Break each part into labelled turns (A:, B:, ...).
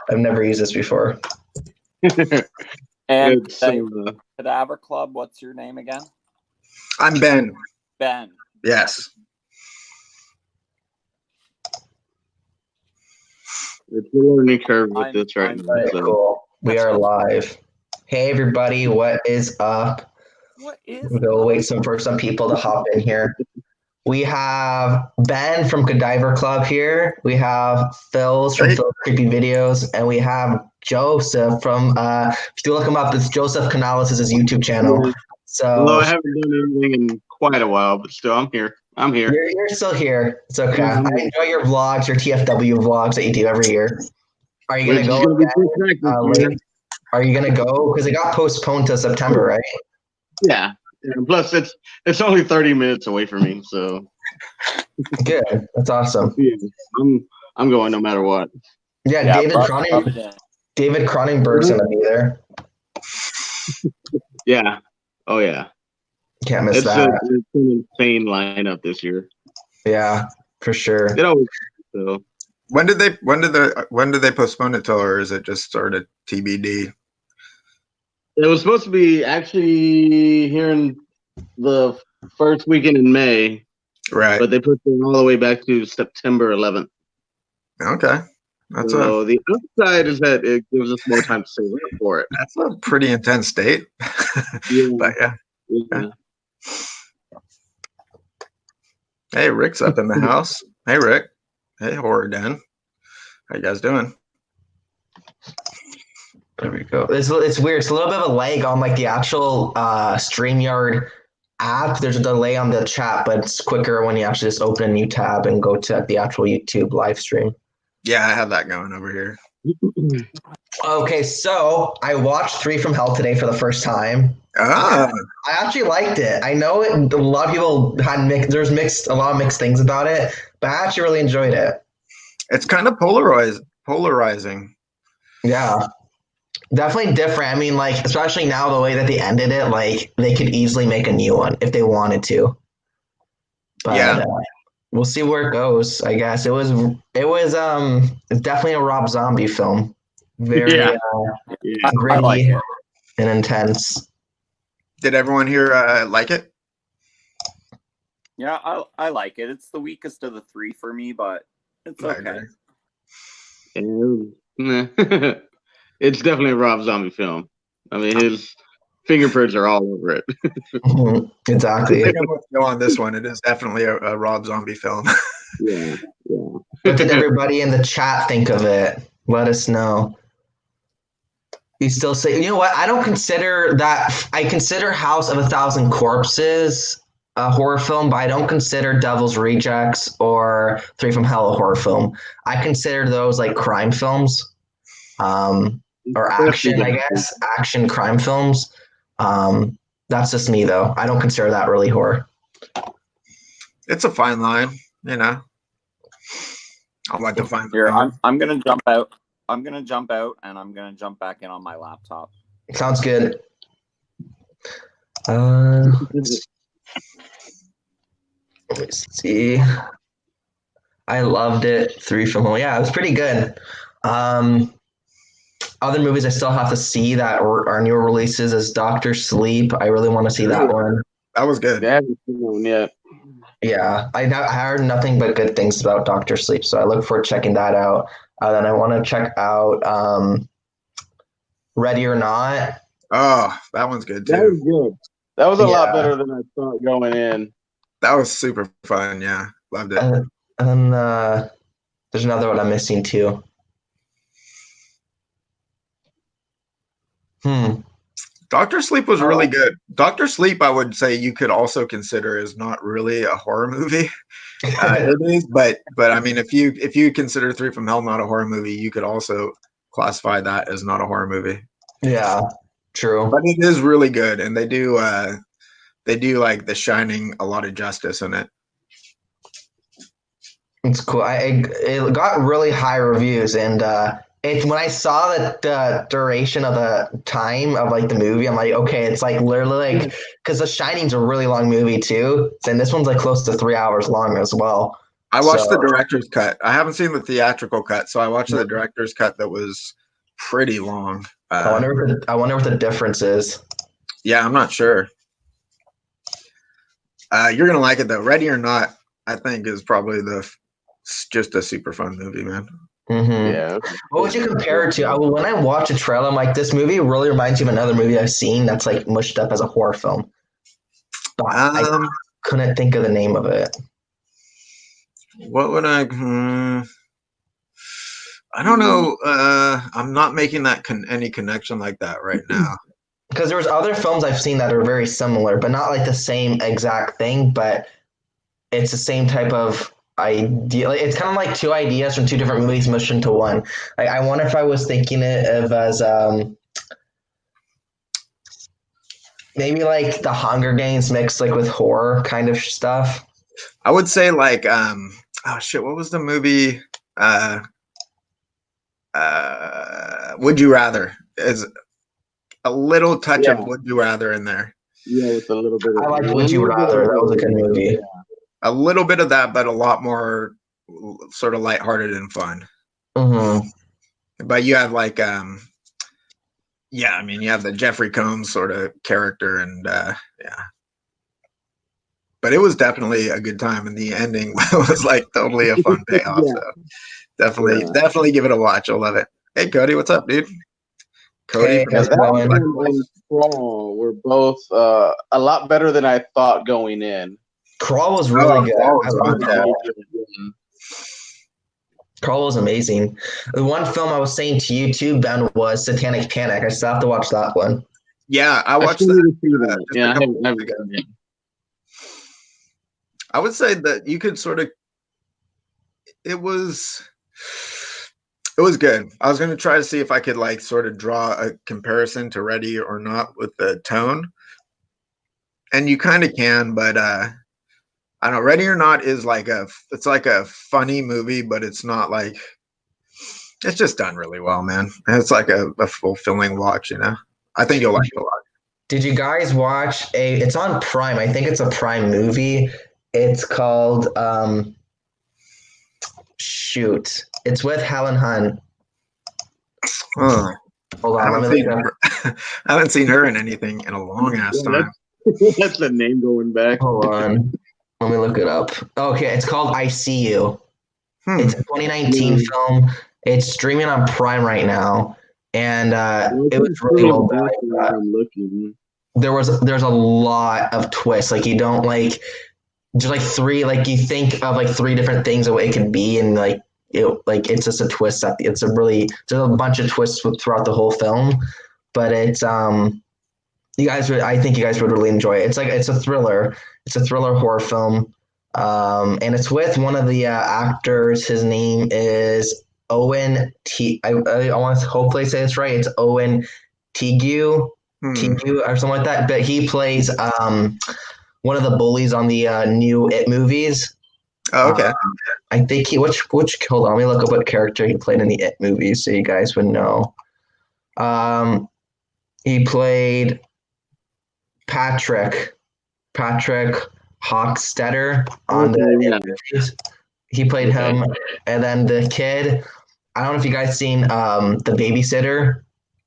A: I've never used this before.
B: And
C: Cadaver Club, what's your name again?
D: I'm Ben.
C: Ben.
D: Yes.
B: It's a learning curve with this right now.
A: So. Cool. We are live. Hey everybody, what is up? We'll wait for some people to hop in here. We have Ben from Cadaver Club here. We have Phil's from Phil's Creepy Videos, and we have Joseph from if you look him up, it's Joseph Canales is his YouTube channel. So
B: I haven't done anything in quite a while, but still I'm here.
A: You're still here. It's okay. I enjoy your vlogs, your TFW vlogs that you do every year. Are you gonna go again? Are you gonna go? Because it got postponed to September, right?
B: Yeah. Plus, it's only 30 minutes away from me, so
A: good. That's awesome.
B: Yeah, I'm going no matter what.
A: Yeah, David Cronenberg's gonna be there.
B: Yeah. Oh yeah.
A: Can't miss that.
B: It's an insane lineup this year.
A: Yeah, for sure.
B: It always so.
D: When did they postpone it till, or is it just started TBD?
B: It was supposed to be actually here in the first weekend in May.
D: Right.
B: But they pushed it all the way back to September 11th.
D: Okay.
B: The upside is that it gives us more time to save up for it.
D: That's a pretty intense date.
B: Yeah.
D: But yeah. Hey, Rick's up in the house. Hey, Rick. Hey, Horror Den. How you guys doing?
A: There we go. It's weird. It's a little bit of a lag on like the actual StreamYard app. There's a delay on the chat, but it's quicker when you actually just open a new tab and go to the actual YouTube live stream.
D: Yeah, I have that going over here.
A: Okay, so I watched 3 from Hell today for the first time.
D: I
A: actually liked it. I know a lot of people had a lot of mixed things about it, but I actually really enjoyed it.
D: It's kind of polarizing.
A: Yeah. Definitely different. I mean, like, especially now the way that they ended it, like, they could easily make a new one if they wanted to. But
D: yeah.
A: We'll see where it goes, I guess. It was definitely a Rob Zombie film. Very gritty and intense.
D: Did everyone here like it?
C: Yeah, I like it. It's the weakest of the 3 for me, but it's okay.
B: It's definitely a Rob Zombie film. I mean, his fingerprints are all over it.
A: Exactly.
D: I think I'm going to go on this one. It is definitely a Rob Zombie film.
B: Yeah.
A: What did everybody in the chat think of it? Let us know. You still say, you know what? I don't consider that. I consider House of a Thousand Corpses a horror film, but I don't consider Devil's Rejects or 3 from Hell a horror film. I consider those like crime films. Or action, I guess, action crime films. That's just me, though. I don't consider that really horror.
D: It's a fine line, you know. I like to find.
C: Here, I'm gonna jump out. I'm gonna jump out, and I'm gonna jump back in on my laptop.
A: Sounds good. Let's see. I loved it. 3 from Hell. Yeah, it was pretty good. Other movies I still have to see that are newer releases is Doctor Sleep. I really want to see that one.
D: That was good.
B: I haven't seen one yet.
A: Yeah, I heard nothing but good things about Doctor Sleep, so I look forward to checking that out. Then I want to check out Ready or Not.
D: Oh, that one's good too.
B: That was good. That was a lot better than I thought going in.
D: That was super fun. Yeah, loved it.
A: And then there's another one I'm missing too.
D: Doctor Sleep was really good. Doctor Sleep, I would say you could also consider is not really a horror movie. It is, but I mean, if you consider 3 from Hell not a horror movie, you could also classify that as not a horror movie.
A: Yeah, true.
D: But it is really good, and they do like The Shining a lot of justice in it.
A: It's cool. It got really high reviews, and when I saw the duration of the time of like the movie, I'm like, okay, it's like literally like, because The Shining's a really long movie too, and this one's like close to 3 hours long as well.
D: I watched the
A: So-
D: director's cut. I haven't seen the theatrical cut, so I watched the director's cut that was pretty long.
A: I wonder what the difference is.
D: Yeah, I'm not sure. You're gonna like it though. Ready or Not, I think, is probably just a super fun movie, man.
A: Mm-hmm.
B: Yeah.
A: What would you compare it to? When I watch a trailer, I'm like, this movie really reminds me of another movie I've seen that's like mushed up as a horror film. But I couldn't think of the name of it.
D: What would I? I don't know. I'm not making that any connection like that right now.
A: Because there's other films I've seen that are very similar, but not like the same exact thing, but it's the same type of idea. Like, it's kind of like two ideas from two different movies mushed into one. Like, I wonder if I was thinking it of as maybe like the Hunger Games mixed like with horror kind of stuff.
D: I would say like oh shit, what was the movie? Would You Rather is a little touch of Would You Rather in there.
B: Yeah, with a little bit of
A: I liked Would You Rather. That was a good movie.
B: Yeah.
D: A little bit of that, but a lot more sort of lighthearted and fun.
A: Mm-hmm.
D: But you have like yeah, I mean, you have the Jeffrey Combs sort of character, and yeah. But it was definitely a good time, and the ending was like totally a fun payoff.
B: Yeah.
D: So definitely give it a watch. I'll love it. Hey, Cody, what's up, dude? Cody,
A: Hey, how's it going?
B: And Crawl were both a lot better than I thought going in.
A: Crawl was really good.
D: Crawl
A: I
D: was
A: loved
D: fun,
A: Crawl. Crawl was amazing. The one film I was saying to you too, Ben, was Satanic Panic. I still have to watch that one.
D: Yeah, I watched
B: still need
D: that.
B: to see that.
D: Just a
B: Yeah, I
D: couple
B: haven't
D: weeks ago.
B: done it.
D: I would say that you could sort of. It was good. I was going to try to see if I could like sort of draw a comparison to Ready or Not with the tone, and you kind of can, but I don't know. Ready or Not is like it's like a funny movie, but it's not like it's just done really well, man. And it's like a fulfilling watch, you know. I think you'll like it a lot.
A: Did you guys watch it's on Prime. I think it's a Prime movie. It's called shoot. It's with Helen Hunt.
D: Oh,
A: Hold
D: I
A: on,
D: haven't
A: let me
D: seen
A: look
D: her. I haven't seen her in anything in a long ass time.
B: That's the name going back.
A: hold on. Let me look it up. Okay, it's called I See You. It's a 2019 film. It's streaming on Prime right now. And it was really well done.
B: I'm looking.
A: There's a lot of twists. Like you don't like there's like three like you think of like three different things of what it could be, and like it's just a twist at the, there's a bunch of twists throughout the whole film, but it's I think you guys would really enjoy it. It's a thriller horror film, and it's with one of the actors. His name is Owen T. I want to hopefully say this right. It's Owen Teague or something like that, but he plays one of the bullies on the new It movies.
D: Oh, okay.
A: I think which hold on, let me look up what character he played in the It movies so you guys would know. He played Patrick Hockstetter on the It movies. He played him, and then the kid. I don't know if you guys seen The Babysitter.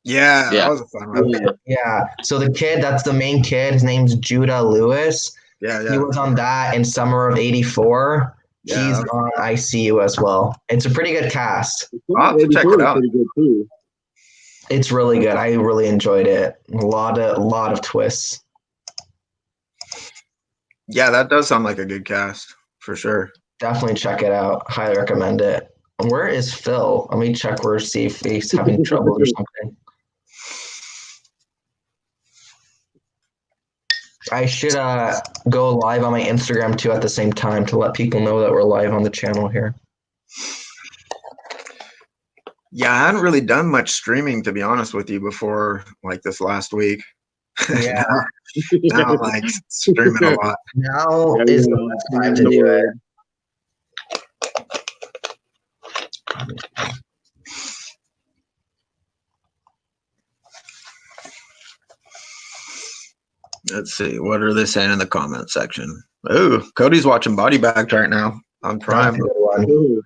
D: Yeah, that was a fun one.
A: Yeah. So the kid, that's the main kid. His name's Judah Lewis.
D: Yeah.
A: He was on that in summer of '84.
D: Yeah.
A: He's on ICU as well. It's a pretty good cast.
D: I'll have to check it out.
B: Pretty good too.
A: It's really good. I really enjoyed it. A lot of twists.
D: Yeah, that does sound like a good cast for sure.
A: Definitely check it out. Highly recommend it. Where is Phil? Let me check see if he's having trouble or something. I should go live on my Instagram too at the same time to let people know that we're live on the channel here.
D: Yeah, I hadn't really done much streaming, to be honest with you, before like this last week.
A: Yeah.
D: now I'm like streaming a lot.
A: Now is the time to do it.
D: Let's see. What are they saying in the comment section? Oh, Cody's watching Body Bags right now. on
A: That's
D: Prime.
A: a good one.
B: Ooh.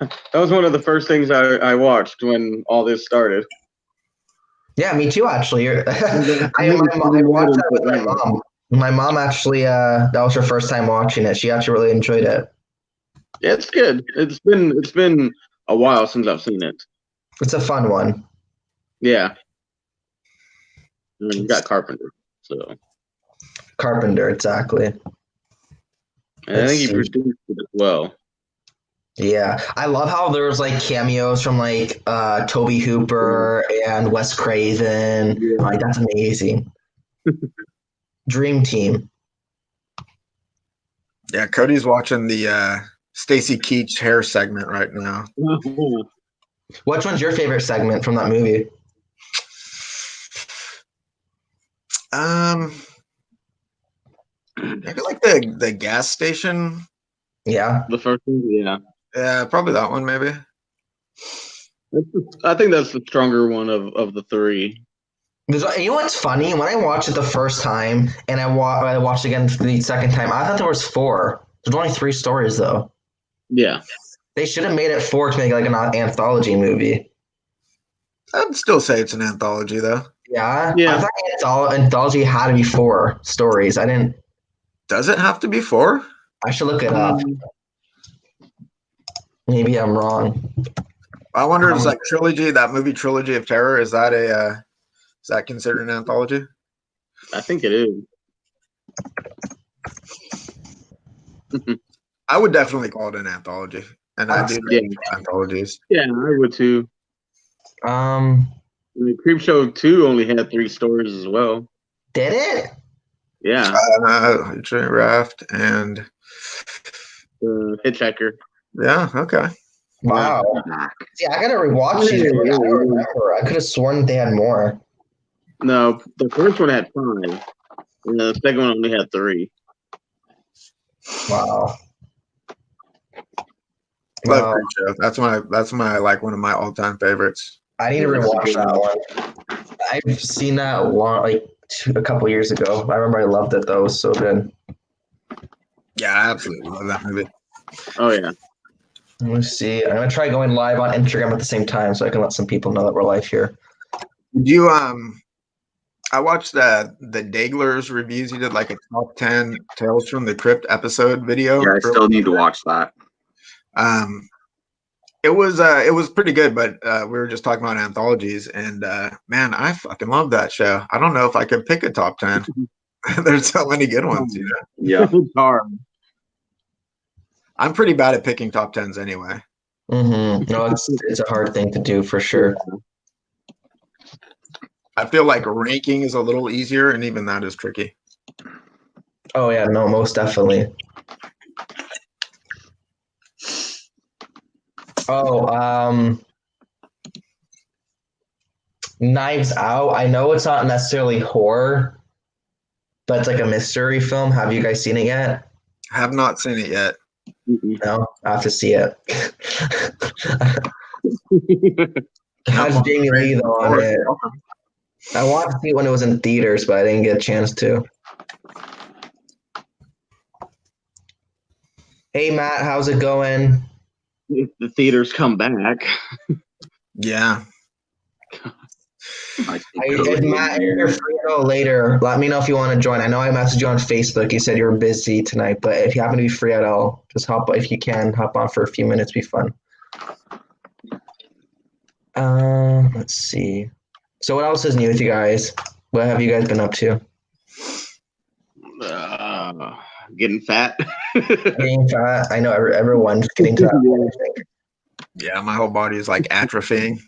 B: That was one of the first things I watched when all this started.
A: Yeah, me too. Actually, I
B: haven't
A: I
B: seen
A: watched
B: that in
A: that with my
B: forever.
A: mom. My mom actually, that was her first time watching it. She actually really enjoyed it.
B: Yeah, it's good. It's been a while since I've seen it.
A: It's a fun one.
B: Yeah. I mean, you got Carpenter, so
A: Carpenter, exactly.
B: and I
A: Let's
B: think he
A: see.
B: produced it as well.
A: Yeah, I love how there was like cameos from like Toby Hooper and Wes Craven.
B: Yeah.
A: Like that's amazing. Dream Team.
D: Yeah, Cody's watching the Stacy Keach hair segment right now.
A: Which one's your favorite segment from that movie?
D: Maybe like the gas station.
A: Yeah,
B: The first one, yeah.
D: Yeah, probably that one. Maybe.
B: I think that's the stronger one of the three.
A: you know what's funny? When I watched it the first time and I watched it again the second time, I thought there was four. There's only three stories though.
B: Yeah.
A: They should have made it four to make like an anthology movie.
D: I'd still say it's an anthology though.
A: Yeah,
B: Yeah.
A: I thought anthology had to be four stories. I didn't.
D: Does it have to be 4?
A: I should look it up. Maybe I'm wrong.
D: I wonder if it's like trilogy, that movie Trilogy of Terror. Is that considered an anthology?
B: I think it is.
D: I would definitely call it an anthology, and I do
B: Yeah.
D: anthologies.
B: Yeah, I would too.
A: Um,
B: I mean, Creepshow 2 only had 3 stories as well.
A: did it?
B: Yeah.
D: Raft and
B: Hitchhiker.
D: yeah, okay.
A: Wow. See, I gotta rewatch these. I don't remember. I could have sworn they had more.
B: No, the first one had 5, and the second one only had 3.
A: Wow.
D: Love
A: Wow.
D: Creepshow. That's my like one of my all time favorites.
A: I need to rewatch that one. I've seen that a couple years ago. I remember I loved it though. It was so good.
D: Yeah, I absolutely love that movie.
B: Oh yeah.
A: Let me see. I'm gonna try going live on Instagram at the same time so I can let some people know that we're live here.
D: Did you I watched the Daglers reviews. He did like a top 10 Tales from the Crypt episode video.
C: Yeah, I still need to watch that.
D: It was pretty good, but we were just talking about anthologies, and man, I fucking love that show. I don't know if I could pick a top 10. There's so many good ones, you know.
C: Yeah.
B: It's hard.
D: I'm pretty bad at picking top 10s anyway.
A: Mm-hmm. No, it's a hard thing to do for sure.
D: I feel like ranking is a little easier, and even that is tricky.
A: Oh yeah, no, most definitely. Oh, Knives Out. I know it's not necessarily horror, but it's like a mystery film. Have you guys seen it yet?
D: Have not seen it yet.
A: No, I have to see it. How's Jamie Lee though on it? I wanted to see it when it was in theaters, but I didn't get a chance to. Hey Matt, how's it going?
B: If the theaters come back.
D: Yeah.
A: If Matt, you're free to go later, let me know if you want to join. I know I messaged you on Facebook. You said you were busy tonight, but if you happen to be free at all, just if you can, hop on for a few minutes. Be fun. Let's see. So what else is new with you guys? What have you guys been up to?
B: Getting fat.
A: Getting fat. I know everyone's getting to that point, I think.
D: Yeah, my whole body is like atrophying.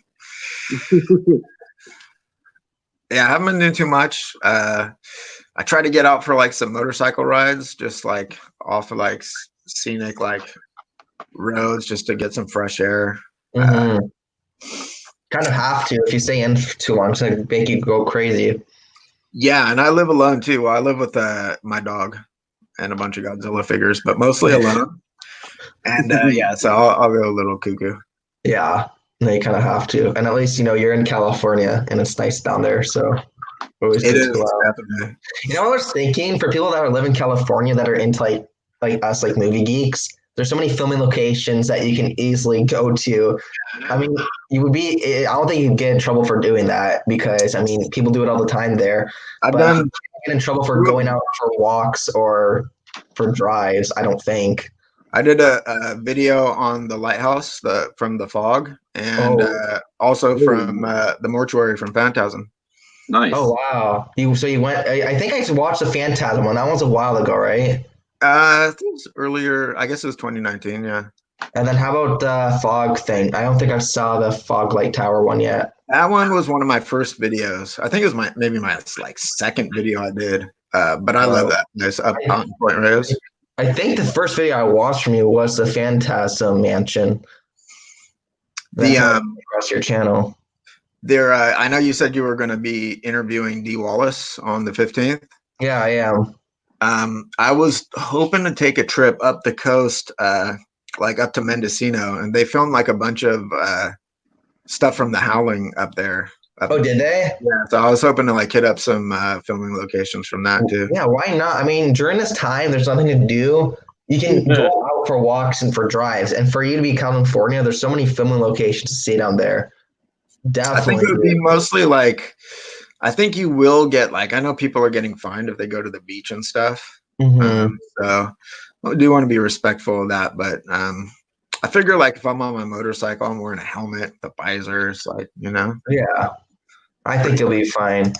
D: Yeah, I haven't been doing too much. I try to get out for like some motorcycle rides, just like off of like scenic like roads, just to get some fresh air.
A: Mm-hmm. Kind of have to. If you stay in for too long, it's gonna make you go crazy.
D: Yeah, and I live alone too. I live with my dog and a bunch of Godzilla figures, but mostly alone. And yeah, so I'll go a little cuckoo.
A: Yeah, no, you kind of have to. And at least, you're in California and it's nice down there. So always
D: It
A: good
D: is
A: to go out.
D: definitely.
A: You know what I was thinking? For people that live in California that are into like like us, like movie geeks. There's so many filming locations that you can easily go to. I mean, you would be. I don't think you can get in trouble for doing that because I mean, people do it all the time there.
D: I've
A: But you
D: done
A: can't get in trouble for going out for walks or for drives. I don't think.
D: I did a video on the lighthouse from the fog, and
A: Oh,
D: also from the mortuary from Phantasm.
C: Nice.
A: oh wow! You went. I think I watched the Phantasm one. That was a while ago, right?
D: I think it was earlier. I guess it was 2019. Yeah,
A: And then how about the fog thing? I don't think I saw the fog light tower one yet.
D: that one was one of my first videos. I think it was maybe my like second video I did. But I love that place up on Point Reyes.
A: I think the first video I watched from you was the Phantasm Mansion. That's
D: The
A: how I came across your channel.
D: there. I know you said you were going to be interviewing D Wallace on the 15th.
A: Yeah, I am.
D: I was hoping to take a trip up the coast, like up to Mendocino, and they filmed like a bunch of stuff from The Howling up there.
A: Oh, did they?
D: Yeah, so I was hoping to like hit up some filming locations from that too.
A: Yeah, why not? I mean, during this time, there's nothing to do. You can go out for walks and for drives. And for you to be California, there's so many filming locations to see down there.
D: I think
A: Definitely.
D: it would be mostly like, I think you will get like, I know people are getting fined if they go to the beach and stuff.
A: Mhm.
D: So I do want to be respectful of that, but I figure like if I'm on my motorcycle, I'm wearing a helmet, the visors, like, you know.
A: Yeah, I think you'll be fine.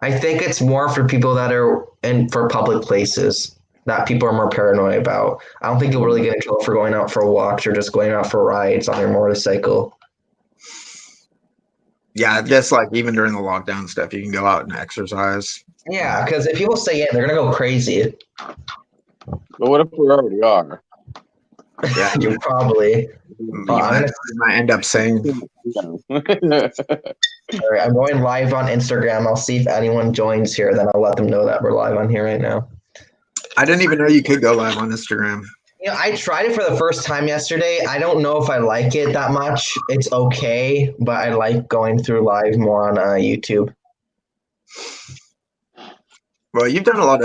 A: I think it's more for people that are in for public places that people are more paranoid about. I don't think you'll really get in trouble for going out for walks or just going out for rides on your motorcycle.
D: Yeah, I guess like even during the lockdown stuff, you can go out and exercise.
A: Yeah, because if people stay in, they're gonna go crazy.
B: But what if we already are?
D: Yeah,
A: You probably.
D: you
A: I'm
D: might end up saying,
A: All right, I'm going live on Instagram. I'll see if anyone joins here. Then I'll let them know that we're live on here right now.
D: I didn't even know you could go live on Instagram.
A: You know, I tried it for the first time yesterday. I don't know if I like it that much. It's okay, but I like going through live more on YouTube.
D: Well, you've done a lot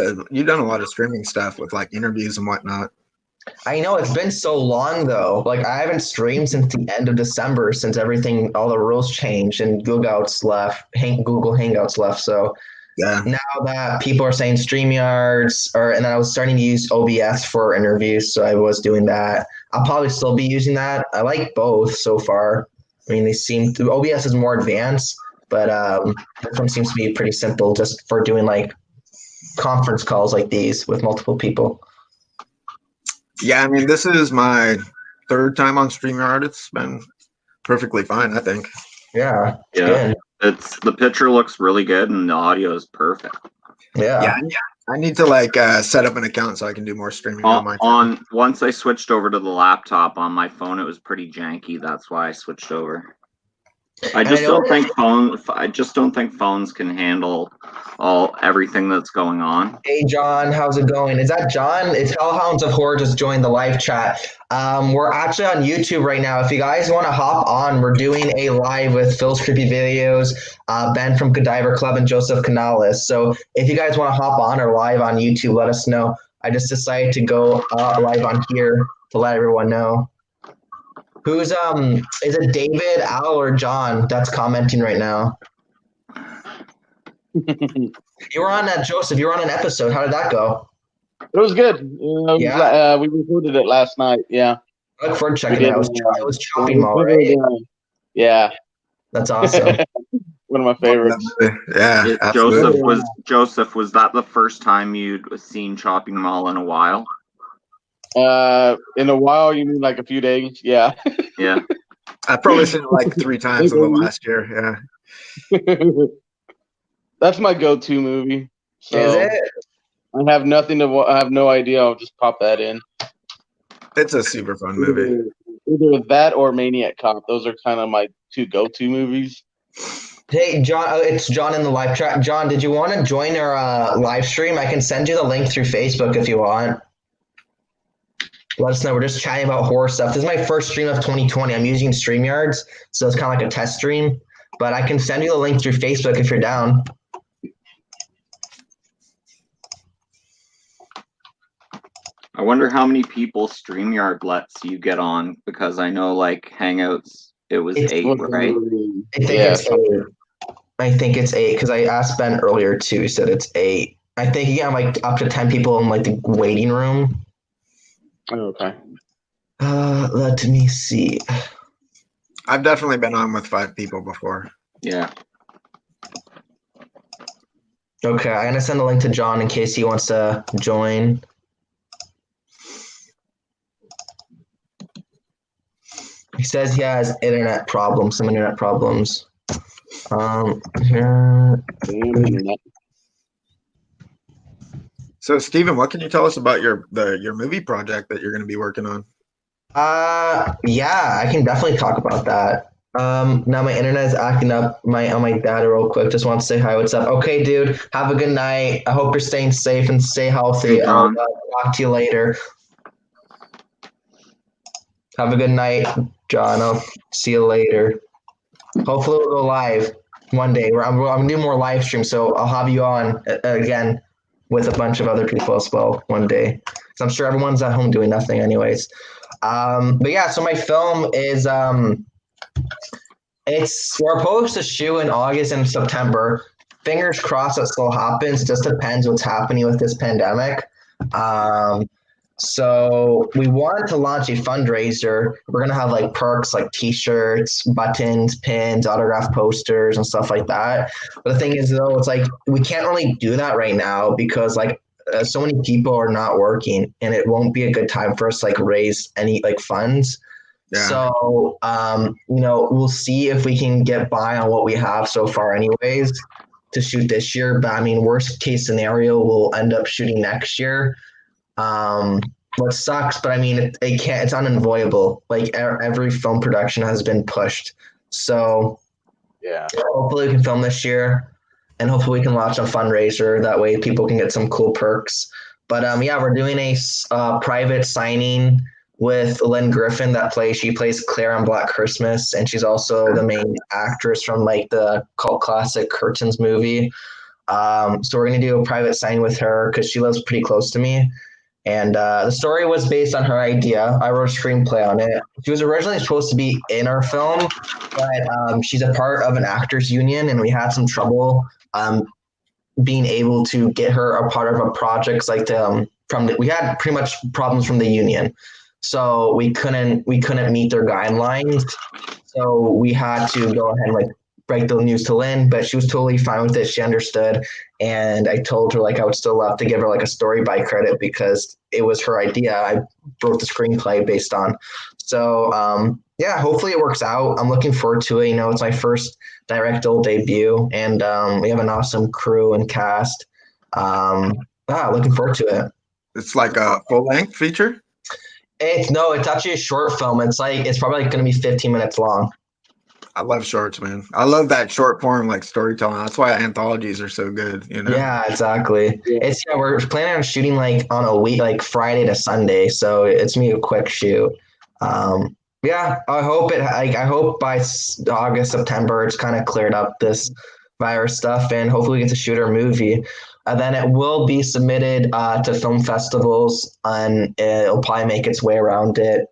D: of streaming stuff with like interviews and whatnot.
A: I know it's been so long though. Like I haven't streamed since the end of December, since all the rules changed and Google Hangouts left. So
D: Yeah,
A: now that people are saying StreamYards, and then I was starting to use OBS for interviews, so I was doing that. I'll probably still be using that. I like both so far. I mean, OBS is more advanced, but this one seems to be pretty simple, just for doing like conference calls like these with multiple people.
D: yeah. I mean, this is my third time on StreamYard. It's been perfectly fine, I think.
A: Yeah, it's
C: Yeah.
A: good.
C: It's the picture looks really good and the audio is perfect.
A: Yeah.
D: I need to like set up an account so I can do more streaming on my channel.
C: Once I switched over to the laptop on my phone, it was pretty janky. That's why I switched over. I just don't think phones can handle everything that's going on.
A: Hey John, how's it going? Is that John? It's Hellhounds of Horror just joined the live chat. We're actually on YouTube right now. If you guys want to hop on, we're doing a live with Phil's Creepy Videos, Ben from Godiver Club, and Joseph Canales. So if you guys want to hop on or live on YouTube, let us know. I just decided to go live on here to let everyone know. Who's is it David, Al, or John that's commenting right now? You were on that, Joseph. You were on an episode. How did that go?
B: It was good.
A: Yeah.
B: We recorded it last night. Yeah.
A: I look forward to checking it out. It was Chopping Mall,
B: right? Yeah.
A: That's awesome.
B: One of my favorites.
D: Yeah, absolutely.
C: Joseph, was that the first time you'd seen Chopping Mall in a while?
B: In a while, you mean like a few days? Yeah.
C: Yeah.
D: I've probably seen it like 3 times in the last year. Yeah.
B: That's my go-to movie. So
A: Is it?
B: I have I have no idea. I'll just pop that in.
D: It's a super fun movie.
B: Either that or Maniac Cop. Those are kind of my 2 go-to movies.
A: Hey, John, it's John in the live chat. John, did you want to join our live stream? I can send you the link through Facebook if you want. Let us know. We're just chatting about horror stuff. This is my first stream of 2020. I'm using StreamYards, so it's kind of like a test stream. But I can send you the link through Facebook if you're down.
C: I wonder how many people StreamYard lets you get on, because I know like Hangouts it was
A: It's-
C: 8, right?
A: I think it's 8. I think it's 8 because I asked Ben earlier too. He said it's 8. I think you got like up to 10 people in like the waiting room.
B: Okay.
A: Let me see.
D: I've definitely been on with 5 people before.
C: Yeah.
A: Okay, I'm gonna send a link to John in case he wants to join. He says he has some internet problems. Here.
D: So, Steven, what can you tell us about your movie project that you're going to be working on?
A: Yeah, I can definitely talk about that. Now my internet is acting up. On my data real quick. Just want to say hi. What's up? Okay, dude. Have a good night. I hope you're staying safe and stay healthy.
C: Hey, John.
A: I'll talk to you later. Have a good night, John. I'll see you later. Hopefully we'll go live one day. I'm gonna do more live streams, so I'll have you on again with a bunch of other people as well one day. Because I'm sure everyone's at home doing nothing anyways. But yeah, so my film is we're supposed to shoot in August and September. Fingers crossed that still happens. It just depends what's happening with this pandemic. So we wanted to launch a fundraiser. We're gonna have like perks like T-shirts, buttons, pins, autograph posters, and stuff like that. But the thing is, though, it's like we can't really do that right now because like so many people are not working, and it won't be a good time for us to like raise any like funds.
D: Yeah.
A: So we'll see if we can get by on what we have so far, anyways, to shoot this year. But I mean, worst case scenario, we'll end up shooting next year. What sucks, but I mean, it can't. It's unavoidable. Like every film production has been pushed. So
B: Yeah.
A: hopefully we can film this year, and hopefully we can launch a fundraiser. That way, people can get some cool perks. But yeah, we're doing a private signing with Lynn Griffin she plays Claire on Black Christmas, and she's also the main actress from like the cult classic Curtains movie. So we're gonna do a private signing with her because she lives pretty close to me. And the story was based on her idea. I wrote a screenplay on it. She was originally supposed to be in our film, but she's a part of an actors union, and we had some trouble being able to get her a part of a project like we had pretty much problems from the union, so we couldn't meet their guidelines. So we had to go ahead and like break the news to Lynn, but she was totally fine with it. She understood. And I told her like I would still love to give her like a story by credit because it was her idea. I wrote the screenplay based on. So yeah, hopefully it works out. I'm looking forward to it. It's my first directorial debut, and we have an awesome crew and cast. Looking forward to it.
D: It's like a full-length feature?
A: It's actually a short film. It's probably like going to be 15 minutes long.
D: I love shorts, man. I love that short form like storytelling. That's why anthologies are so good,
A: Yeah, exactly. Yeah. We're planning on shooting like on a week, like Friday to Sunday, so it's gonna be a quick shoot. Yeah, I hope by August, September it's kind of cleared up this virus stuff, and hopefully we get to shoot our movie. And then it will be submitted to film festivals, and it'll probably make its way around it.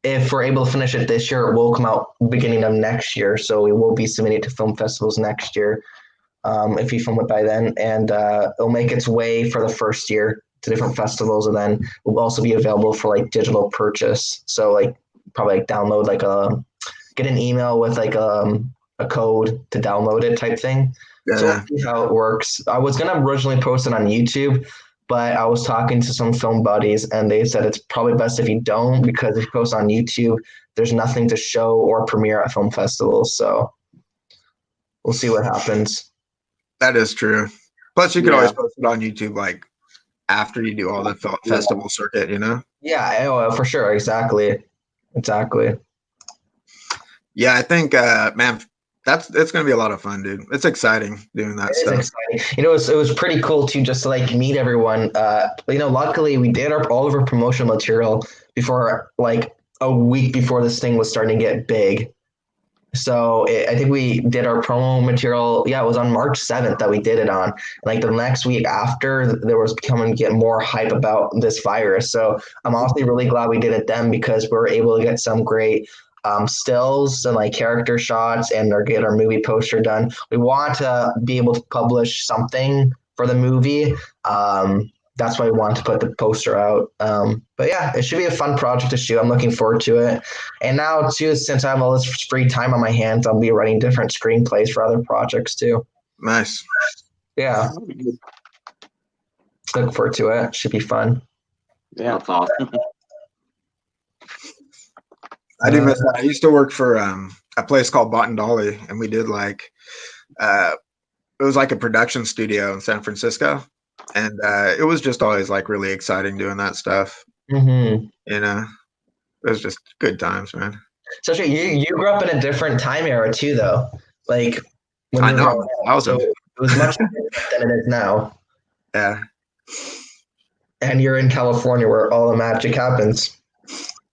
A: If we're able to finish it this year, it will come out beginning of next year. So we will be submitting it to film festivals next year if we film it by then. And it'll make its way for the first year to different festivals. And then it will also be available for like digital purchase. So like probably like download get an email with like a code to download it type thing. Yeah. So we'll see how it works. I was going to originally post it on YouTube, but I was talking to some film buddies, and they said it's probably best if you don't, because if you post on YouTube, there's nothing to show or premiere at film festivals. So we'll see what happens.
D: That is true. Plus, you can always post it on YouTube like after you do all the festival circuit,
A: Yeah, for sure. Exactly.
D: Yeah, I think, man, it's going to be a lot of fun, dude. It's exciting doing that stuff.
A: Exciting. It was pretty cool too, just to like meet everyone. Luckily we did all of our promotional material before, like a week before this thing was starting to get big. So I think we did our promo material. Yeah, it was on March 7th that we did it on. Like the next week after, there was becoming get more hype about this virus. So I'm also really glad we did it then because we were able to get some great stills and like character shots and or get our movie poster done. We want to be able to publish something for the movie. That's why we want to put the poster out. But yeah, it should be a fun project to shoot. I'm looking forward to it. And now too, since I have all this free time on my hands, I'll be writing different screenplays for other projects too.
D: Nice.
A: Yeah, look forward to it. Should be fun.
B: Yeah.
C: That's awesome.
D: I do miss that. I used to work for a place called Bot and Dolly, and we did like it was like a production studio in San Francisco, and it was just always like really exciting doing that stuff.
A: Mm-hmm.
D: You know, it was just good times, man.
A: So you grew up in a different time era too, though. Like when
D: I
A: you
D: know,
A: were growing up, so it was much different than it is now.
D: Yeah.
A: And you're in California where all the magic happens.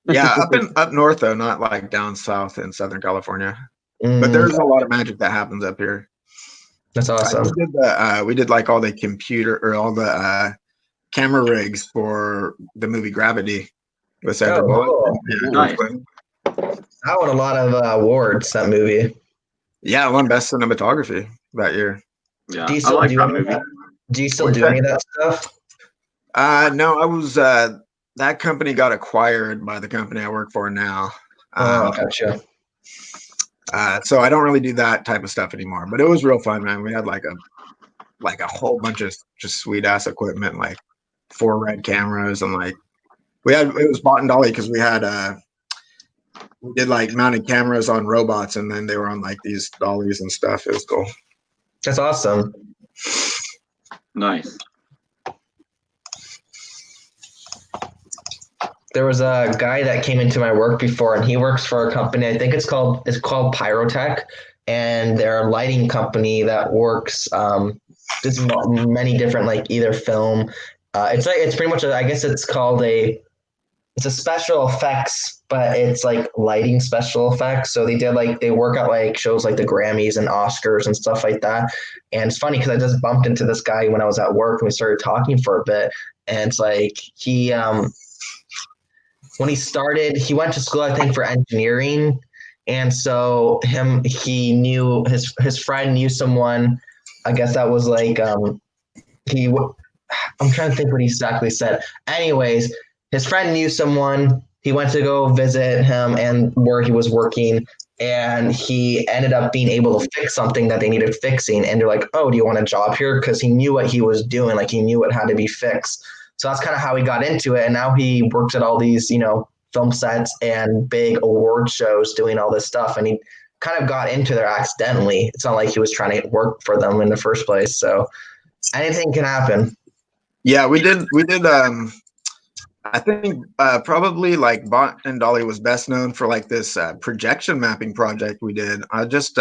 D: Yeah, up north though, not like down south in Southern California.
A: Mm,
D: But there's a lot of magic that happens up here.
A: that's awesome.
D: We did like all the computer or all the camera rigs for the movie Gravity with Sandra Bullock.
A: Cool.
D: Yeah,
C: Nice.
A: That won a lot of awards, that movie.
D: Yeah, I won best cinematography that year.
C: Yeah,
A: Do you
C: I
A: still
C: like
A: do
C: that
A: any of
C: movie.
A: that? Do you still
D: What's
A: do
D: that?
A: any of that stuff?
D: No, I was that company got acquired by the company I work for now.
A: Oh, gotcha.
D: So I don't really do that type of stuff anymore. But it was real fun, man. We had like a whole bunch of just sweet ass equipment, like 4 red cameras, and like it was Bot and Dolly because we did like mounted cameras on robots, and then they were on like these dollies and stuff. It was cool.
A: That's awesome.
C: Nice.
A: There was a guy that came into my work before, and he works for a company. I think it's called Pyrotech, and they're a lighting company that works just many different like either film. It's pretty much I guess it's a special effects, but it's like lighting special effects. So they work at like shows like the Grammys and Oscars and stuff like that. And it's funny because I just bumped into this guy when I was at work and we started talking for a bit. And it's like when he started, he went to school, I think, for engineering. And so he knew his friend knew someone, I guess that was like, I'm trying to think what he exactly said. Anyways, his friend knew someone. He went to go visit him and where he was working. And he ended up being able to fix something that they needed fixing. And they're like, oh, do you want a job here? Because he knew what he was doing. Like he knew what had to be fixed. So that's kind of how he got into it. And now he works at all these, film sets and big award shows doing all this stuff. And he kind of got into there accidentally. It's not like he was trying to work for them in the first place. So anything can happen.
D: Yeah, we did. I think probably like Bot and Dolly was best known for like this projection mapping project we did. I just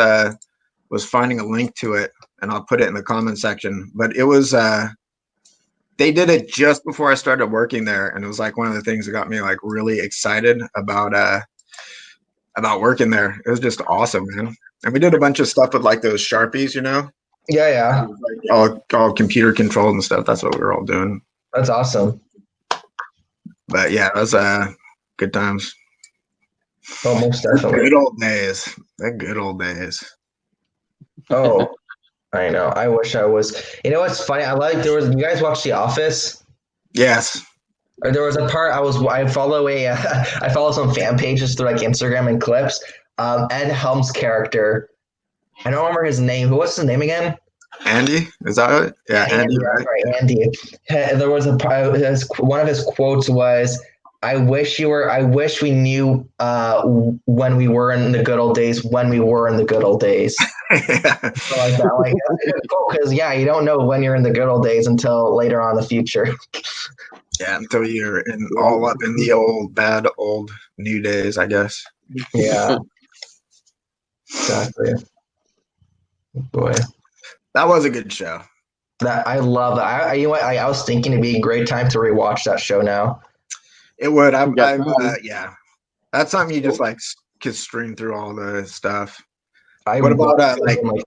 D: was finding a link to it, and I'll put it in the comment section. But it was they did it just before I started working there, and it was like one of the things that got me like really excited about working there. It was just awesome, man. And we did a bunch of stuff with like those Sharpies,
A: Yeah.
D: all computer controlled and stuff. That's what we were all doing.
A: That's awesome.
D: But yeah, it was good times.
A: Oh, most definitely.
D: Good old days. The good old days.
A: Oh, I know. I wish I was. You know what's funny? You guys watch The Office?
D: Yes.
A: Or there was a part I follow some fan pages through like Instagram and clips. Ed Helms' character. I don't remember his name. What's his name again?
D: Andy, is that it? Yeah, Andy.
A: Right, Andy. There was one of his quotes was, "I wish we knew when we were in the good old days when we were in the good old days."
D: Yeah.
A: So like that, like because you don't know when you're in the good old days until later on in the future.
D: Yeah, until you're all up in the old bad old new days, I guess.
A: Yeah, exactly. Boy.
D: That was a good show.
A: That I love that. I was thinking it'd be a great time to rewatch that show now.
D: It would. Yeah. That's something you just like could stream through all the stuff.
A: I
D: What about
A: watched it
D: like
A: in,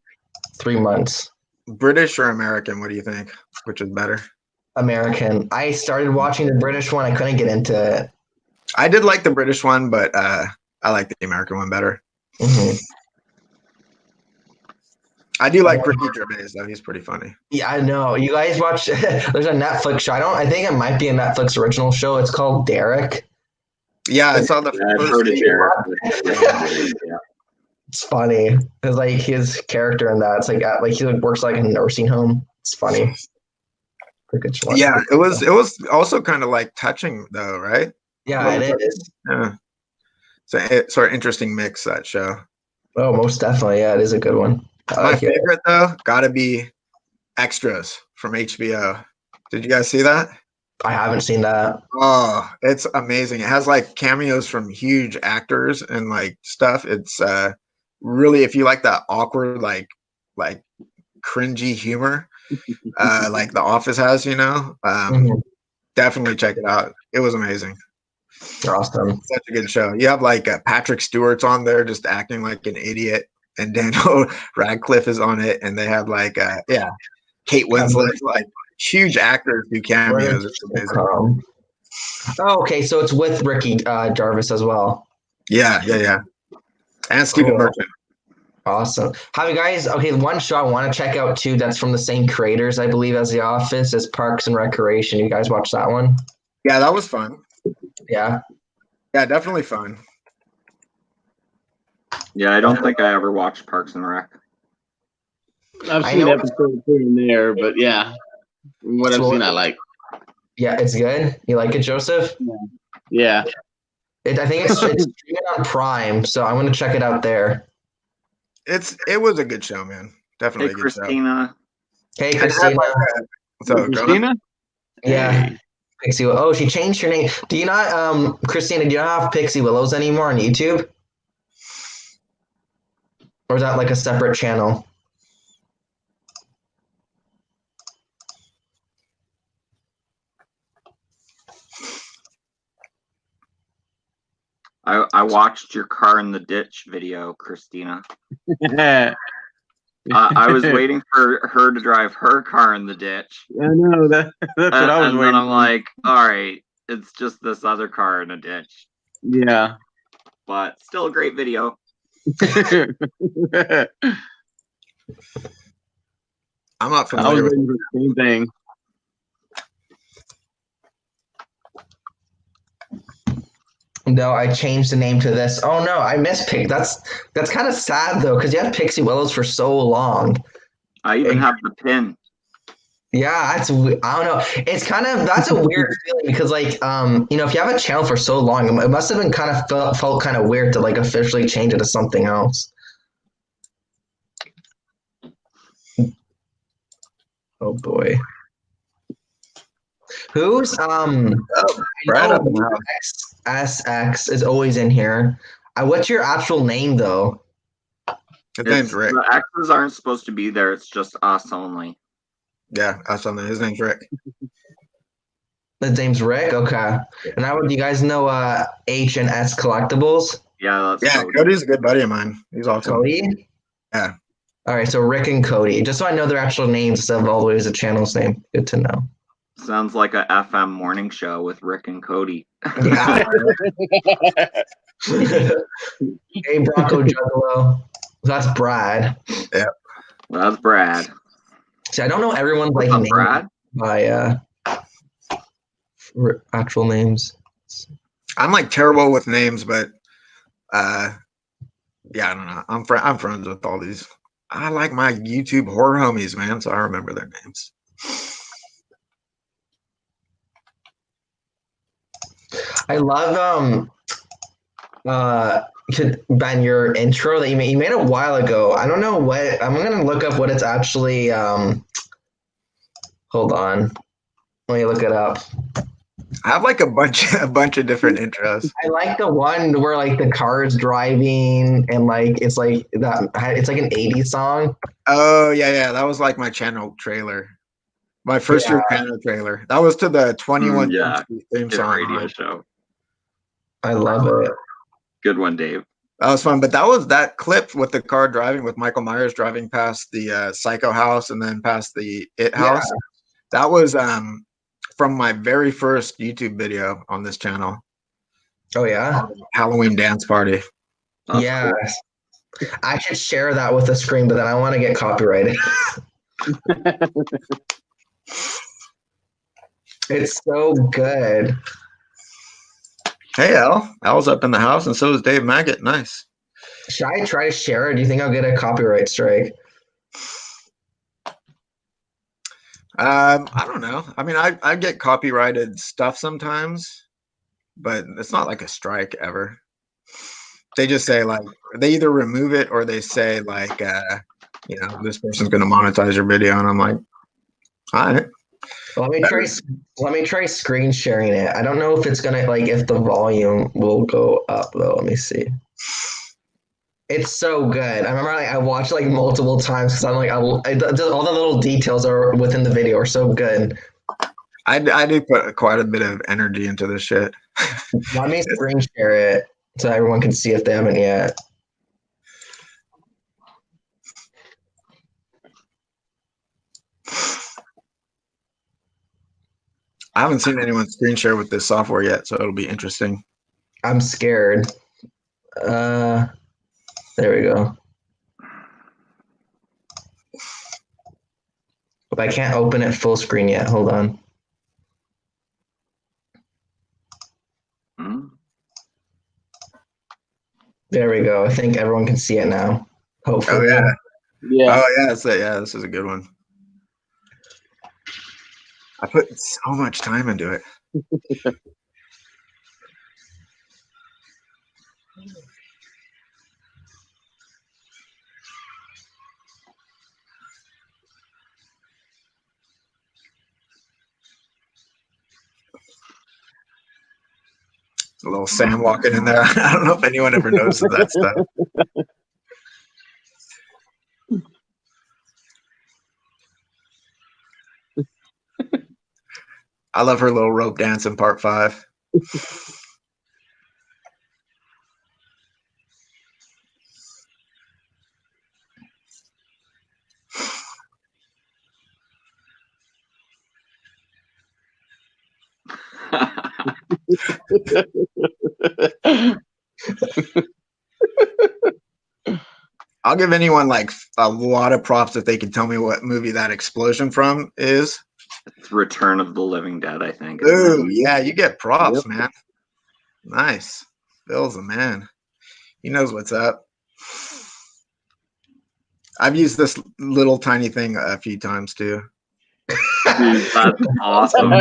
A: 3 months.
D: British or American? What do you think? Which is better?
A: American. I started watching the British one. I couldn't get into it.
D: I did like the British one, but I like the American one better.
A: Mhm.
D: I do like Ricky Gervais though; he's pretty funny.
A: Yeah, I know. You guys watch? There's a Netflix show. I think it might be a Netflix original show. It's called Derek.
D: Yeah, I saw the
C: Yeah, I've
D: first
C: heard of
D: season.
C: Derek. Yeah.
A: It's funny. It's like his character in that. It's like he works like in a nursing home. It's funny.
D: Yeah, it was also kind of like touching though, right?
A: Yeah, it is.
D: Yeah. So it's sort of interesting mix, that show.
A: Oh, most definitely. Yeah, it is a good one.
D: My favorite though, gotta be Extras from HBO. Did you guys see that?
A: I haven't seen that.
D: Oh, it's amazing. It has like cameos from huge actors and like stuff. It's really, if you like that awkward, like cringy humor, like The Office has, definitely check it out. It was amazing.
A: Awesome.
D: Such a good show. You have like Patrick Stewart's on there just acting like an idiot, and Daniel Radcliffe is on it, and they have like Kate Winslet, like huge actors do cameos. It's amazing.
A: Oh, okay, so it's with Ricky Jarvis as well.
D: Yeah, and Stephen Merchant.
A: Awesome. Have you guys? Okay, one show I want to check out too. That's from the same creators, I believe, as The Office. Is Parks and Recreation. You guys watch that one?
D: Yeah, that was fun.
A: Yeah,
D: definitely fun.
C: Yeah, I don't think I ever watched Parks and Rec.
B: I've seen episodes here and there, but yeah, what I've seen, I like.
A: Yeah, it's good. You like it, Joseph?
B: Yeah.
A: I think it's streaming on Prime, so I'm gonna check it out there.
D: It was a good show, man. Definitely a good
C: Christina.
D: show.
A: Hey, Christina.
B: Christina?
A: Yeah.
B: Hey.
A: Pixie Willow. Oh, she changed her name. Do you not, Christina, do you not have Pixie Willows anymore on YouTube? Or is that like a separate channel?
C: I watched your car in the ditch video, Christina. I was waiting for her to drive her car in the ditch.
B: I know that's what I was
C: and
B: waiting.
C: then I'm like, all right, it's just this other car in a ditch.
B: Yeah,
C: but still a great video.
D: I'm not familiar with
B: the same thing.
A: No, I changed the name to this. Oh no, I miss That's kind of sad though, because you had Pixie Willows for so long.
C: I even have the pin.
A: Yeah, I don't know. It's that's a weird feeling because if you have a channel for so long, it must have been kind of felt kind of weird to like officially change it to something else. Oh boy. Who's
D: Brad
A: SX is always in here. What's your actual name though?
D: His name's Rick.
C: The X's aren't supposed to be there. It's just us only.
D: Yeah, us only. His name's Rick.
A: His name's Rick. Okay. And do you guys know H&S Collectibles?
C: Yeah, that's
D: Cody's a good buddy of mine. He's awesome.
A: Cody?
D: Yeah.
A: All right, so Rick and Cody, just so I know their actual names instead of always a channel's name. Good to know.
C: Sounds like a FM morning show with Rick and Cody.
A: Yeah. Hey, Bronco Juggalo. That's Brad.
D: Yeah.
C: Well, that's Brad.
A: See, I don't know everyone's
C: named Brad
A: by actual names.
D: I'm like terrible with names, but I don't know. I'm friends with all these. I like my YouTube horror homies, man, so I remember their names.
A: I love Ben, your intro that you made a while ago. I don't know what I'm gonna look up what it's actually hold on. Let me look it up.
D: I have like a bunch of different intros.
A: I like the one where like the car's driving and like it's like that. It's like an '80s song.
D: Oh yeah, that was like my channel trailer, my first year channel trailer. That was to the 21 theme song.
C: Radio show.
A: I love it.
C: Good one, Dave.
D: That was fun, but that clip with the car driving with Michael Myers driving past the Psycho house and then past the It house.
A: Yeah.
D: That was from my very first YouTube video on this channel.
A: Oh yeah.
D: Halloween dance party.
C: That's
A: Yeah.
C: cool.
A: I should share that with the screen, but then I want to get copyrighted. It's so good.
D: Hey, Al's up in the house, and so is Dave Maggot. Nice.
A: Should I try to share it? Do you think I'll get a copyright strike?
D: I don't know. I mean, I get copyrighted stuff sometimes, but it's not like a strike ever. They just say like they either remove it or they say like this person's going to monetize your video, and I'm like, all right.
A: Let me try screen sharing it. I don't know if it's gonna if the volume will go up though. Let me see. It's so good. I remember I watched multiple times because I'm all the little details are within the video are so good.
D: I do put quite a bit of energy into this shit.
A: Let me screen share it so everyone can see if they haven't yet.
D: I haven't seen anyone screen share with this software yet, so it'll be interesting.
A: I'm scared. There we go. But I can't open it full screen yet. Hold on. There we go. I think everyone can see it now. Hopefully.
D: Oh yeah.
B: Yeah.
D: Oh yeah. This is a good one. I put so much time into it. A little Sam walking in there. I don't know if anyone ever notices that stuff. I love her little rope dance in part 5. I'll give anyone a lot of props if they can tell me what movie that explosion from is.
C: It's Return of the Living Dead, I think.
D: Ooh, yeah, you get props, man. Nice. Bill's a man. He knows what's up. I've used this little tiny thing a few times too.
C: Dude, that's awesome.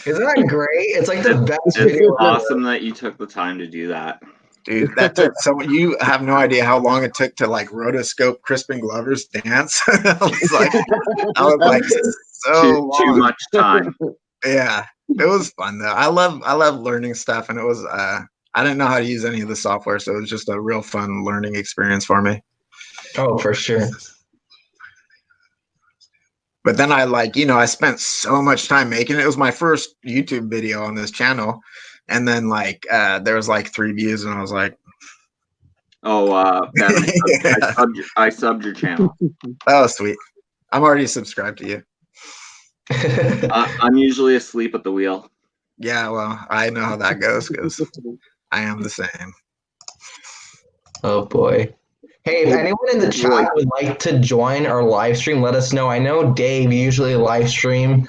A: Isn't that great? It's like the best
C: It's
A: video.
C: awesome that you took the time to do that.
D: Dude, that took you have no idea how long it took to rotoscope Crispin Glover's dance. I was so
C: too much time.
D: Yeah. It was fun though. I love learning stuff, and it was I didn't know how to use any of the software, so it was just a real fun learning experience for me.
A: Oh, for sure.
D: But then I spent so much time making it. It was my first YouTube video on this channel. And then there was 3 views, and I was like,
C: oh, Ben, I subbed your channel.
D: Oh, sweet. I'm already subscribed to you.
C: I'm usually asleep at the wheel.
D: Yeah, well, I know how that goes because I am the same.
A: Oh boy. Hey, if anyone in the chat would like to join our live stream, let us know. I know Dave usually live stream.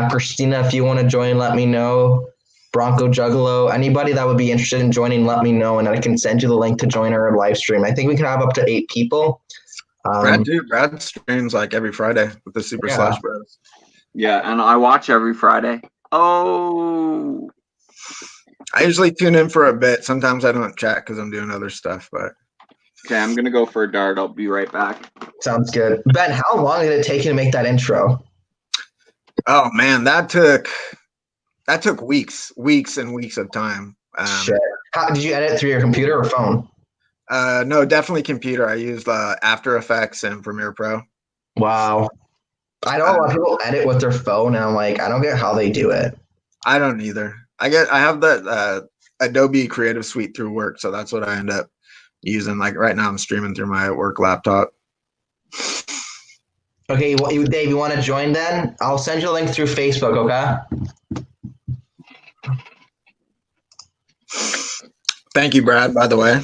A: Christina, if you want to join, let me know. Bronco Juggalo, anybody that would be interested in joining, let me know, and I can send you the link to join our live stream. I think we can have up to 8 people.
D: Brad streams every Friday with the Super Slash Bros.
C: Yeah, and I watch every Friday. Oh.
D: I usually tune in for a bit. Sometimes I don't chat because I'm doing other stuff, but.
C: Okay, I'm going to go for a dart. I'll be right back.
A: Sounds good. Ben, how long did it take you to make that intro?
D: Oh, man, that took weeks and weeks of time.
A: Shit. How, did you edit through your computer or phone?
D: No, definitely computer. I used After Effects and Premiere Pro.
A: Wow. I know a lot of people edit with their phone, and I'm like, I don't get how they do it.
D: I don't either. I have that Adobe Creative Suite through work, so that's what I end up using, like right now I'm streaming through my work laptop.
A: Okay, Dave, you want to join then? I'll send you a link through Facebook, okay?
D: Thank you, Brad, by the way.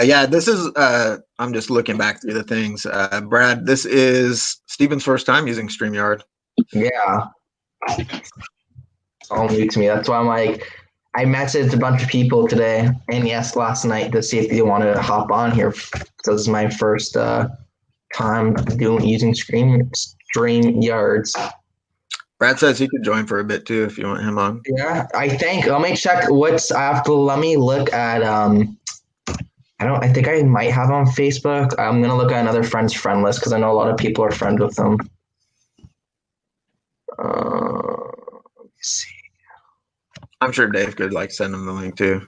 D: Yeah, this is, I'm just looking back through the things. Brad, this is Steven's first time using StreamYard.
A: Yeah. It's all new to me. That's why I'm like, I messaged a bunch of people today and yes, last night to see if they wanted to hop on here. So this is my first time using StreamYards.
D: Brad says he could join for a bit too if you want him on.
A: Yeah, let me check let me look at I think I might have on Facebook. I'm gonna look at another friend's friend list because I know a lot of people are friends with them. Let's see.
D: I'm sure Dave could like send him the link too.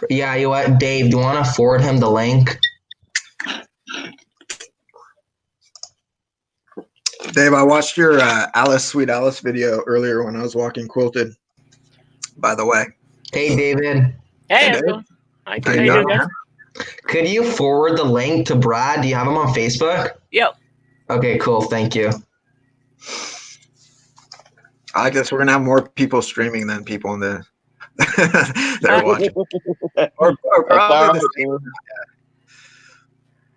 A: Yeah, you know what, Dave? Do you want to forward him the link?
D: Dave, I watched your Sweet Alice video earlier when I was walking Quilted. By the way.
A: Hey, David.
E: Hey,
D: Dave.
E: Hi,
A: How you doing, man? Could you forward the link to Brad? Do you have him on Facebook?
E: Yep.
A: Okay, cool. Thank you.
D: I guess we're gonna have more people streaming than people in the that are watching. or probably the same.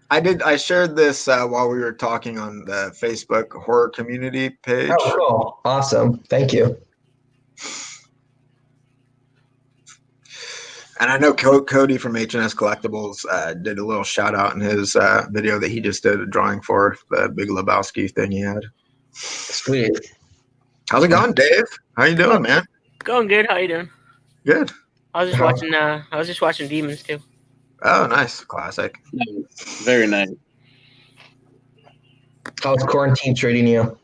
D: I shared this while we were talking on the Facebook horror community page.
A: Oh, cool. Awesome. Thank you.
D: And I know Cody from H&S Collectibles did a little shout out in his video that he just did a drawing for the Big Lebowski thing he had.
A: Sweet.
D: How's it going, Dave? How you doing, man?
E: Going good. How you doing?
D: Good.
E: I was just watching Demons too.
D: Oh, nice. Classic.
B: Nice. Very nice.
A: How's quarantine treating you?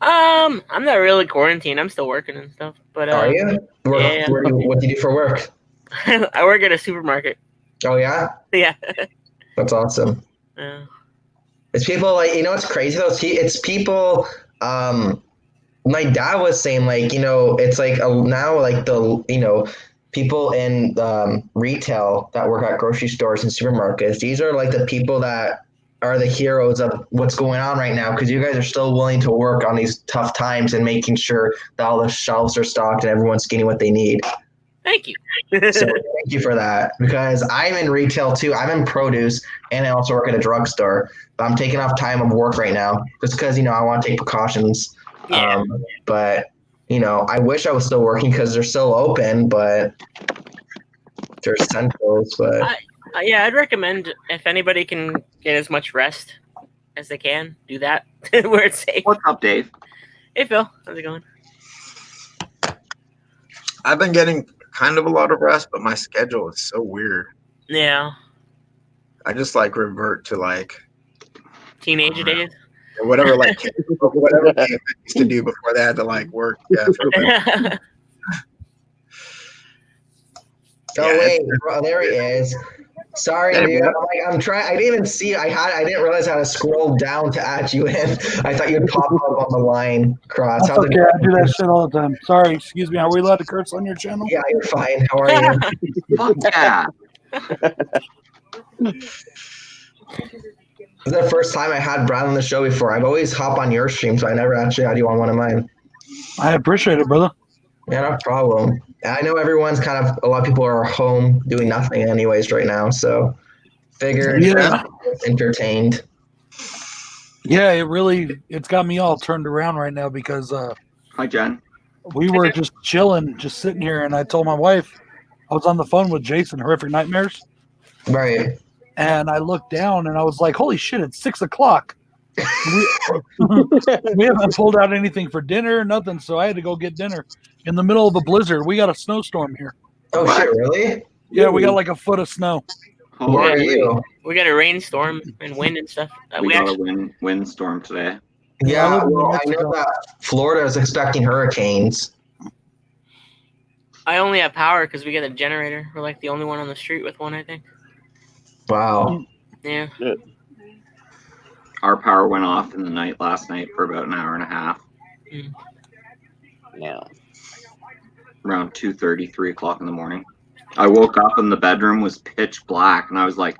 E: I'm not really quarantined. I'm still working and stuff. But
A: Are you?
E: Yeah.
A: What do you do for work?
E: I work at a supermarket.
A: Oh, yeah?
E: Yeah.
A: That's awesome. It's people like, what's crazy though? It's people, my dad was saying like, it's like now like people in retail that work at grocery stores and supermarkets, these are like the people that are the heroes of what's going on right now because you guys are still willing to work on these tough times and making sure that all the shelves are stocked and everyone's getting what they need.
E: Thank you.
A: So thank you for that because I'm in retail too. I'm in produce and I also work at a drugstore. But I'm taking off time of work right now just because, I want to take precautions.
E: Yeah.
A: But, I wish I was still working because they're still open, but they're essentials. But
E: yeah, I'd recommend if anybody can get as much rest as they can, do that where it's safe.
C: What's up, Dave?
E: Hey, Phil. How's it going?
D: I've been getting kind of a lot of rest, but my schedule is so weird.
E: Yeah.
D: I just like revert to like
E: Teenage days.
D: whatever whatever they used to do before they had to like work. Yeah.
A: Wait, there he is. Sorry,
D: Hey,
A: dude.
D: man.
A: I'm trying. I didn't even see. I didn't realize how to scroll down to add you in. I thought you'd pop up on the line cross.
F: That's okay. I do that shit all the time. Sorry, excuse me. Are we allowed to curse on your channel?
A: Yeah, you're fine. How are you?
C: Fuck yeah.
A: This is the first time I had Brad on the show before. I've always hopped on your stream, so I never actually had you on one of mine.
F: I appreciate it, brother.
A: Yeah, no problem. I know everyone's a lot of people are home doing nothing anyways right now, so figured entertained.
F: Yeah, it's got me all turned around right now because
C: Hi, Jen.
F: we were just chilling, just sitting here, and I told my wife I was on the phone with Jason, Horrific Nightmares,
A: Right.
F: and I looked down and I was like, holy shit, it's 6:00. We haven't pulled out anything for dinner, nothing, so I had to go get dinner in the middle of a blizzard. We got a snowstorm here.
A: Oh, shit, really?
F: Yeah, we got like a foot of snow.
A: Where are you?
E: We got a rainstorm and wind and stuff.
C: We got a windstorm today.
A: Yeah,
F: I live in
A: well, I
F: Mexico.
A: know that Florida is expecting hurricanes.
E: I only have power because we got a generator. We're like the only one on the street with one, I think.
A: Wow.
E: Yeah.
C: Our power went off in the night last night for about an hour and a half.
B: Yeah.
C: Around 2:30, 3 o'clock in the morning. I woke up and the bedroom was pitch black, and I was like,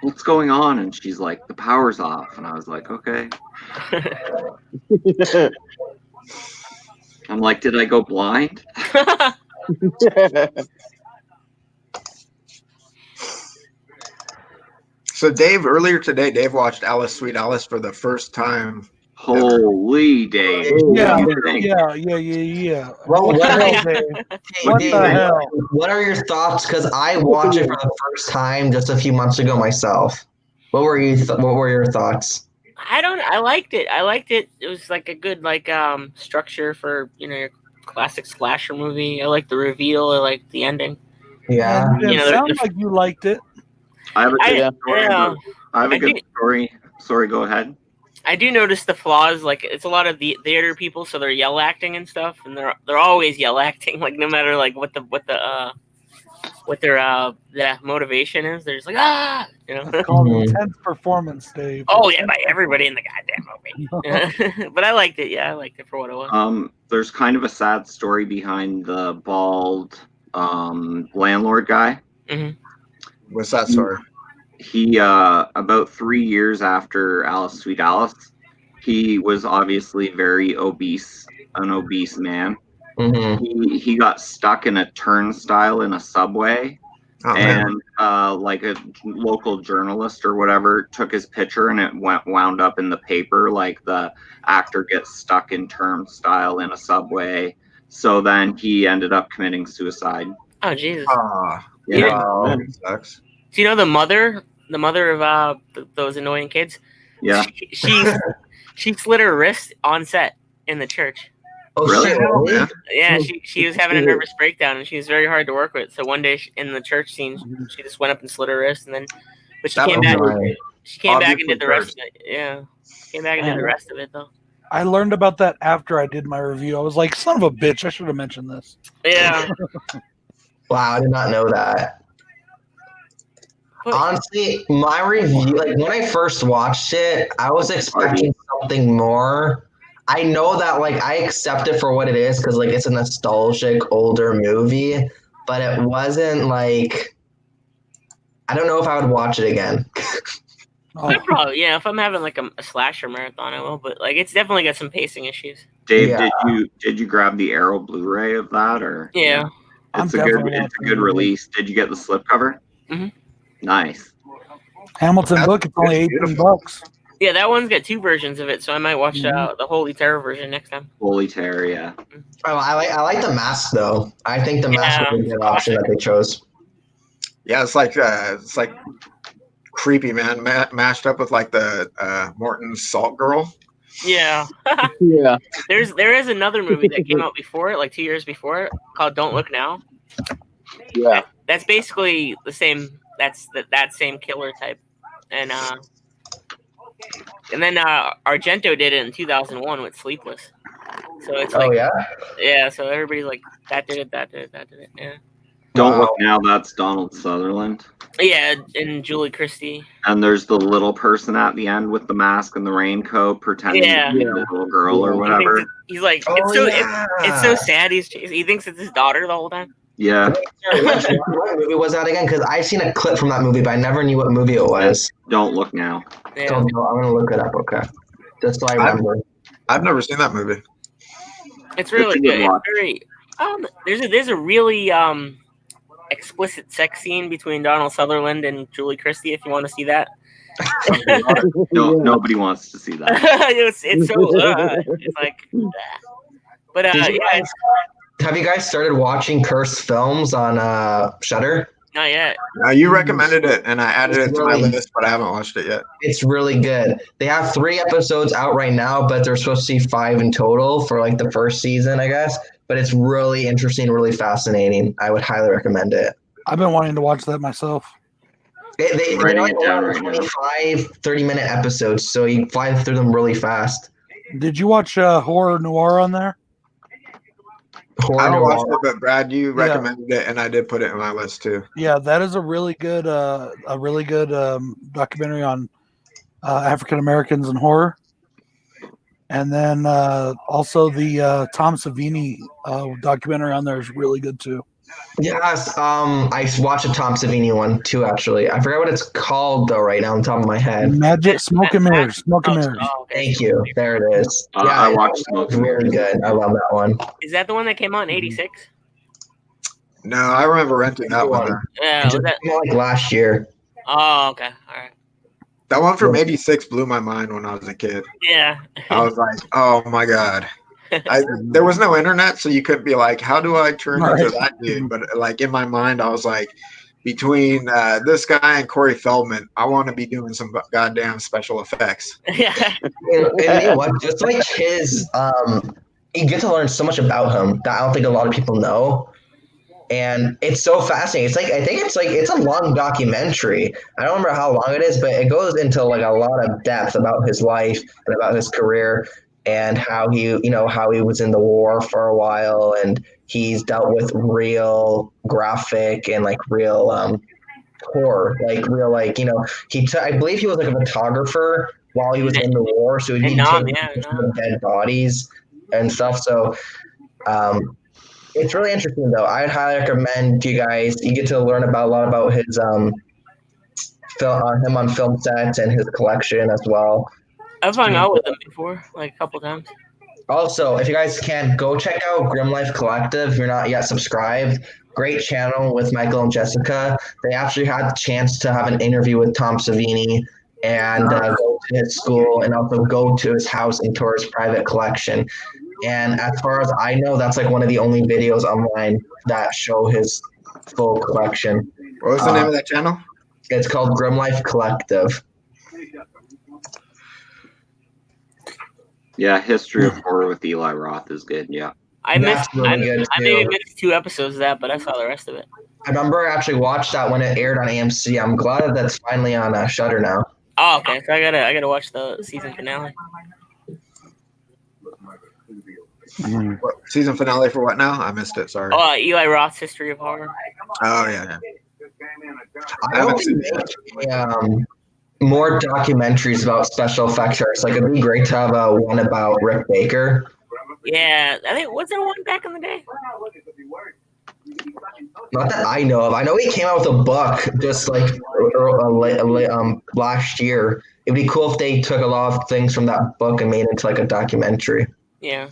C: "What's going on?" And she's like, "The power's off," and I was like, "Okay." I'm like, "Did I go blind?"
D: So Dave, earlier today, Dave watched Alice, Sweet Alice for the first time.
C: Holy Dave!
F: Yeah,
C: What do you think?
F: yeah.
A: Well,
F: What the
A: what
F: hell,
A: are,
F: Dave?
A: hey,
F: What
A: Dave,
F: the hell?
A: what are your thoughts? Because I watched it for the first time just a few months ago myself. What were what were your thoughts?
E: I liked it. It was like a good structure for your classic slasher movie. I liked the reveal. I liked the ending.
A: Yeah.
F: And it
E: the-
F: sounds like you liked it.
C: I have a good story.
E: yeah.
C: I have a
E: I
C: good
E: do-
C: story. Sorry, go ahead.
E: I do notice the flaws. Like it's a lot of the theater people, so they're yell acting and stuff, and they're always yell acting. Like no matter like what their motivation is, they're just like
F: It's called intense performance, Dave.
E: Oh yeah, by everybody in the goddamn movie. But I liked it. Yeah, I liked it for what it was.
C: There's kind of a sad story behind the bald landlord guy.
E: Mm-hmm.
D: What's that story?
C: He about 3 years after Alice Sweet Alice, he was obviously very obese, an obese man.
A: Mm-hmm.
C: He got stuck in a turnstile in a subway, and like a local journalist or whatever took his picture, and it wound up in the paper. Like the actor gets stuck in turnstile in a subway, so then he ended up committing suicide.
E: Oh Jesus!
C: Yeah,
D: that sucks.
E: Do you know the mother of those annoying kids?
C: Yeah.
E: She slit her wrist on set in the church.
A: Oh,
C: Really?
A: shit, really?
E: Yeah, she was having a nervous breakdown, and she was very hard to work with. So one day in the church scene, she just went up and slit her wrist, and then, but she came back. She came back and did the rest of it. Yeah, she came back and did the rest of it though.
F: I learned about that after I did my review. I was like, son of a bitch, I should have mentioned this.
E: Yeah.
A: Wow, I did not know that. Honestly, my review, like when I first watched it, I was expecting something more. I know that like I accept it for what it is because like it's a nostalgic older movie, but it wasn't like I don't know if I would watch it again.
E: I probably, if I'm having like a slasher marathon, I will. But like it's definitely got some pacing issues.
C: Dave, did you grab the Arrow Blu-ray of that or?
E: Yeah,
C: it's a good release. Did you get the slipcover?
E: Mm-hmm.
C: Nice.
F: Hamilton book. It's only $18.
E: Yeah, that one's got two versions of it, so I might watch the Holy Terror version next time.
C: Holy Terror, yeah.
A: Oh, I like the mask though. I think the mask was a good option that they chose.
D: Yeah, it's like creepy, man. Mashed up with like the Morton's Salt Girl.
E: Yeah.
B: Yeah.
E: There is another movie that came out before it, like 2 years before it, called Don't Look Now.
B: Yeah.
E: That's basically the same. That's that same killer type, and then Argento did it in 2001 with Sleepless. So it's like, yeah. So everybody's like, that did it. Yeah.
C: Don't Look Now. That's Donald Sutherland.
E: Yeah, and Julie Christie.
C: And there's the little person at the end with the mask and the raincoat pretending to be the little girl or whatever.
E: He's like, it's so sad. He thinks it's his daughter the whole time.
C: Yeah.
A: What movie was that again? Because I've seen a clip from that movie, but I never knew what movie it was.
C: Don't Look Now.
E: Yeah.
A: I'm gonna look it up. Okay, that's what I remember.
D: I've never seen that movie.
E: It's really good. It's very. There's a really explicit sex scene between Donald Sutherland and Julie Christie. If you want to see that.
C: Nobody wants to see that.
E: it's so it's like. But
A: have you guys started watching cursed films on Shudder?
E: Not yet.
D: You recommended it, and I added it to my list, but I haven't watched it yet.
A: It's really good. They have 3 episodes out right now, but they're supposed to be 5 in total for like the first season, I guess. But it's really interesting, really fascinating. I would highly recommend it.
F: I've been wanting to watch that myself.
A: They're like 25, 30-minute episodes, so you fly through them really fast.
F: Did you watch Horror Noir on there?
D: I haven't watched it, but Brad, you recommended it, and I did put it in my list too.
F: Yeah, that is a really good documentary on African Americans and horror. And then also the Tom Savini documentary on there is really good too.
A: Yes, I watched a Tom Savini one too. Actually, I forgot what it's called though. Right now, on top of my head.
F: Magic, Smoke and Mirrors, Smoke and Mirrors.
E: Okay.
A: Thank you. There it is.
C: I watched Smoke and
A: very
C: Mirrors.
A: good. I love that one.
E: Is that the one that came out in '86?
D: No, I remember renting that one.
E: Yeah.
A: It just came out like last year.
E: Oh, okay. All right.
D: That one from '86 blew my mind when I was a kid.
E: Yeah.
D: I was like, oh my god. There was no internet, so you couldn't be like, how do I turn into that dude? But like in my mind, I was like, between this guy and Corey Feldman, I want to be doing some goddamn special effects.
E: Yeah.
A: And you know what? Just like his, you get to learn so much about him that I don't think a lot of people know. And it's so fascinating. It's like I think it's a long documentary. I don't remember how long it is, but it goes into like a lot of depth about his life and about his career and how he was in the war for a while and he's dealt with real graphic and like real horror, like real like I believe he was like a photographer while he was in the war, so he'd be taking pictures of dead bodies and stuff. So it's really interesting, though. I'd highly recommend you guys. You get to learn about a lot about his him on film sets and his collection as well.
E: I've hung out with him before, like a couple times.
A: Also, if you guys can, go check out Grim Life Collective if you're not yet subscribed. Great channel with Michael and Jessica. They actually had the chance to have an interview with Tom Savini and go to his school and also go to his house and tour his private collection. And as far as I know, that's like one of the only videos online that show his full collection.
D: What was the name of that channel?
A: It's called Grim Life Collective.
C: Yeah, History of Horror with Eli Roth is good. Yeah.
E: I maybe missed 2 episodes of that, but I saw the rest of it.
A: I remember I actually watched that when it aired on AMC. I'm glad that that's finally on Shudder now.
E: Oh, okay. So I gotta watch the season finale.
D: What, season finale for what now? I missed it. Sorry.
E: Oh, Eli Roth's History of Horror.
D: Oh yeah.
A: I hope they make more documentaries about special effects artists. Like it'd be great to have one about Rick Baker.
E: Yeah, I think was there one back in the day?
A: Not that I know of. I know he came out with a book just like last year. It'd be cool if they took a lot of things from that book and made it into like a documentary.
E: Yeah.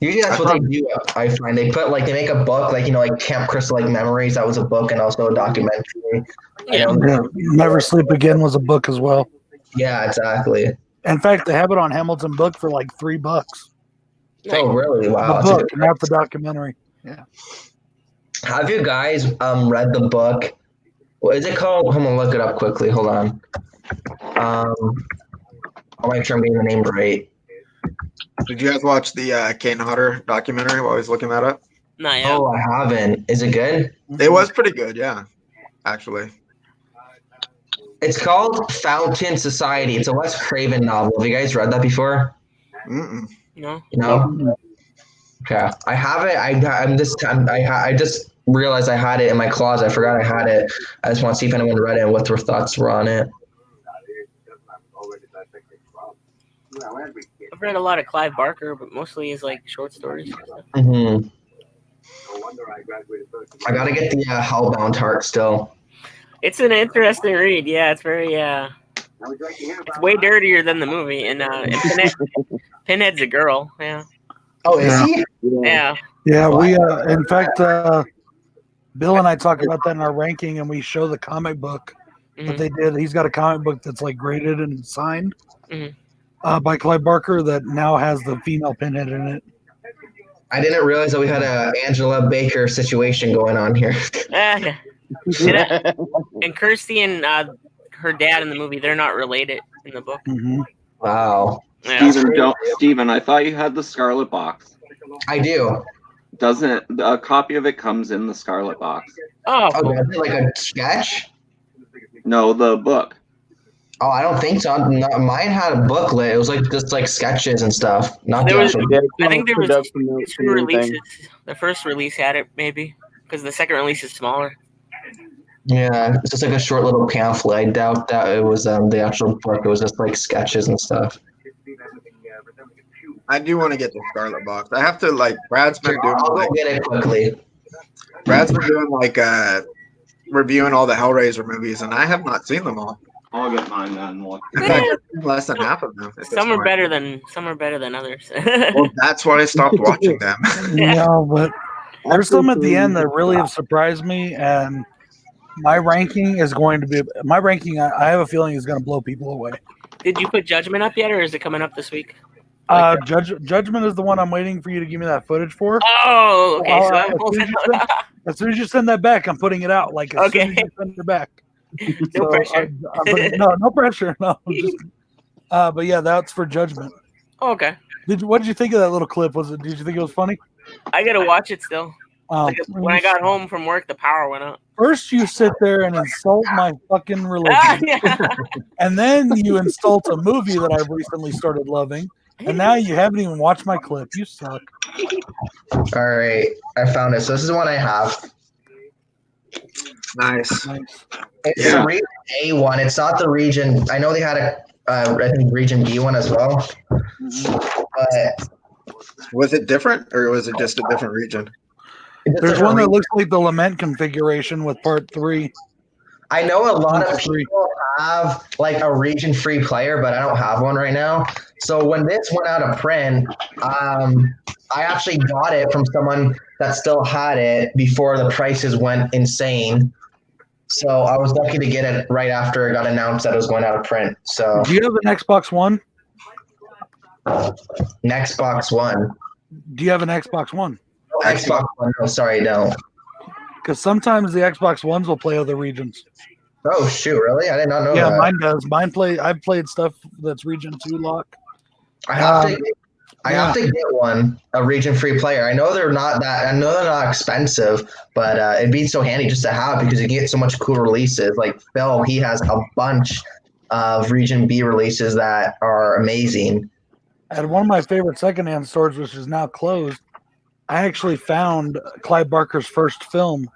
A: Usually that's what they do. I find they make a book like Camp Crystal like Memories. That was a book and also a documentary.
E: Yeah.
F: Never Sleep Again was a book as well.
A: Yeah, exactly.
F: In fact, they have it on Hamilton Book for like $3.
A: Oh, really? Wow.
F: The book, not the documentary. Yeah.
A: Have you guys read the book? What is it called? I'm gonna look it up quickly. Hold on. I'll make sure I'm getting the name right.
D: Did you guys watch the Kane Hodder documentary while I was looking that up?
E: Not yet.
A: Oh, I haven't. Is it good?
D: It was pretty good, yeah. Actually.
A: It's called Fountain Society. It's a Wes Craven novel. Have you guys read that before?
D: Mm-mm.
E: No.
A: No. Okay, I have it. I just realized I had it in my closet. I forgot I had it. I just want to see if anyone read it and what their thoughts were on it.
E: I've read a lot of Clive Barker, but mostly his like short stories.
A: Mm-hmm. I gotta get the Hellbound Heart still.
E: It's an interesting read. Yeah, it's very. It's way dirtier than the movie, and Pinhead's a girl. Yeah.
A: Oh, is he?
E: Yeah.
F: Yeah, we in fact Bill and I talk about that in our ranking and we show the comic book that they did. He's got a comic book that's like graded and signed by Clive Barker that now has the female Pinhead in it.
A: I didn't realize that we had a Angela Baker situation going on here.
E: And Kirsty and her dad in the movie, they're not related in the book.
F: Mm-hmm.
A: Wow.
E: Yeah.
C: Steven, I thought you had the Scarlet Box.
A: I do.
C: Doesn't a copy of it comes in the Scarlet Box?
E: Oh,
A: Oh, is it like a sketch?
C: No, the book.
A: Oh, I don't think so. No, mine had a booklet. It was like just like sketches and stuff. Not the
E: There was-
A: actual.
E: I think there was
B: Production notes
E: 2
B: and
E: releases.
B: everything.
E: The first release had it, maybe, because the second release is smaller.
A: Yeah, it's just like a short little pamphlet. I doubt that it was the actual book. It was just like sketches and stuff.
D: I do want to get the Scarlet Box. I have to like Brad's been doing
A: I'll
D: like
A: go get it quickly.
D: Brad's been doing like reviewing all the Hellraiser movies, and I have not seen them all.
C: I'll get mine then.
D: In fact, I've seen less than half of them.
E: Some are better than others.
D: Well, that's why I stopped watching them.
F: No, but there's some at the end that really have surprised me, and my ranking is going to be I have a feeling is going to blow people away.
E: Did you put Judgment up yet, or is it coming up this week?
F: Judgment is the one I'm waiting for you to give me that footage for.
E: Oh, okay.
F: As soon as you send that back, I'm putting it out. Like as soon as you send it back.
E: No pressure.
F: No pressure. No. But yeah, that's for Judgment.
E: Oh, okay.
F: What did you think of that little clip? Did you think it was funny?
E: I gotta watch it still. When I got home from work, the power went out.
F: First, you sit there and insult my fucking religion, and then you insult a movie that I've recently started loving, and now you haven't even watched my clip. You suck.
A: All right, I found it. So this is the one I have.
D: Nice.
A: It's the region A one. It's not the region. I know they had I think region B one as well. But
D: was it different, or was it just a different region?
F: There's one that looks like the Lament configuration with part 3.
A: I know a lot of people have like a region free player, but I don't have one right now. So when this went out of print, I actually got it from someone that still had it before the prices went insane. So I was lucky to get it right after it got announced that it was going out of print. So
F: do you have an Xbox One?
A: Xbox One.
F: Do you have an Xbox One?
A: No, Xbox One. No, sorry, no.
F: Because sometimes the Xbox Ones will play other regions.
A: Oh shoot! Really? I did not know.
F: Yeah,
A: that.
F: mine does. I've played stuff that's region 2 lock.
A: I have to get one, a region free player. I know they're not expensive, but it'd be so handy just to have because you get so much cool releases. Like Phil, he has a bunch of region B releases that are amazing.
F: At one of my favorite secondhand stores, which is now closed, I actually found Clive Barker's first film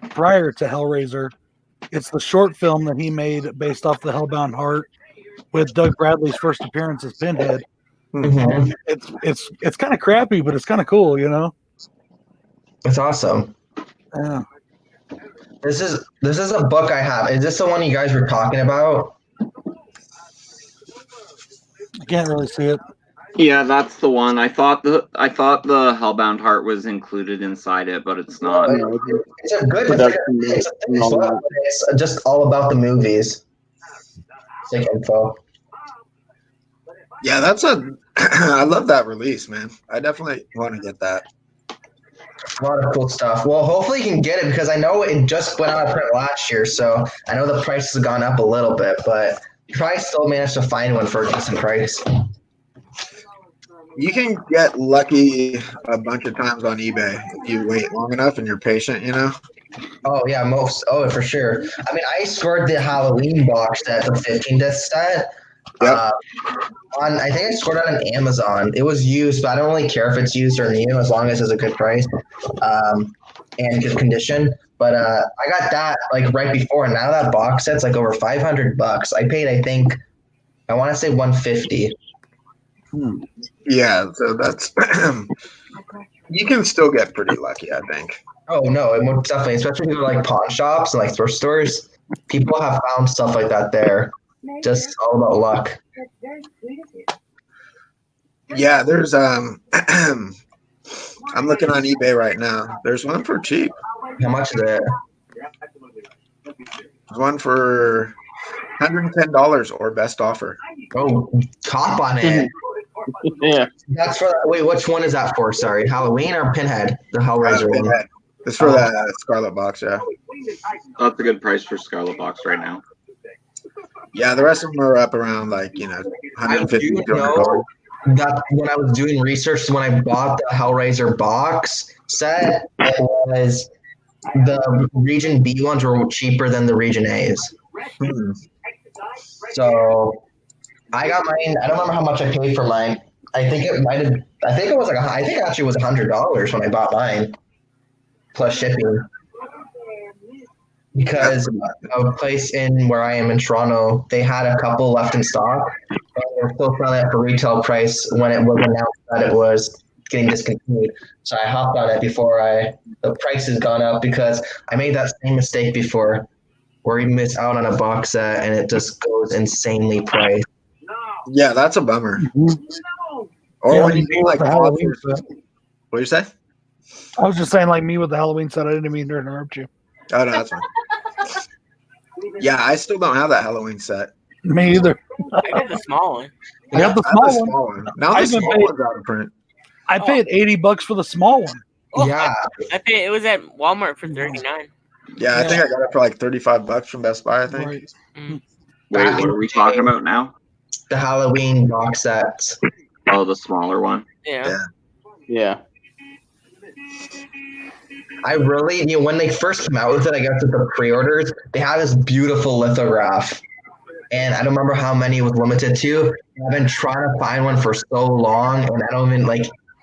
F: prior to Hellraiser. It's the short film that he made based off the Hellbound Heart with Doug Bradley's first appearance as Pinhead.
A: Mm-hmm.
F: It's kind of crappy, but it's kind of cool, you know.
A: It's awesome.
F: Yeah.
A: This is a book I have. Is this the one you guys were talking about?
F: I can't really see it.
C: Yeah, that's the one. I thought the Hellbound Heart was included inside it, but it's not.
A: It's a good. It's just all about the movies. Sick info.
D: Yeah, I love that release, man. I definitely want to get that.
A: A lot of cool stuff. Well, hopefully you can get it because I know it just went out of print last year, so I know the price has gone up a little bit, but you probably still managed to find one for a decent price.
D: You can get lucky a bunch of times on eBay if you wait long enough and you're patient, you know?
A: Oh, yeah, for sure. I mean, I scored the Halloween box set, the 15 disc set.
D: Yep.
A: I think I scored it on Amazon. It was used, but I don't really care if it's used or new as long as it's a good price and good condition. But I got that like right before, and now that box set's like over $500. I paid, I want to say $150.
D: Yeah, so that's you can still get pretty lucky, I think.
A: Oh no, most definitely, especially if you go to like pawn shops and like thrift stores. People have found stuff like that there. Just all about luck.
D: Yeah, there's I'm looking on eBay right now. There's one for cheap.
A: How much is it?
D: There's one for $110 or best offer.
A: Oh, top on it.
B: Yeah.
A: That's for wait. Which one is that for? Sorry, Halloween or Pinhead? The Hellraiser one.
D: Pinhead. It's for the Scarlet Box, yeah.
C: That's a good price for Scarlet Box right now.
D: Yeah, the rest of them are up around like $150.
A: That when I was doing research, when I bought the Hellraiser box set, it was the Region B ones were cheaper than the Region A's. So I got mine. I don't remember how much I paid for mine. I think it might have. I think it was I think it actually was $100 when I bought mine, plus shipping. Because a place in where I am in Toronto, they had a couple left in stock, and they're still selling it for retail price when it was announced that it was getting discontinued. So I hopped on it before the price has gone up because I made that same mistake before where you miss out on a box set and it just goes insanely priced.
D: Yeah, that's a bummer. Or
F: Yeah,
D: when you
F: me
D: do
F: with
D: like
F: the Halloween
D: authors.
F: set.
D: What do you say?
F: I was just saying, like me with the Halloween set. I didn't mean to interrupt you.
D: Oh no, that's fine. Yeah, I still don't have that Halloween set.
F: Me either.
E: I got the small one.
F: I got the
D: I have a
F: small one.
D: small one. Now
F: I
D: the
F: even
D: small
F: paid-
D: one's out of print.
F: I paid $80 for the small one.
E: Oh,
A: Yeah.
E: I paid. It was at Walmart for $39.
D: Yeah, I think I got it for like $35 from Best Buy, I think.
F: Right.
E: Mm.
C: Wait, what are we talking about now?
A: The Halloween box sets.
C: Oh, the smaller one.
E: Yeah.
B: Yeah.
A: I really, when they first came out with it, I guess with the pre-orders, they had this beautiful lithograph. And I don't remember how many it was limited to. I've been trying to find one for so long, and I don't even,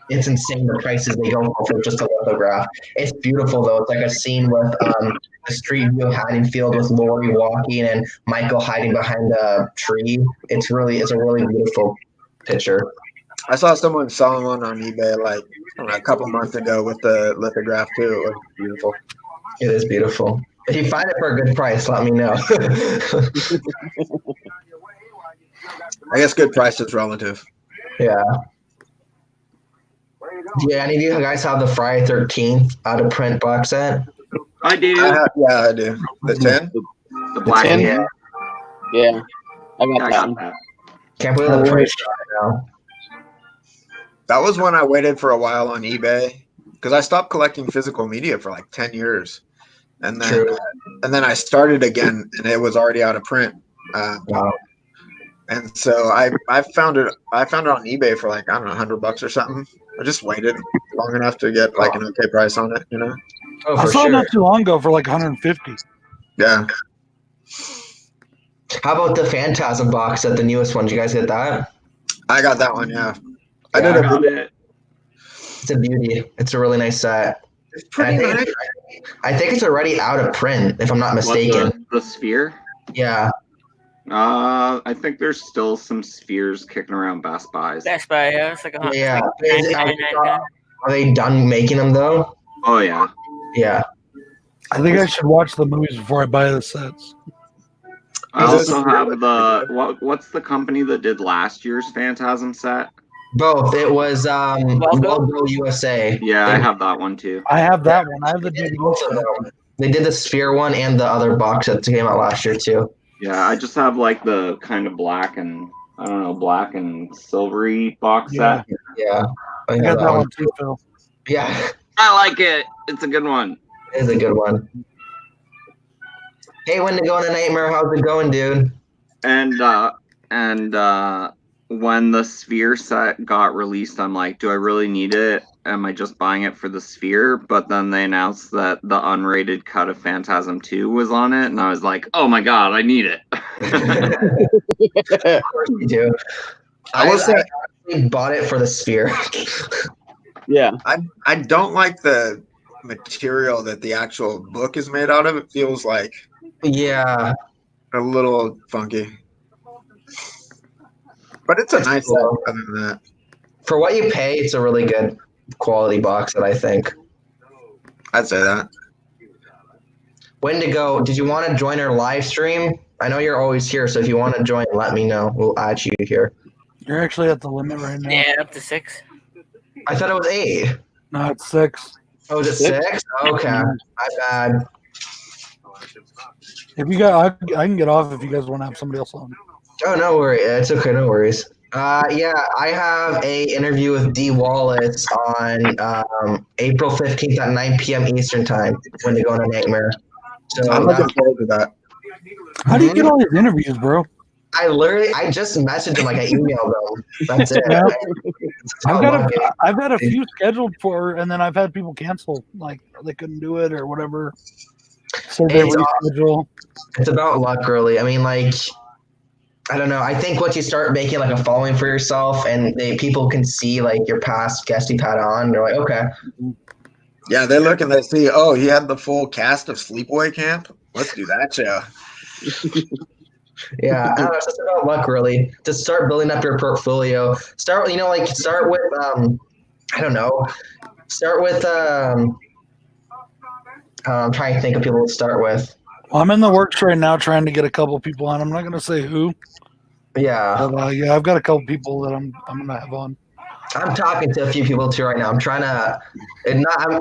A: it's insane the prices they go for just a lithograph. It's beautiful, though. It's like a scene with a street view of Haddonfield with Lori walking and Michael hiding behind a tree. It's a really beautiful picture.
D: I saw someone selling one on eBay like a couple months ago with the lithograph too. It was beautiful.
A: It is beautiful. If you find it for a good price, let me know.
D: I guess good price is relative.
A: Yeah. Do any of you guys have the Friday 13th out of print box set?
C: I do.
D: I do. The 10?
C: The black
B: tin?
C: tin.
B: Yeah. I got
C: I
B: that
C: got
B: one.
C: that.
A: Can't believe the price right now.
D: That was when I waited for a while on eBay because I stopped collecting physical media for like 10 years. And then I started again and it was already out of print.
A: Wow.
D: And so I found it on eBay for like, I don't know, $100 or something. I just waited long enough to get like an okay price on it,
A: Oh,
F: I
A: for
F: saw it
A: sure.
F: not too long ago for like 150.
D: Yeah.
A: How about the Phantasm box set, the newest one? Did you guys get that?
D: I got that one, yeah. I
A: Yeah,
D: did
C: I
D: a
C: got
D: video.
C: it.
A: It's a beauty. It's a really nice set.
D: It's pretty
A: And
D: nice.
A: I think it's already out of print, if I'm not mistaken.
C: What, the sphere?
A: Yeah.
C: I think there's still some spheres kicking around Best Buys.
E: Best Buy. Yeah, it's like a
A: Yeah.
E: it's like $99.99.
A: Are they done making them though?
C: Oh yeah.
A: Yeah.
F: I think I should watch the movies before I buy the sets.
C: I
D: Is this
C: also
D: really
C: have the
D: good?
C: what's the company that did last year's Phantasm set?
A: Both. It was
E: Walgo?
A: Walgo USA.
C: Yeah, I have that one too.
F: I have that one. I have the
A: They did
F: DVD
A: both of
F: set.
A: them. They did the Sphere one and the other box set that came out last year too.
C: Yeah, I just have like the kind of black and silvery box
F: Yeah.
C: set.
A: Yeah.
F: I got that one too, Phil.
A: Yeah.
C: I like it. It's a good one.
A: It is a good one. Hey, when to go on a nightmare? How's it going, dude?
C: And when the Sphere set got released, I'm like, do I really need it? Am I just buying it for the Sphere? But then they announced that the unrated cut of Phantasm 2 was on it, and I was like, oh my god, I need it.
A: Of course you do.
D: I will say,
A: I bought it for the Sphere.
B: Yeah.
D: I don't like the material that the actual book is made out of. It feels like
A: Yeah.
D: a little funky. But it's a nice set other than that.
A: For what you pay, it's a really good quality box set, I think.
D: I'd say that.
A: Wendigo, did you want to join our live stream? I know you're always here, so if you want to join, let me know. We'll add you here.
F: You're actually at the limit right now.
E: Yeah, up to 6.
A: I thought it was 8.
F: No, it's 6.
A: Oh, is it 6? Okay. My bad.
F: If you got, I can get off if you guys want to have somebody else on.
A: Oh, no worries. It's okay. No worries. Yeah, I have a interview with Dee Wallace on April 15th at 9 p.m. Eastern time when they go on a nightmare. So
D: I'm looking forward to that.
F: How do you get all these interviews, bro?
A: I just messaged him, like I emailed them. That's it.
F: Yeah.
A: Oh,
F: I've had a few scheduled for, and then I've had people cancel, like they couldn't do it or whatever. So they reschedule.
A: It's about luck, really. I mean, like, I don't know. I think once you start making like a following for yourself, and people can see like your past guests you've had on, they're like, okay.
D: Yeah, they look and they see, oh, he had the full cast of Sleepaway Camp. Let's do that show.
A: Yeah, I don't know, it's just about luck, really. To start building up your portfolio. Start with I don't know. Start with I'm trying to think of people to start with.
F: Well, I'm in the works right now trying to get a couple people on. I'm not going to say who.
A: Yeah.
F: But yeah, I've got a couple people that I'm going to have on.
A: I'm talking to a few people too right now. I'm trying to.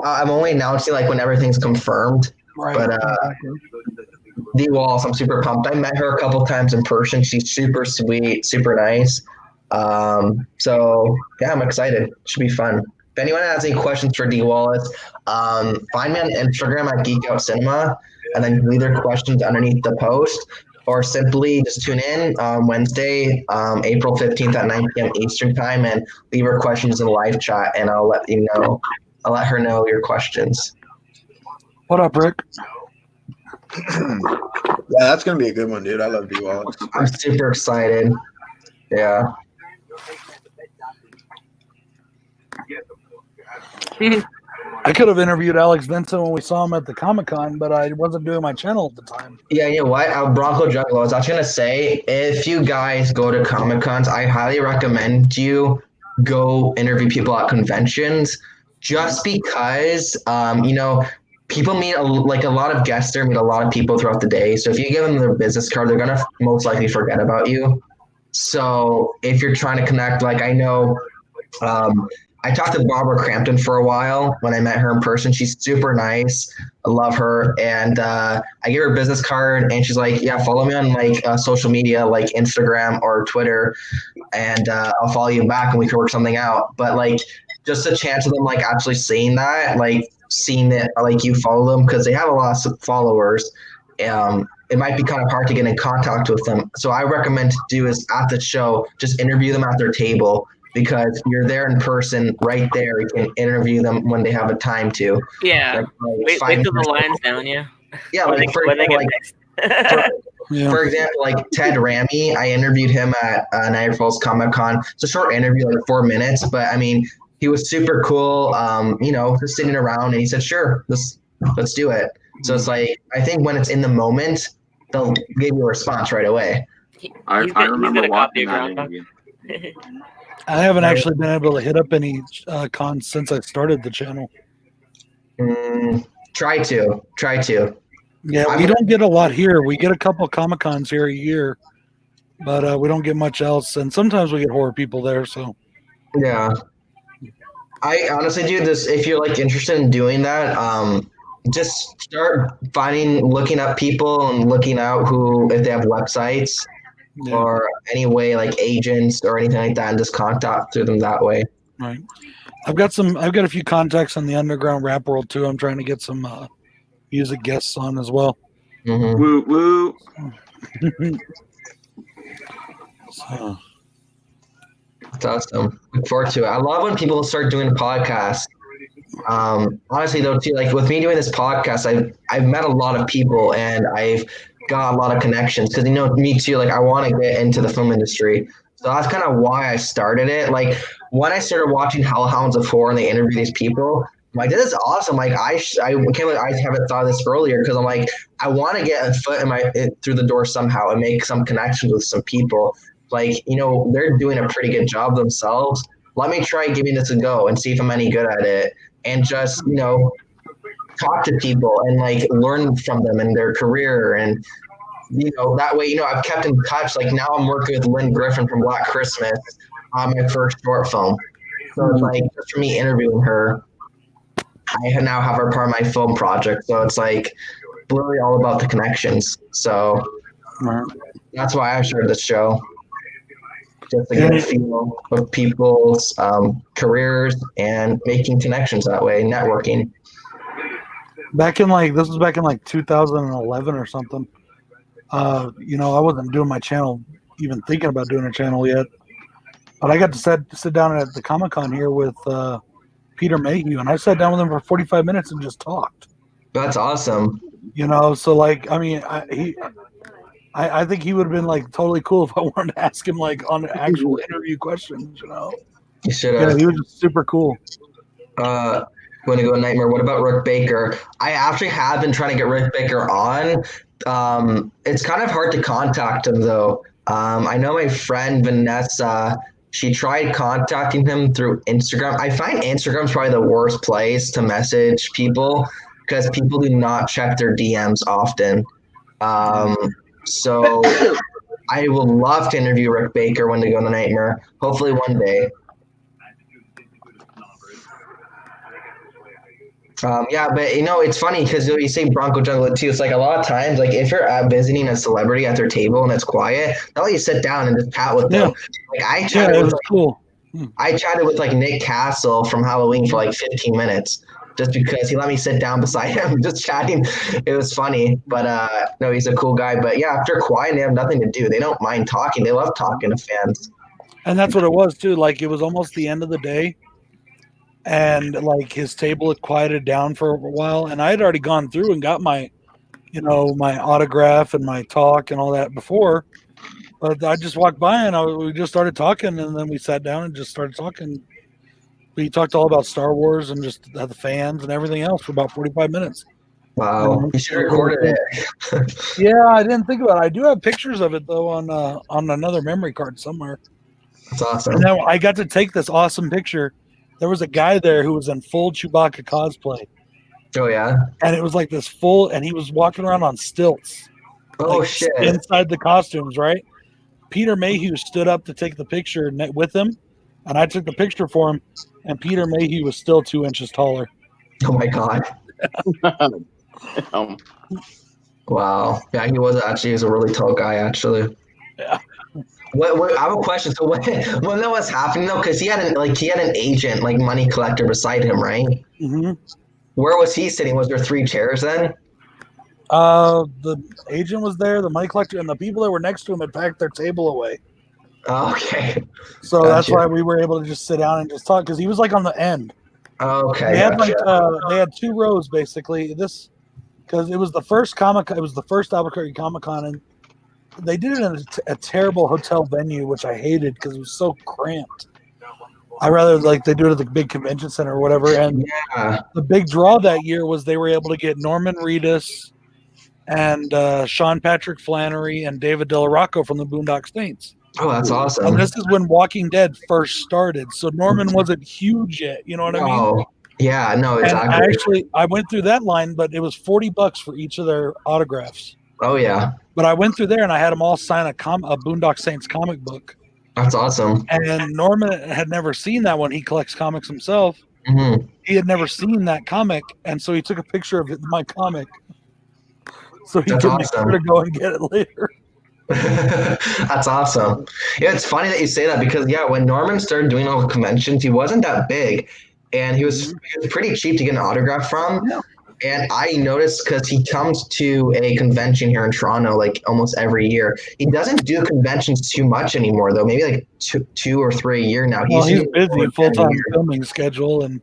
A: I'm only announcing like when everything's confirmed.
F: Right.
A: But D Walls, I'm super pumped. I met her a couple times in person. She's super sweet, super nice. So yeah, I'm excited. Should be fun. If anyone has any questions for D Wallace, find me on Instagram at Geek Out Cinema, and then leave their questions underneath the post, or simply just tune in on Wednesday, April 15th at 9 p.m. Eastern time, and leave your questions in the live chat, and I'll let you know. I'll let her know your questions.
F: What up, Rick?
D: Yeah, that's gonna be a good one, dude. I love D Wallace.
A: I'm super excited. Yeah.
F: I could have interviewed Alex Vincent when we saw him at the Comic-Con, but I wasn't doing my channel at the time.
A: Yeah, you know what? Bronco Juggalo, I was actually going to say, if you guys go to Comic-Cons, I highly recommend you go interview people at conventions, just because, people meet, like a lot of guests there meet a lot of people throughout the day. So if you give them their business card, they're going to most likely forget about you. So if you're trying to connect, like I know, I talked to Barbara Crampton for a while when I met her in person. She's super nice. I love her. And I gave her a business card, and she's like, yeah, follow me on like social media, like Instagram or Twitter, and I'll follow you back and we can work something out. But like just a chance of them like actually seeing that, like seeing that like you follow them, because they have a lot of followers. It might be kind of hard to get in contact with them. So I recommend to do is at the show, just interview them at their table, because you're there in person right there. You can interview them when they have a time to.
E: Yeah.
A: Like,
E: wait till the line's down, yeah.
A: Yeah, like for example, like Ted Ramy, I interviewed him at Niagara Falls Comic Con. It's a short interview, like 4 minutes, but I mean, he was super cool. Just sitting around, and he said, "Sure, let's do it." So it's like, I think when it's in the moment, they'll give you a response right away.
C: I remember watching that interview.
F: I haven't actually been able to hit up any cons since I started the channel.
A: Try to.
F: Yeah, we don't get a lot here. We get a couple of Comic Cons here a year, but we don't get much else. And sometimes we get horror people there. So
A: yeah, I honestly do this. If you're like interested in doing that, just start looking up people and looking out if they have websites. Yeah. Or any way like agents or anything like that, and just contact through them that way.
F: Right. I've got a few contacts in the underground rap world too. I'm trying to get some music guests on as well.
A: Mm-hmm.
C: Woo woo.
F: So.
A: That's awesome. Look forward to it. I love when people start doing a podcast. Honestly though, too, like with me doing this podcast, I've met a lot of people, and I've got a lot of connections, because me too, like I want to get into the film industry. So that's kind of why I started it. Like when I started watching Hellhounds of Horror and they interview these people, I'm like, this is awesome. Like I can't believe I haven't thought of this earlier, because I'm like, I want to get a foot through the door somehow and make some connections with some people. Like, they're doing a pretty good job themselves. Let me try giving this a go and see if I'm any good at it, and just talk to people and like learn from them and their career, and that way I've kept in touch. Like now I'm working with Lynn Griffin from Black Christmas on my first short film, so it's like just for me interviewing her, I now have her part of my film project. So it's like literally all about the connections. So that's why I started this show, just to get a feel of people's careers and making connections that way, networking.
F: This was back in 2011 or something. I wasn't doing my channel, even thinking about doing a channel yet. But I got to sit down at the Comic-Con here with Peter Mayhew, and I sat down with him for 45 minutes and just talked.
A: That's awesome.
F: So like, I mean, I think he would have been like totally cool if I wanted to ask him like on actual interview questions.
A: You should have.
F: Yeah, he was just super cool.
A: Going to go Nightmare. What about Rick Baker? I actually have been trying to get Rick Baker on. It's kind of hard to contact him though. I know my friend Vanessa She tried contacting him through Instagram. I find Instagram's probably the worst place to message people because people do not check their DMs often. So I would love to interview Rick Baker when they go to Nightmare. Hopefully one day. Yeah, but it's funny because you say Bronco Jungle too. It's like a lot of times, like if you're visiting a celebrity at their table and it's quiet, they'll let you sit down and just chat with them. Like
F: it was cool.
A: I chatted with like Nick Castle from Halloween for like 15 minutes just because he let me sit down beside him, just chatting. It was funny, but no, he's a cool guy. But yeah, after quiet, they have nothing to do. They don't mind talking. They love talking to fans.
F: And that's what it was too. Like it was almost the end of the day. And like his table had quieted down for a while, and I had already gone through and got my, my autograph and my talk and all that before. But I just walked by and we just started talking, and then we sat down and just started talking. We talked all about Star Wars and just the fans and everything else for about 45 minutes.
A: Wow, you should have recorded it.
F: Yeah, I didn't think about it. I do have pictures of it though on another memory card somewhere.
A: That's awesome.
F: And then I got to take this awesome picture. There was a guy there who was in full Chewbacca cosplay.
A: Oh, yeah?
F: And it was like this and he was walking around on stilts.
A: Oh, shit.
F: Inside the costumes, right? Peter Mayhew stood up to take the picture with him, and I took the picture for him, and Peter Mayhew was still 2 inches taller.
A: Oh, my God. Wow. Yeah, he was a really tall guy, actually.
F: Yeah.
A: What, I have a question. So when that was happening though, because he had an agent, like money collector beside him, right?
F: Mm-hmm.
A: Where was he sitting? Was there 3 chairs then?
F: The agent was there, the money collector, and the people that were next to him had packed their table away.
A: Oh, okay.
F: So that's why we were able to just sit down and just talk, because he was like on the end.
A: Okay.
F: They had they had 2 rows basically. Because it was the first Albuquerque Comic-Con, and they did it in a terrible hotel venue, which I hated because it was so cramped. I rather like they do it at the big convention center or whatever. And the big draw that year was they were able to get Norman Reedus and Sean Patrick Flannery and David Del Rocco from the Boondock Saints.
A: Oh, that's awesome.
F: And this is when Walking Dead first started. So Norman wasn't huge yet. You know what I mean?
A: Yeah, no,
F: exactly. And I went through that line, but it was $40 for each of their autographs.
A: Oh, yeah.
F: But I went through there and I had them all sign a Boondock Saints comic book.
A: That's awesome.
F: And Norman had never seen that one. He collects comics himself.
A: Mm-hmm.
F: He had never seen that comic, and so he took a picture of my comic so he could make sure to go and get it later.
A: That's awesome. Yeah, it's funny that you say that because, when Norman started doing all the conventions, he wasn't that big, and he was pretty cheap to get an autograph from. Yeah. And I noticed because he comes to a convention here in Toronto like almost every year. He doesn't do conventions too much anymore, though. Maybe like two or 3 a year now.
F: He's busy, full-time filming schedule and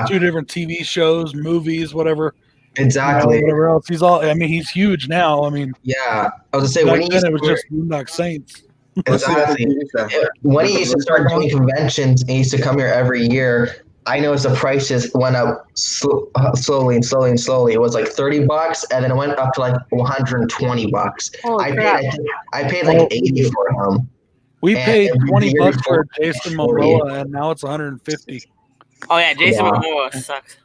F: 2 different TV shows, movies, whatever.
A: Exactly.
F: Whatever else. He's huge now. I was
A: to say when it was
F: just Boondock Saints.
A: Exactly. When he used to start doing conventions, and he used to come here every year. I noticed the prices went up slowly. It was like $30, and then it went up to like $120. I paid like $80 for him.
F: We paid $20 for Jason Momoa, and now it's $150.
E: Oh yeah, Jason Momoa sucks.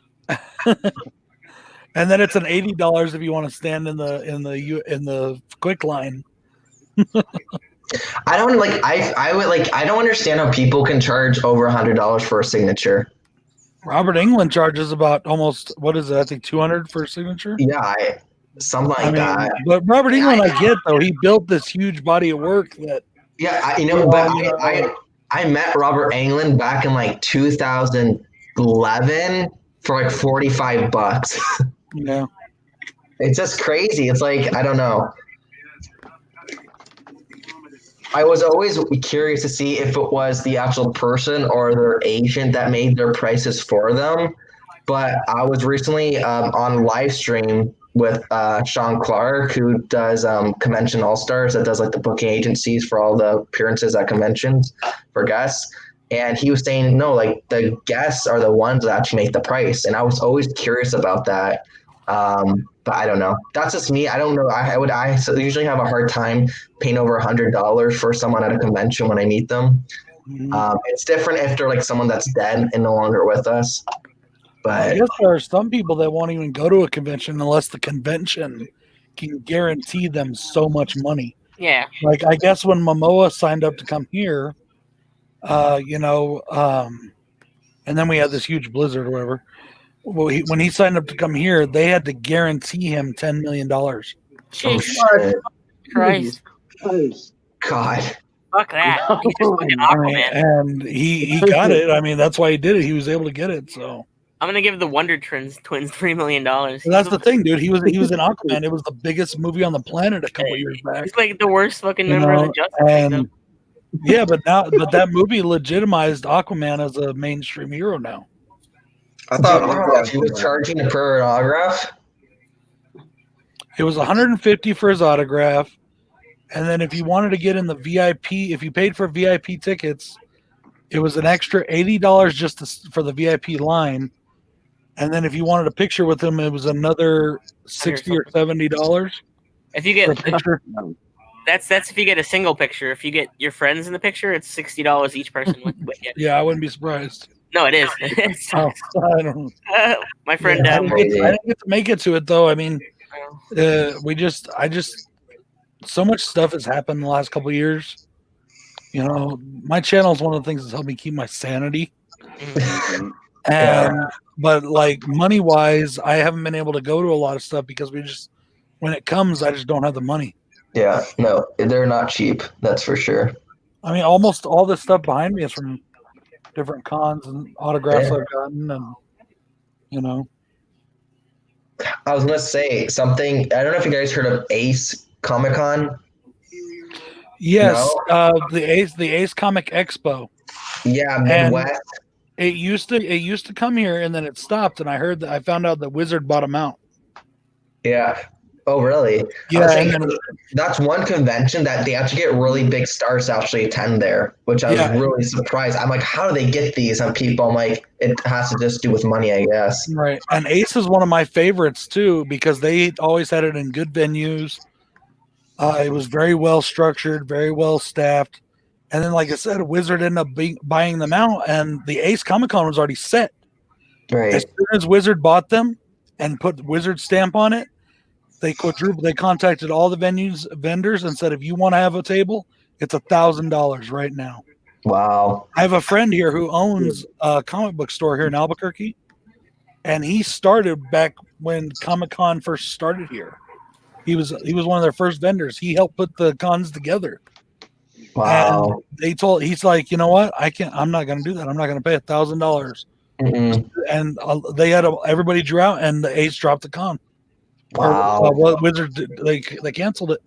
F: And then it's an $80 if you want to stand in the quick line.
A: I don't I don't understand how people can charge over $100 for a signature.
F: Robert Englund charges about almost, what is it? I think $200 for a signature.
A: Yeah, something like that.
F: But Robert Englund, I get though. He built this huge body of work that.
A: Yeah, I met Robert Englund back in like 2011 for like $45.
F: Yeah,
A: it's just crazy. It's like I don't know. I was always curious to see if it was the actual person or their agent that made their prices for them. But I was recently on Livestream with Sean Clark, who does Convention All-Stars, that does like the booking agencies for all the appearances at conventions for guests. And he was saying, no, like the guests are the ones that actually make the price. And I was always curious about that. But I don't know. That's just me. I don't know. I usually have a hard time paying over $100 for someone at a convention when I meet them. It's different if they're like someone that's dead and no longer with us. But
F: I guess there are some people that won't even go to a convention unless the convention can guarantee them so much money.
E: Yeah.
F: Like I guess when Momoa signed up to come here, and then we had this huge blizzard or whatever. Well, when he signed up to come here, they had to guarantee him $10 million.
A: oh
E: Jeez
A: shit,
E: Christ.
A: God.
E: Fuck that. He just fucking Aquaman.
F: And he got it. I mean, that's why he did it. He was able to get it. So
E: I'm gonna give the Wonder Twins $3 million.
F: that's the thing, dude. He was in Aquaman. It was the biggest movie on the planet a couple years back.
E: He's like the worst fucking member of the Justice League.
F: And yeah, but that movie legitimized Aquaman as a mainstream hero now.
D: I
A: Do you
D: thought
A: know how much he was charging for an autograph?
F: It was $150 for his autograph, and then if you wanted to get in the VIP, if you paid for VIP tickets, it was an extra $80 just for the VIP line. And then if you wanted a picture with him, it was another $60 or $70.
E: If you get that's if you get a single picture. If you get your friends in the picture, it's $60 each person.
F: Yeah, I wouldn't be surprised.
E: No, it is.
F: I don't.
E: My friend,
F: I didn't get to make it to it though. I mean, I just so much stuff has happened in the last couple of years. You know, my channel is one of the things that's helped me keep my sanity. But like money wise, I haven't been able to go to a lot of stuff because when it comes, I just don't have the money.
A: Yeah, no, they're not cheap. That's for sure.
F: I mean, almost all this stuff behind me is from different cons and autographs I've gotten, and you know.
A: I was gonna say something. I don't know if you guys heard of Ace Comic Con.
F: Yes, no? the Ace Comic Expo.
A: Yeah, Midwest.
F: And it used to come here, and then it stopped. And I found out that Wizard bought them out.
A: Yeah. Oh, really?
F: Yeah.
A: That's one convention that they actually get really big stars to actually attend there, which I was really surprised. I'm like, how do they get these on people? I'm like, it has to just do with money, I guess.
F: Right. And Ace is one of my favorites too, because they always had it in good venues. It was very well structured, very well staffed. And then, like I said, Wizard ended up buying them out, and the Ace Comic Con was already set.
A: Right.
F: As soon as Wizard bought them and put Wizard stamp on it, they contacted all the vendors and said, if you want to have a table, it's $1,000 right now.
A: Wow.
F: I have a friend here who owns a comic book store here in Albuquerque, and he started back when Comic-Con first started here. He was one of their first vendors. He helped put the cons together.
A: Wow.
F: And he's like, you know what? I'm not going to do that. I'm not going to pay $1,000. And they had everybody drew out, and the Ace dropped the con.
A: Wow.
F: Wizard, they canceled it.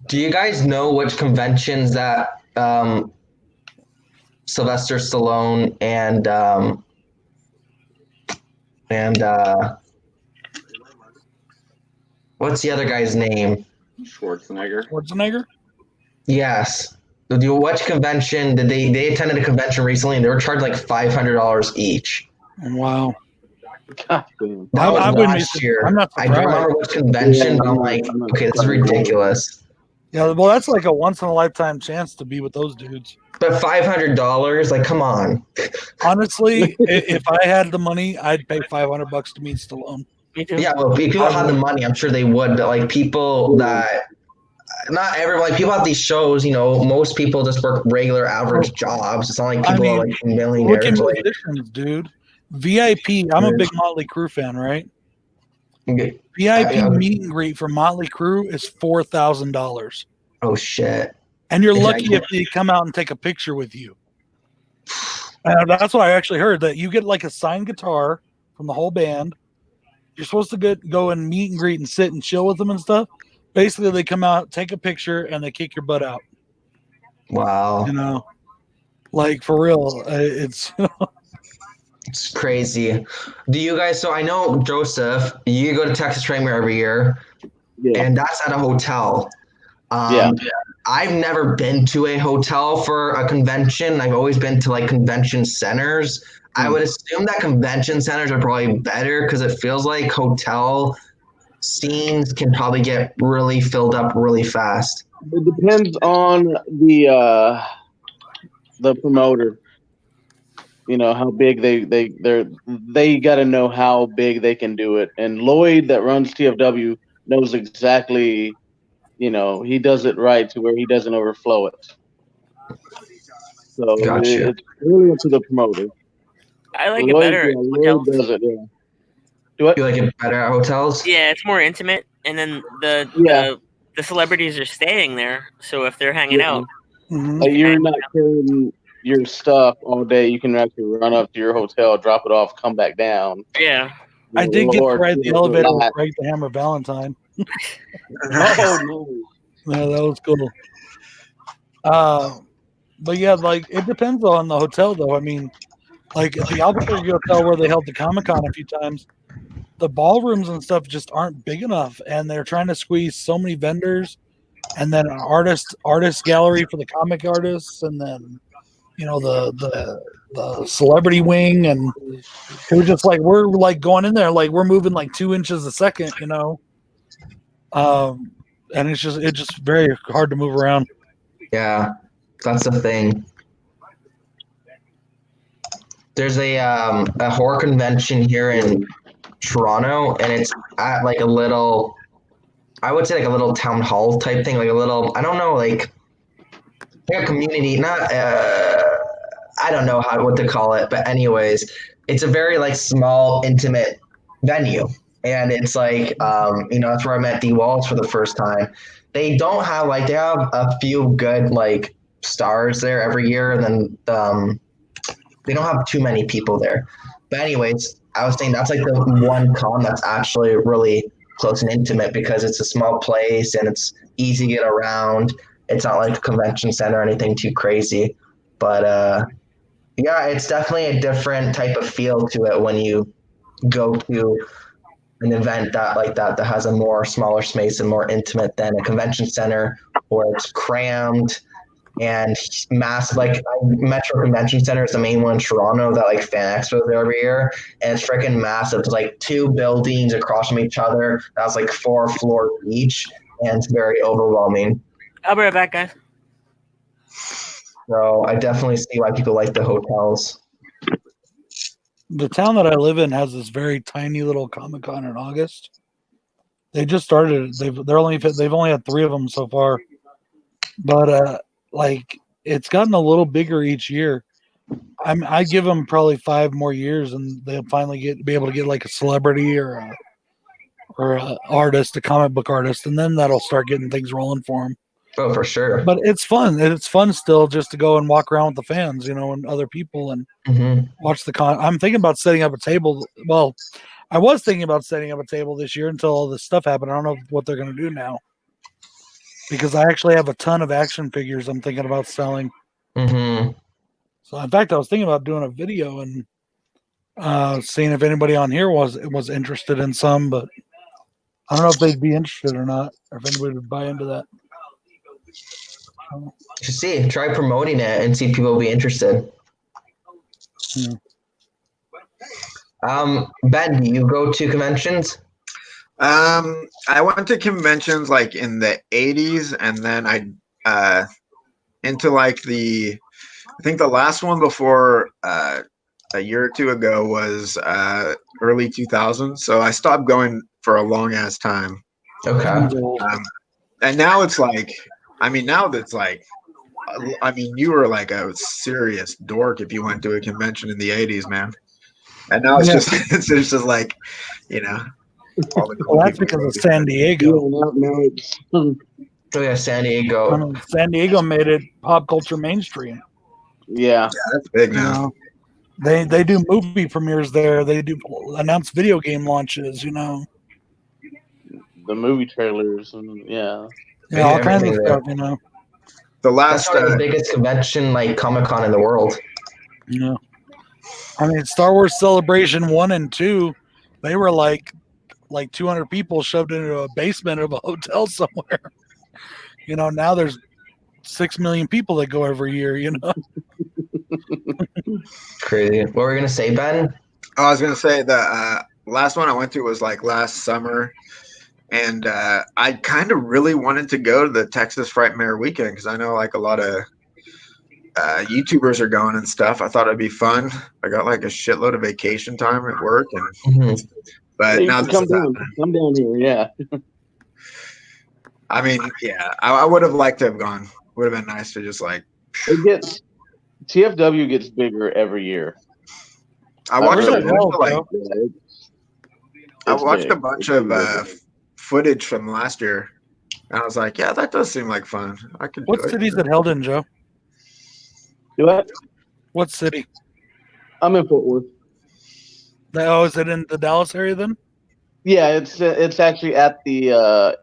A: Do you guys know which conventions that Sylvester Stallone and what's the other guy's name?
C: Schwarzenegger.
A: Yes. Which convention did they attended a convention recently, and they were charged like $500 each.
F: Wow.
A: That was last year.
F: I'm not surprised.
A: I don't remember which convention, but I'm like, okay, this is ridiculous.
F: Yeah, well, that's like a once in a lifetime chance to be with those dudes.
A: But $500, like, come on.
F: Honestly, if I had the money, I'd pay $500 to meet Stallone.
E: Me too.
A: Yeah, well, if people had the money, I'm sure they would. But like people that, not everyone, like people at these shows, you know, most people just work regular average jobs. It's not like people are like millionaires.
F: Look at musicians, dude. VIP. I'm a big Motley Crue fan, right?
A: Okay.
F: VIP meet and greet for Motley Crue is $4,000.
A: Oh shit!
F: And you're lucky if they come out and take a picture with you. That's what I actually heard, that you get like a signed guitar from the whole band. You're supposed to go and meet and greet and sit and chill with them and stuff. Basically, they come out, take a picture, and they kick your butt out.
A: Wow.
F: You know, like for real, it's.
A: It's crazy. Do you guys? So I know Joseph. You go to Texas Ranger every year, and that's at a hotel. I've never been to a hotel for a convention. I've always been to like convention centers. I would assume that convention centers are probably better because it feels like hotel scenes can probably get really filled up really fast.
B: It depends on the promoter. You know how big they got to know how big they can do it. And Lloyd, that runs TFW, knows exactly. You know, he does it right to where he doesn't overflow it. So
A: Gotcha.
B: it's really up to the promoter.
E: I like it better at
B: Lloyd
E: hotels.
B: does it. Yeah. Do what?
A: You like it better at hotels?
E: Yeah, it's more intimate, and then the celebrities are staying there. So if they're hanging out,
F: Mhm.
B: Like you're not carrying your stuff all day. You can actually run up to your hotel, drop it off, come back down.
E: yeah.
F: I did get to
B: Or
F: ride the
B: just
F: elevator with
B: relax.
F: Greg the Hammer Valentine.
B: Oh no.
F: Yeah, that was cool. But yeah, like it depends on the hotel, though. I mean, like at the Albuquerque hotel where they held the Comic-Con a few times, the ballrooms and stuff just aren't big enough, and they're trying to squeeze so many vendors, and then an artist gallery for the comic artists, and then the celebrity wing, and it was just like we're like going in there like we're moving like 2 inches a second, and it's just very hard to move around.
A: Yeah, that's the thing. There's a horror convention here in Toronto, and it's at like a little, I would say like a little town hall type thing, like a little, I don't know, like a community, not, I don't know what to call it, but anyways, it's a very like small, intimate venue, and it's like, that's where I met D Walls for the first time. They don't have like they have a few good like stars there every year, and then they don't have too many people there. But anyways, I was saying that's like the one con that's actually really close and intimate because it's a small place and it's easy to get around. It's not like a convention center or anything too crazy. But yeah, it's definitely a different type of feel to it when you go to an event that has a more smaller space and more intimate than a convention center where it's crammed and massive. Like Metro Convention Center is the main one in Toronto that like Fan Expo is every year, and it's freaking massive. It's like 2 buildings across from each other. That's like 4 floors each, and it's very overwhelming.
E: I'll be right back, guys.
A: So I definitely see why people like the hotels.
F: The town that I live in has this very tiny little Comic-Con in August. They just started. They've only had 3 of them so far, but like it's gotten a little bigger each year. I give them probably 5 more years, and they'll finally be able to get like a celebrity or a artist, a comic book artist, and then that'll start getting things rolling for them.
A: Oh, for sure.
F: But it's fun. It's fun still just to go and walk around with the fans, and other people and watch the con. I'm thinking about setting up a table. Well, I was thinking about setting up a table this year until all this stuff happened. I don't know what they're going to do now because I actually have a ton of action figures I'm thinking about selling. So, in fact, I was thinking about doing a video and seeing if anybody on here was interested in some, but I don't know if they'd be interested or not, or if anybody would buy into that.
A: Try promoting it and see if people will be interested. Ben, do you go to conventions?
D: I went to conventions like in the 80s, and then I into like I think the last one before a year or 2 ago was early 2000s. So I stopped going for a long ass time.
A: Okay.
D: And now it's like, now that's like, you were like a serious dork if you went to a convention in the 80s, man. And now it's just it's just like, all the cool
F: well, that's because of San Diego.
A: Oh yeah, San Diego.
F: San Diego made it pop culture mainstream.
B: Yeah,
D: that's big now.
F: They do movie premieres there. They do announce video game launches.
B: The movie trailers and
F: all kinds of stuff.
A: The last the biggest convention like Comic-Con in the world.
F: Yeah, Star Wars Celebration 1 and 2, they were like 200 people shoved into a basement of a hotel somewhere. Now there's 6 million people that go every year.
A: Crazy. What were we gonna say, Ben?
D: I was gonna say the last one I went to was like last summer, and I kind of really wanted to go to the Texas Frightmare weekend because I know like a lot of YouTubers are going and stuff. I thought it'd be fun. I got like a shitload of vacation time at work, and but
B: you
D: now
B: can
D: this is happening.
B: come down here, yeah.
D: I mean, yeah, I would have liked to have gone. Would have been nice to just like.
B: TFW gets bigger every year.
D: I watched
B: really
D: a bunch of, like, I
B: it's
D: watched
B: big.
D: a bunch of footage from last year, and I was like, yeah, that does seem like fun. I could.
F: What city's it held in, Joe?
B: Do what?
F: What city?
B: I'm in Fort Worth.
F: Oh, is it in the Dallas area then?
B: Yeah, it's actually at the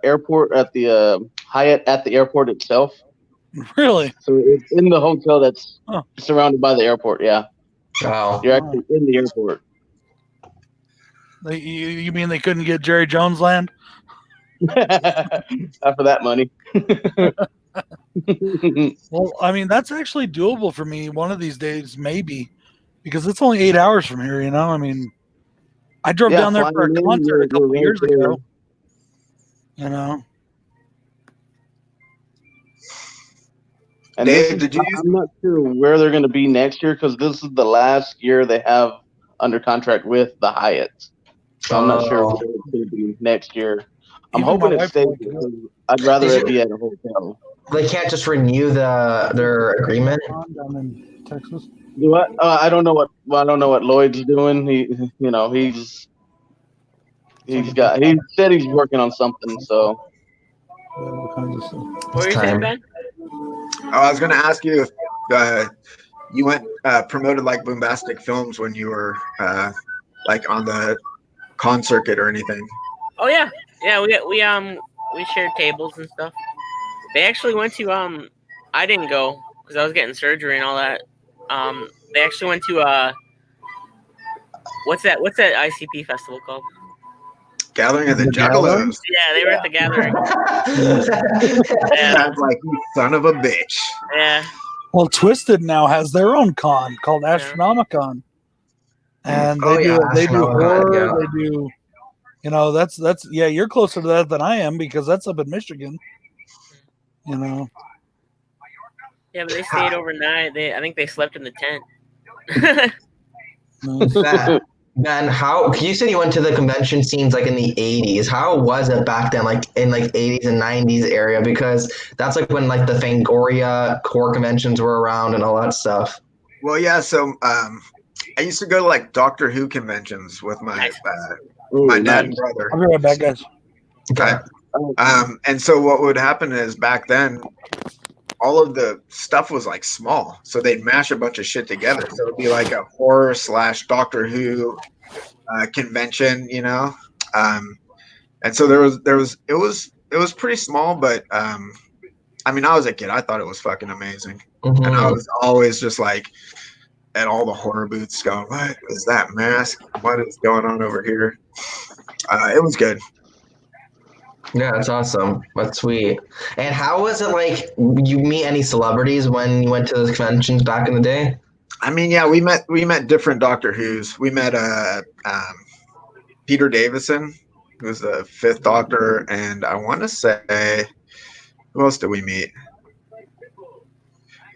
B: airport, at the Hyatt at the airport itself.
F: Really?
B: So it's in the hotel that's surrounded by the airport. Yeah.
A: Wow.
B: You're actually in the airport.
F: You mean they couldn't get Jerry Jones land?
B: Not for that money.
F: Well, I mean, that's actually doable for me one of these days, maybe, because it's only 8 hours from here, I mean, I drove down there for a concert a couple years ago,
B: And
D: Dave,
B: I'm not sure where they're going to be next year because this is the last year they have under contract with the Hyatt. So I'm not sure where it's going to be next year. I'm hoping it stays. I'd rather it be at a hotel.
A: They can't just renew their agreement.
F: Down in Texas.
B: What? I don't know what Lloyd's doing. He said he's working on something. So.
F: All kinds of stuff.
E: What were you saying, Ben?
D: I was going to ask you if you went promoted like Boombastic Films when you were like on the con circuit or anything.
E: Oh yeah. We shared tables and stuff. They actually went to I didn't go because I was getting surgery and all that. They actually went to what's that ICP festival called?
D: Gathering of the Juggalos.
E: Yeah, they were at the gathering.
D: Sounds like you son of a bitch.
E: Yeah.
F: Well, Twisted now has their own con called Astronomicon, and they do horror. They do, that's you're closer to that than I am because that's up in Michigan.
E: Yeah, but they stayed overnight. I think they slept in the tent.
A: Ben, you said you went to the convention scenes like in the 80s. How was it back then, like in like 80s and 90s area? Because that's like when like the Fangoria core conventions were around and all that stuff.
D: Well, yeah. So I used to go to like Doctor Who conventions with my dad and brother.
F: I'll be right back, guys.
D: Okay. And so what would happen is back then, all of the stuff was like small, so they'd mash a bunch of shit together. So it'd be like a horror / Doctor Who convention, and so it was pretty small, but I mean, I was a kid. I thought it was fucking amazing, and I was always just like at all the horror booths going, "What is that mask? What is going on over here?" It was good.
A: Yeah, that's awesome. That's sweet. And how was it like? You meet any celebrities when you went to those conventions back in the day?
D: I mean, yeah, we met different Doctor Who's. We met Peter Davison, who was the 5th Doctor, and I want to say, who else did we meet?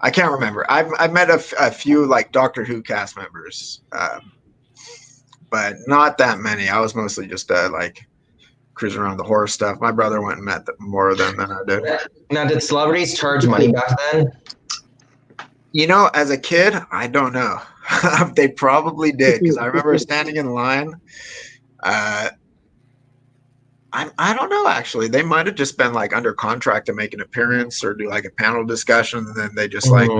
D: I can't remember. I met a few like Doctor Who cast members, but not that many. I was mostly just like cruising around the horror stuff. My brother went and met more of them than I did.
A: Now, did celebrities charge money back then?
D: As a kid, I don't know. They probably did because I remember standing in line. I don't know, actually. They might have just been like under contract to make an appearance or do like a panel discussion, and then they just like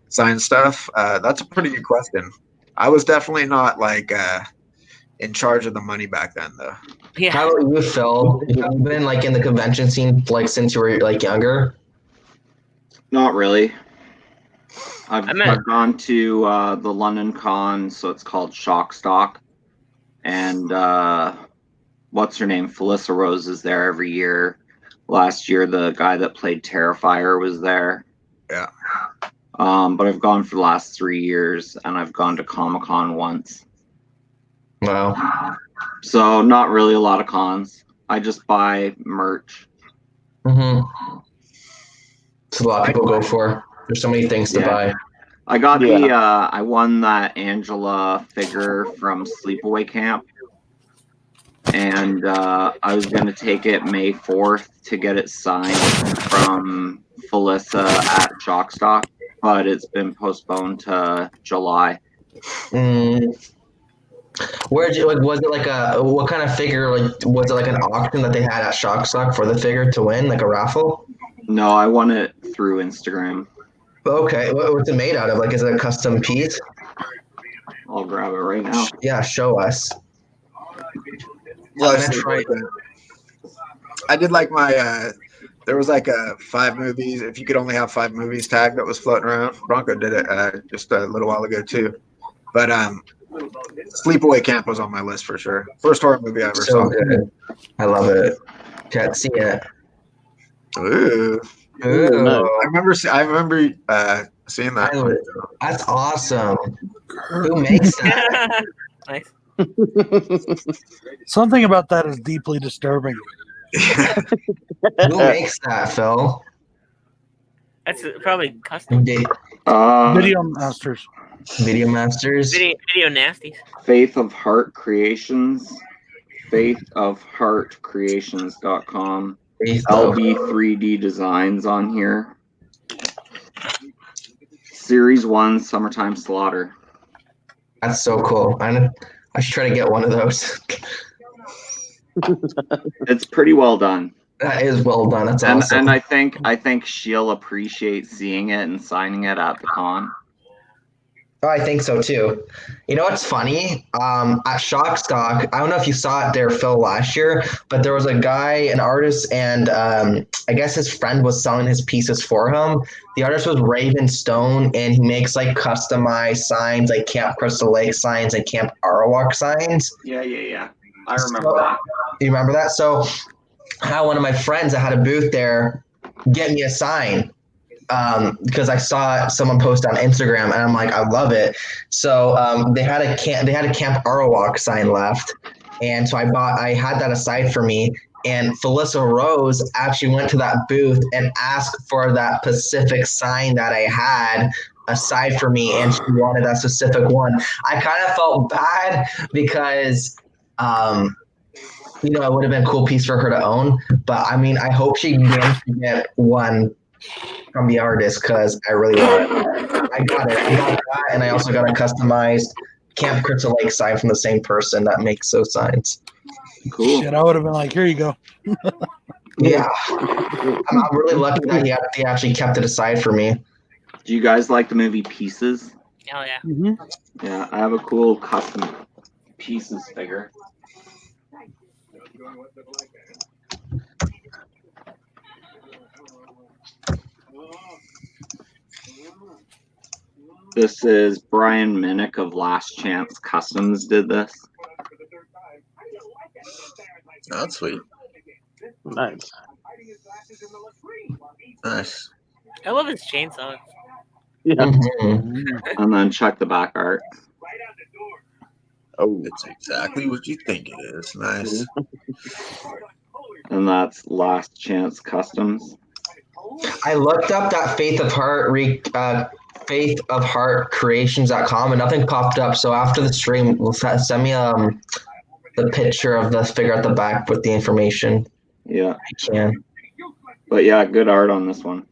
D: sign stuff. That's a pretty good question. I was definitely not like in charge of the money back then, though.
E: Yeah.
A: How about you, Phil? Have you been like in the convention scene like since you were like younger?
C: Not really. I've gone to the London Con, so it's called Shock Stock, and what's her name? Felissa Rose is there every year. Last year, the guy that played Terrifier was there.
D: Yeah.
C: But I've gone for the last 3 years, and I've gone to Comic-Con once.
A: Wow.
C: So not really a lot of cons. I just buy merch.
A: It's a lot of people go for. There's so many things to buy.
C: I got the I won that Angela figure from Sleepaway Camp, and I was gonna take it May 4th to get it signed from Felissa at Shockstock, but it's been postponed to July.
A: Where'd you like? Was it like what kind of figure? Like, was it like an auction that they had at Shockstock for the figure to win, like a raffle?
C: No, I won it through Instagram.
A: Okay, what's it made out of? Like, is it a custom piece?
C: I'll grab it right now.
A: Yeah, show us.
D: Well,
A: I'm gonna try.
D: I did like my. There was like 5 movies. If you could only have 5 movies tag that was floating around. Bronco did it just a little while ago too. But Sleepaway Camp was on my list for sure. First horror movie I ever
A: So
D: saw.
A: good. I love it. Can't see it.
D: Ooh.
A: Ooh.
B: No.
D: I remember seeing that.
A: That's awesome. Who makes that?
E: Nice.
F: Something about that is deeply disturbing.
A: Who makes that, Phil?
E: That's probably custom.
F: Video Masters.
A: Video Masters.
E: Video nasties.
C: Faith of Heart Creations. faithofheartcreations.com. LB3D designs on here. Series 1 Summertime Slaughter.
A: That's so cool. I should try to get one of those.
C: It's pretty well done.
A: That is well done. That's awesome.
C: And I think she'll appreciate seeing it and signing it at the con.
A: Oh, I think so too. You know what's funny? At Shockstock, I don't know if you saw it there, Phil, last year, but there was a guy, an artist, and I guess his friend was selling his pieces for him. The artist was Raven Stone, and he makes like customized signs, like Camp Crystal Lake signs and Camp Arawak signs.
C: Yeah. I remember that.
A: You remember that? So I had one of my friends that had a booth there get me a sign. Because I saw someone post on Instagram, and I'm like, I love it. So they had a Camp Arawak sign left, and so I had that aside for me. And Felissa Rose actually went to that booth and asked for that specific sign that I had aside for me, and she wanted that specific one. I kind of felt bad because it would have been a cool piece for her to own. But I mean, I hope she managed to get one from the artist because I really want it. I got it. I got that, and I also got a customized Camp Crystal Lake sign from the same person that makes those signs.
C: Cool.
F: Shit, I would have been like, here you go.
A: Yeah. I'm really lucky that he actually kept it aside for me.
C: Do you guys like the movie Pieces?
E: Hell yeah.
F: Mm-hmm.
C: Yeah, I have a cool custom Pieces figure. This is Brian Minnick of Last Chance Customs did this.
D: That's sweet.
B: Nice.
D: Nice.
E: I love his chainsaw.
B: Yeah.
A: Mm-hmm.
C: And then check the back art.
D: Oh, it's exactly what you think it is. Nice.
C: And that's Last Chance Customs.
A: I looked up that Faith of Heart Creations.com and nothing popped up. So after the stream, send me the picture of the figure at the back with the information.
C: Yeah.
A: I can.
C: But yeah, good art on this one.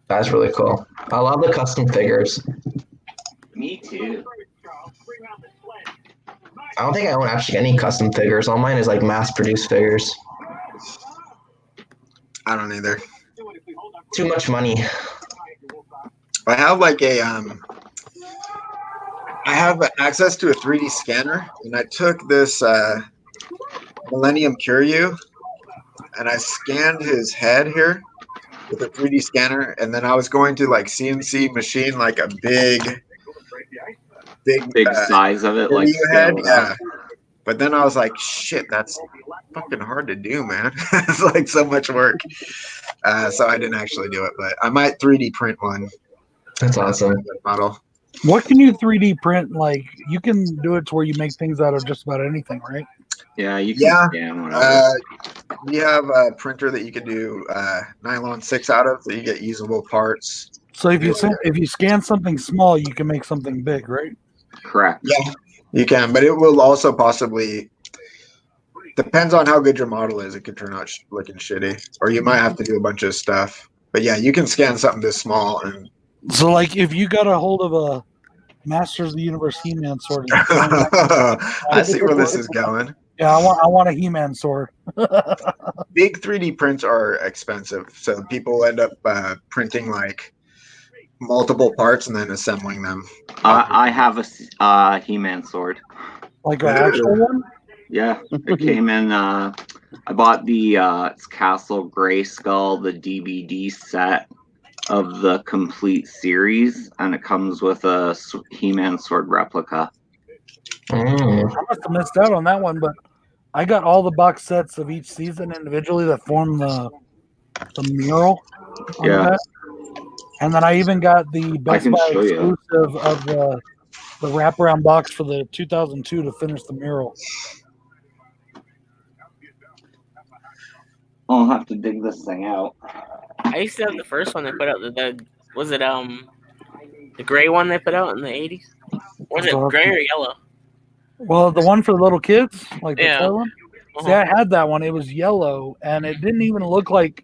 A: That's really cool. I love the custom figures.
C: Me too.
A: I don't think I own actually any custom figures. All mine is like mass-produced figures.
D: I don't either.
A: Too much money.
D: I have like I have access to a 3D scanner, and I took this Millennium Kiryu, and I scanned his head here with a 3D scanner, and then I was going to like CNC machine like a big
C: size of it, like
D: head. Yeah. But then I was like, shit, that's fucking hard to do, man. It's like so much work. So I didn't actually do it, but I might 3D print one.
A: That's awesome.
D: Model.
F: What can you 3D print? Like, you can do it to where you make things out of just about anything, right?
C: Yeah, you can scan whatever.
D: we have a printer that you can do nylon 6 out of, so you get usable parts.
F: So if you scan something small, you can make something big, right?
C: Correct.
D: Yeah, you can, but it will also possibly depends on how good your model is. It could turn out looking shitty, or you might have to do a bunch of stuff. But yeah, you can scan something this small and.
F: So like if you got a hold of a Masters of the Universe He-Man sword,
D: I see where this is going.
F: Yeah, I want a He-Man sword.
D: Big 3D prints are expensive, so people end up printing like multiple parts and then assembling them.
C: I have a He-Man sword.
F: Like an actual one?
C: Yeah, it came in. I bought the it's Castle Grayskull, the DVD set of the complete series, and it comes with a He-Man sword replica.
F: I must have missed out on that one, but I got all the box sets of each season individually that form the mural.
C: Yeah.
F: That. And then I even got the Best Buy exclusive of the wraparound box for the 2002 to finish the mural.
C: I'll have to dig this thing out.
E: I used to have the first one they put out. Was it the gray one they put out in the 80s? Was it gray or yellow?
F: Well, the one for the little kids, like the toy one.
E: Uh-huh.
F: See, I had that one. It was yellow, and it didn't even look like.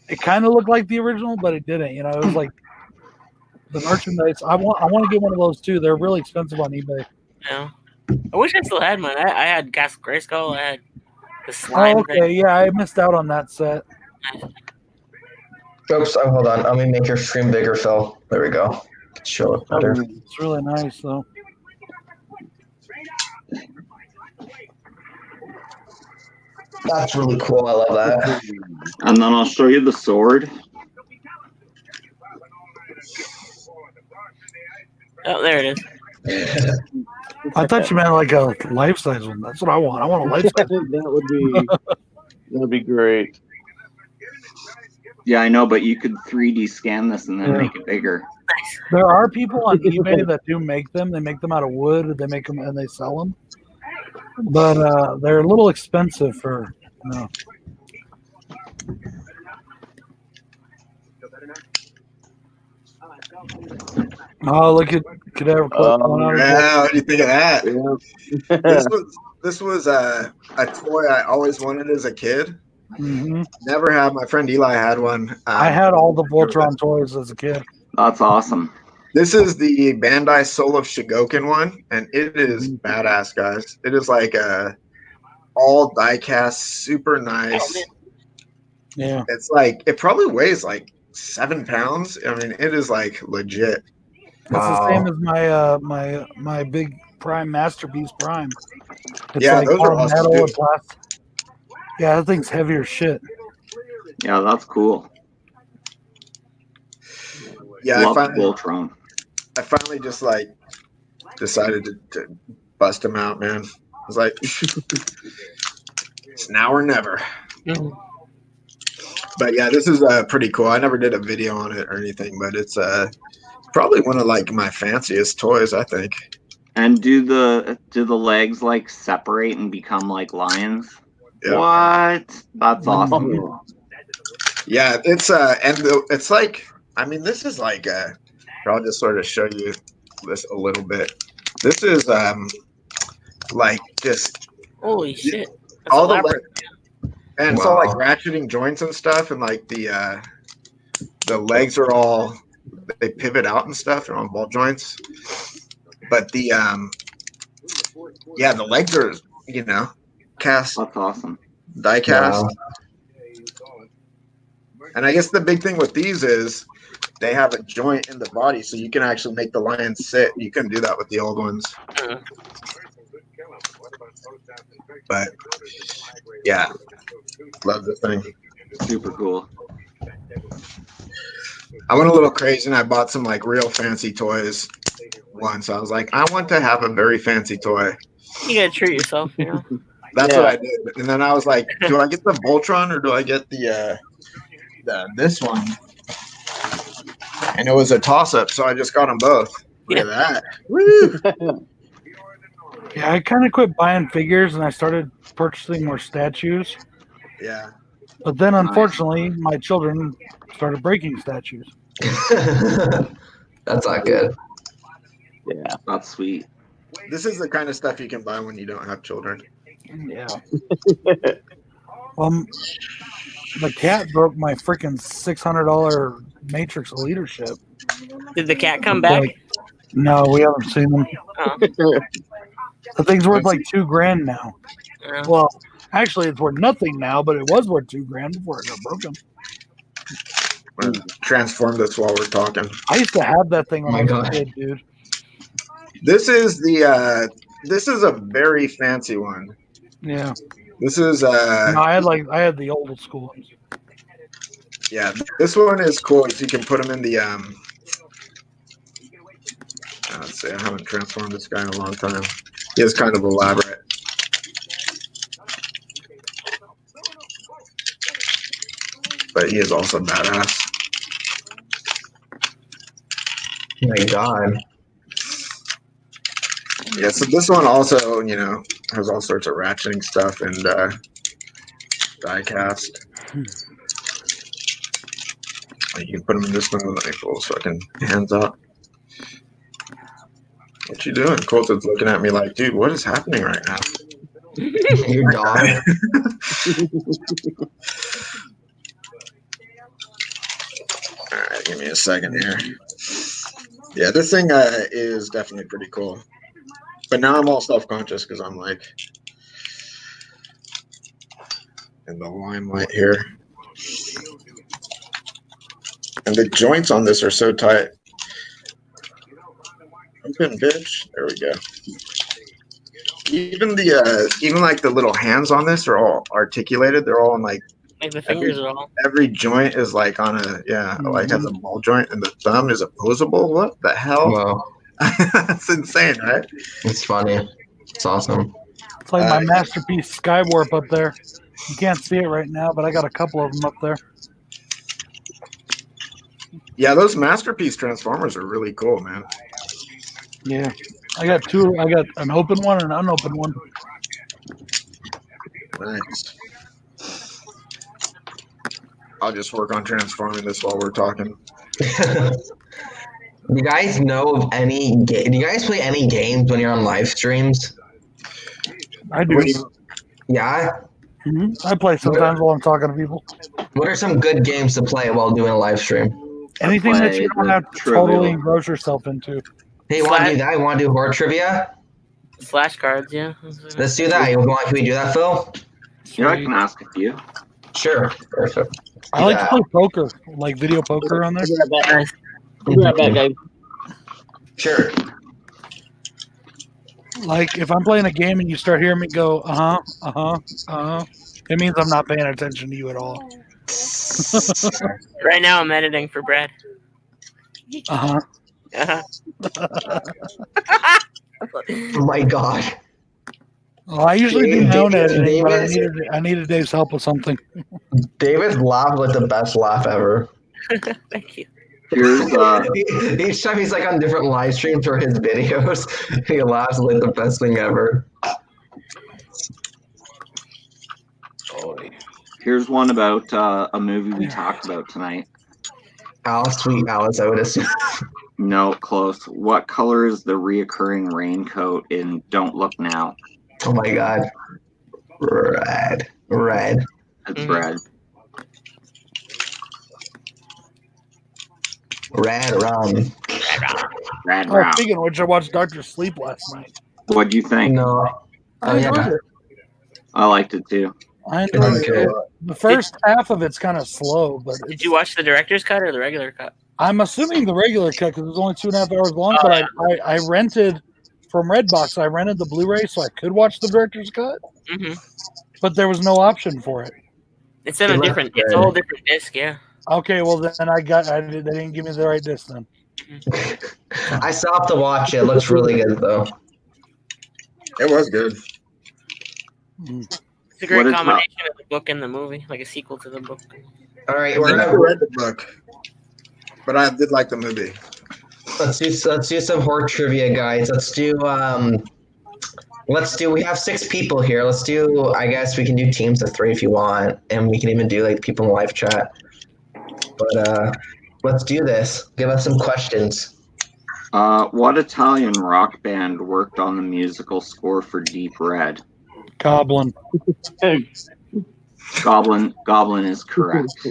F: It kind of looked like the original, but it didn't. You know, it was like the merchandise. I want to get one of those too. They're really expensive on eBay.
E: Yeah, I wish I still had mine. I had Castle Grayskull. I had the slime.
F: Oh, okay, thing. Yeah, I missed out on that set.
A: Oops, hold on. Let me make your stream bigger, Phil. There we go. Show it better.
F: It's really nice, though.
A: That's really cool. I love that.
C: And then I'll show you the sword.
E: Oh, there it is.
F: I thought you meant like a life-size one. That's what I want. I want a life-size one.
B: That would be great.
C: Yeah, I know, but you could 3D scan this and then make it bigger.
F: There are people on eBay that do make them. They make them out of wood. They make them and they sell them. But they're a little expensive for, you know. Oh, look at Cadaver Club.
D: Yeah, what do you think of that? Yeah. This was a toy I always wanted as a kid.
F: Mm-hmm.
D: Never had. My friend Eli had one.
F: I had all the Voltron toys as a kid.
C: That's awesome.
D: This is the Bandai Soul of Shigoken one, and it is badass, guys. It is like a all die-cast, super nice.
F: Yeah.
D: It's like, it probably weighs like 7 pounds. I mean, it is like legit.
F: It's the same as my big Prime Masterpiece Prime. It's
D: yeah,
F: like
D: those are awesome
F: metal
D: too.
F: and plastic. Yeah, that thing's heavier shit.
C: Yeah, that's cool.
D: Yeah,
C: Love Voltron.
D: I finally just like decided to bust him out, man. I was like, it's now or never.
E: Mm-hmm.
D: But yeah, this is pretty cool. I never did a video on it or anything, but it's probably one of like my fanciest toys, I think.
C: And do the legs like separate and become like lions? Yeah. What? That's awesome.
D: Yeah, it's it's like, I mean, this is like I'll just sort of show you this a little bit. This is like just
E: holy shit. That's
D: all
E: elaborate.
D: And it's all like ratcheting joints and stuff, and like the legs are all, they pivot out and stuff. They're on ball joints, but the the legs are, you know, cast.
C: That's awesome.
D: Die cast. Wow. And I guess the big thing with these is they have a joint in the body, so you can actually make the lion sit. You couldn't do that with the old ones. But yeah, love this thing.
C: Super cool.
D: I went a little crazy and I bought some like real fancy toys once. I was like, I want to have a very fancy toy.
E: You gotta treat yourself, you know.
D: That's what I did. And then I was like, do I get the Voltron or do I get the this one? And it was a toss-up, so I just got them both. Look at that. Woo!
F: Yeah, I kind of quit buying figures and I started purchasing more statues.
D: Yeah.
F: But then, unfortunately, my children started breaking statues.
A: That's not good.
B: Yeah.
C: That's sweet.
D: This is the kind of stuff you can buy when you don't have children.
F: Yeah. The cat broke my freaking $600 Matrix of Leadership.
E: Did the cat come back?
F: No, we haven't seen them.
E: Oh.
F: The thing's worth like $2,000 now.
E: Yeah.
F: Well, actually, it's worth nothing now, but it was worth $2,000 before it got broken.
D: I'm gonna transform this while we're talking.
F: I used to have that thing when I was a kid, dude.
D: This is a very fancy one.
F: Yeah.
D: This is
F: No, I had the old school ones.
D: Yeah, this one is cool. You can put them in the let's see, I haven't transformed this guy in a long time. He is kind of elaborate. But he is also badass.
A: Oh my God.
D: Yeah, so this one also, has all sorts of ratcheting stuff and die cast. You can put them in this one with full fucking hands up. What you doing? Colton's looking at me like, dude, what is happening right now?
A: Your dog.
D: All right, give me a second here. Yeah, this thing is definitely pretty cool. But now I'm all self-conscious because I'm like in the limelight here. And the joints on this are so tight. Open, bitch. There we go. Even like the little hands on this are all articulated. They're all in like
E: the fingers are all.
D: Every joint is like on a like has a ball joint, and the thumb is opposable. What the hell?
A: Wow.
D: That's insane, right?
A: It's funny. It's awesome.
F: It's like my masterpiece Skywarp up there. You can't see it right now, but I got a couple of them up there.
D: Yeah, those masterpiece transformers are really cool, man.
F: Yeah. I got two. I got an open one and an unopened one.
D: Nice. I'll just work on transforming this while we're talking.
A: You guys know of any game? Do you guys play any games when you're on live streams?
F: I do.
A: Yeah?
F: Mm-hmm. I play sometimes while I'm talking to people.
A: What are some good games to play while doing a live stream?
F: Anything that you don't have to totally engross yourself into.
A: Hey, you want to do that? You want to do horror trivia?
E: Flashcards, yeah.
A: Let's do that. Can we do that, Phil?
C: Yeah, I can ask a few.
A: Sure. Perfect.
F: I like to play poker, like video poker on there.
B: I'll be right back, guys.
A: Sure.
F: Like if I'm playing a game and you start hearing me go, it means I'm not paying attention to you at all.
E: Right now I'm editing for Brad.
A: Oh my God.
F: Well, I usually do my own editing, but I needed Dave's help with something.
A: David's laugh was the best laugh ever.
E: Thank you.
C: Here's
A: each time he's like on different live streams for his videos, he laughs like the best thing ever.
C: Here's one about a movie we talked about tonight.
A: Alice, sweet Alice, I would assume.
C: No, close. What color is the reoccurring raincoat in Don't Look Now?
A: Oh my God. Red.
C: It's red.
A: Red rum.
C: Red rum.
F: Speaking of which, I watched Dr. Sleep last night.
C: What'd you think?
A: No.
F: I enjoyed it.
C: I liked it too.
F: I enjoyed it. The first half of it's kind of slow, but
E: did you watch the director's cut or the regular cut?
F: I'm assuming the regular cut because it was only 2.5 hours long. But I rented from Redbox. I rented the Blu-ray so I could watch the director's cut.
E: Mm-hmm.
F: But there was no option for it.
E: It's in a different. It's a whole different disc. Yeah.
F: Okay, well then they didn't give me the right disc then.
A: I still have to watch it. It looks really good though.
D: It was good.
E: It's a great combination of the book and the movie, like a sequel to the book.
A: All right,
D: I never read the book, but I did like the movie.
A: Let's do some horror trivia, guys. Let's do We have 6 people here. I guess we can do teams of 3 if you want. And we can even do like people in live chat. But let's do this. Give us some questions.
C: What Italian rock band worked on the musical score for Deep Red?
F: Goblin.
C: Goblin is correct.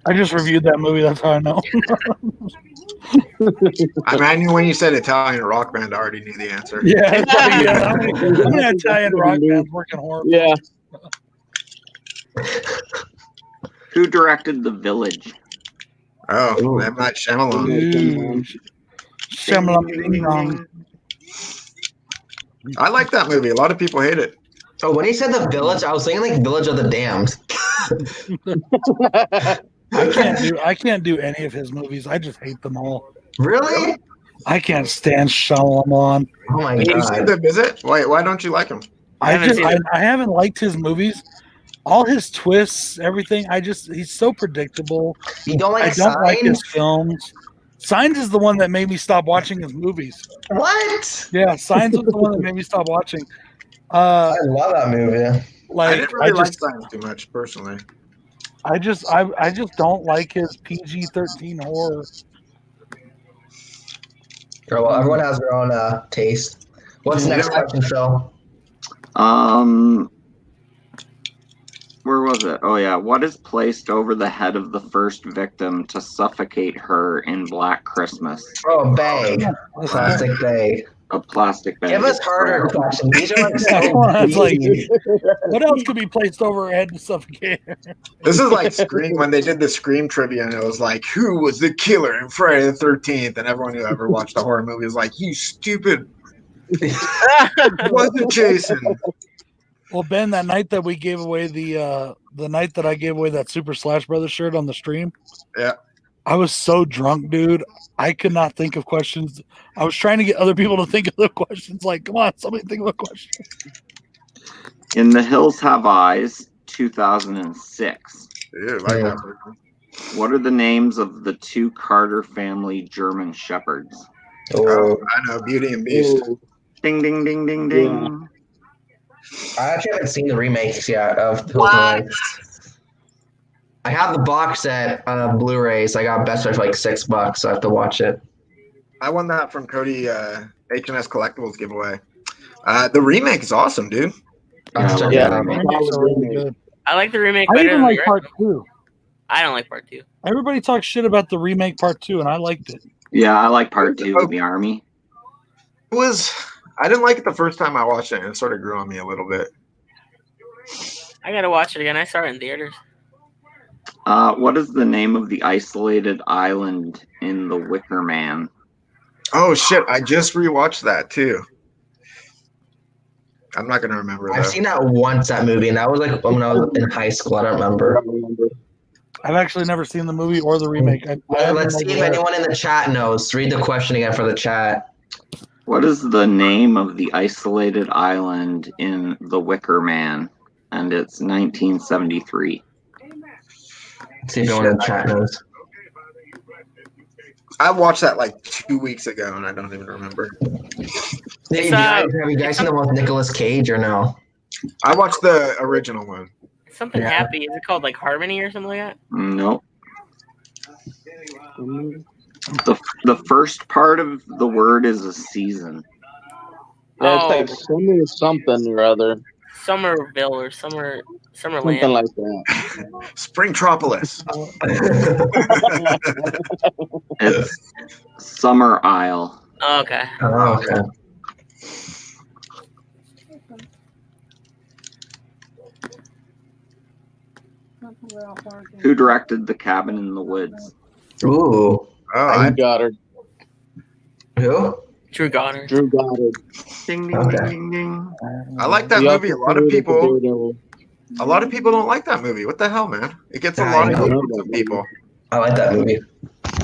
F: I just reviewed that movie. That's how I know.
D: I knew when you said Italian rock band, I already knew the answer.
F: Yeah, how many Italian rock bands working horrible?
B: Yeah.
C: Who directed The Village?
D: Oh, M. Night Shyamalan.
F: Shyamalan.
D: I like that movie. A lot of people hate it.
A: Oh, when he said The Village, I was thinking like Village of the Damned.
F: I can't do any of his movies. I just hate them all.
A: Really?
F: I can't stand Shyamalan.
A: Oh my
D: Did you see
A: god.
D: The Visit? Why don't you like him?
F: I haven't liked his movies. All his twists, everything. He's so predictable.
A: You don't like
F: I don't like his
A: Signs?
F: films. Signs is the one that made me stop watching his movies.
A: What?
F: Yeah, Signs was the one that made me stop watching.
A: I love that movie.
D: I
F: Like
D: didn't really like Signs too much, personally.
F: I just don't like his PG-13 horror.
A: Oh, well, everyone has their own taste. What's the next question, Phil?
C: Where was it? Oh yeah. What is placed over the head of the first victim to suffocate her in Black Christmas?
A: Oh, bag. Plastic bag.
C: A plastic bag.
A: Give us harder questions. These are like so
F: It's like,
A: easy.
F: what else could be placed over her head to suffocate her?
D: This is like Scream when they did the Scream trivia, and it was like, who was the killer in Friday the 13th? And everyone who ever watched a horror movie was like, you stupid. It wasn't Jason.
F: Well, Ben, that night that we gave away the night that I gave away that Super Slash Brothers shirt on the stream,
D: Yeah.
F: I was so drunk, dude. I could not think of questions. I was trying to get other people to think of the questions. Like, come on, somebody think of a question.
C: In The Hills Have Eyes, 2006.
D: Ew, like that person.
C: What are the names of the 2 Carter family German shepherds?
D: Oh, I know, Beauty and Beast.
C: Ding ding ding ding ding.
B: Yeah.
A: I actually haven't seen the remakes yet of Hills Have Eyes. I have the box set Blu-rays. I got Best Buy for like $6, so I have to watch it.
D: I won that from Cody H&S Collectibles giveaway. The remake is awesome, dude.
B: Yeah.
F: Really good.
E: I like the remake
F: I
E: better
F: even
E: than
F: like
E: the
F: part
E: rest.
F: 2.
E: I don't like part 2.
F: Everybody talks shit about the remake part 2, and I liked it.
C: Yeah, I like part 2 of The Army.
D: I didn't like it the first time I watched it, and it sort of grew on me a little bit.
E: I gotta watch it again. I saw it in theaters.
C: What is the name of the isolated island in The Wicker Man?
D: Oh shit! I just rewatched that too. I'm not gonna remember.
A: I've seen that once, that movie, and that was like when I was in high school. I don't remember.
F: I've actually never seen the movie or the remake.
A: Let's see if anyone in the chat knows. Read the question again for the chat.
C: What is the name of the isolated island in The Wicker Man? And it's 1973.
A: Let's see if anyone in the chat knows.
D: I watched that like 2 weeks ago, and I don't even remember.
A: Have you guys seen the one with Nicolas Cage or no?
D: I watched the original one.
E: Something happy. Is it called like Harmony or something like that?
C: Nope. The first part of the word is a season.
B: Yeah, it's like summer something or other.
E: Somerville or Summerland.
B: Something like that.
D: Springtropolis.
C: It's Summer Isle.
E: Oh, okay.
A: Oh, okay.
C: Who directed The Cabin in the Woods?
A: Ooh.
D: Oh,
B: I got her.
A: Who?
E: Drew Goddard.
B: Drew Goddard.
C: Ding ding
A: Okay.
C: ding ding ding.
D: I like that movie. A lot of people don't like that movie. What the hell, man? It gets a lot of hate from people.
A: I like that movie.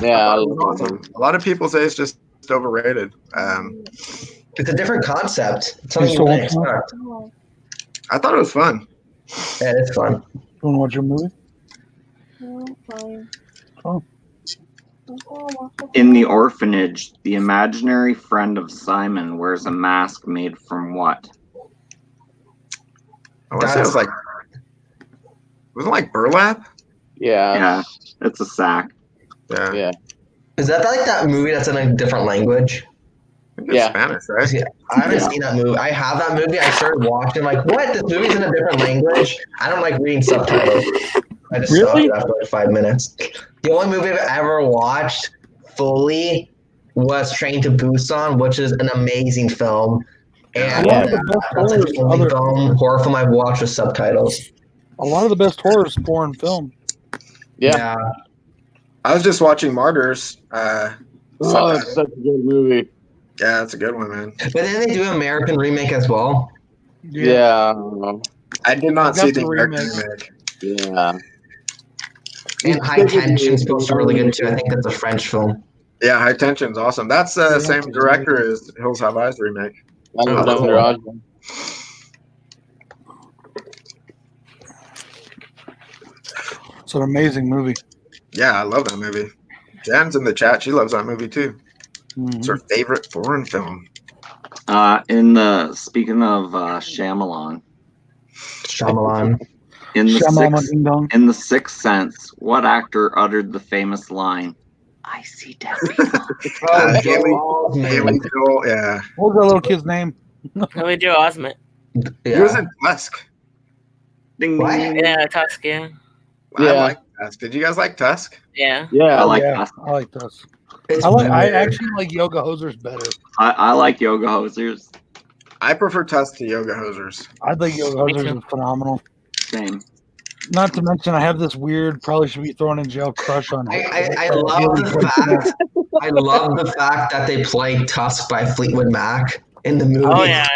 B: Yeah,
D: Awesome. A lot of people say it's just overrated.
A: It's a different concept. It's something you wouldn't expect.
D: I thought it was fun.
A: Yeah, it's fun.
F: You want to watch a movie? Oh.
C: In the orphanage, the imaginary friend of Simon wears a mask made from what?
D: I want to say it was like, wasn't it like burlap?
B: Yeah.
C: It's a sack.
B: Yeah.
A: Is that like that movie that's in a different language?
D: I think it's Spanish, right?
A: Yeah, I haven't seen that movie. I have that movie. I started watching, like, what? This movie's in a different language? I don't like reading subtitles. I just stopped it after like 5 minutes. The only movie I've ever watched fully was Train to Busan, which is an amazing film. And
F: A lot of the best
A: that's like the only horror film I've watched with subtitles.
F: A lot of the best horror is foreign film.
B: Yeah.
D: I was just watching Martyrs.
B: It's such a good movie.
D: Yeah, it's a good one, man.
A: But then they do an American remake as well.
B: Yeah.
D: I did not see the American remake.
B: Yeah.
A: And High Tension is supposed to be really good too. I think that's a French film.
D: Yeah, High Tension's awesome. That's the same director as Hills Have Eyes remake.
F: It's an amazing movie.
D: Yeah, I love that movie. Jan's in the chat. She loves that movie too. It's her favorite foreign film.
C: Speaking of Shyamalan.
A: In
C: the Sixth Sense, what actor uttered the famous line, "I see dead people"?
D: Haley Joel, yeah.
F: What was that little kid's name?
E: Haley Joel Osment.
D: He was in Tusk.
C: Ding, ding.
E: Yeah, Tusk, yeah.
D: I like Tusk. Did you guys like Tusk?
E: Yeah.
B: Yeah.
C: I like Tusk.
F: I like Tusk. I actually like Yoga Hosers better.
C: I like Yoga Hosers.
D: I prefer Tusk to Yoga Hosers.
F: I think Yoga Hosers is phenomenal.
C: Same.
F: Not to mention, I have this weird, probably should be thrown in jail crush on it.
A: I love the fact that they played Tusk by Fleetwood Mac in the movie.
E: Oh yeah.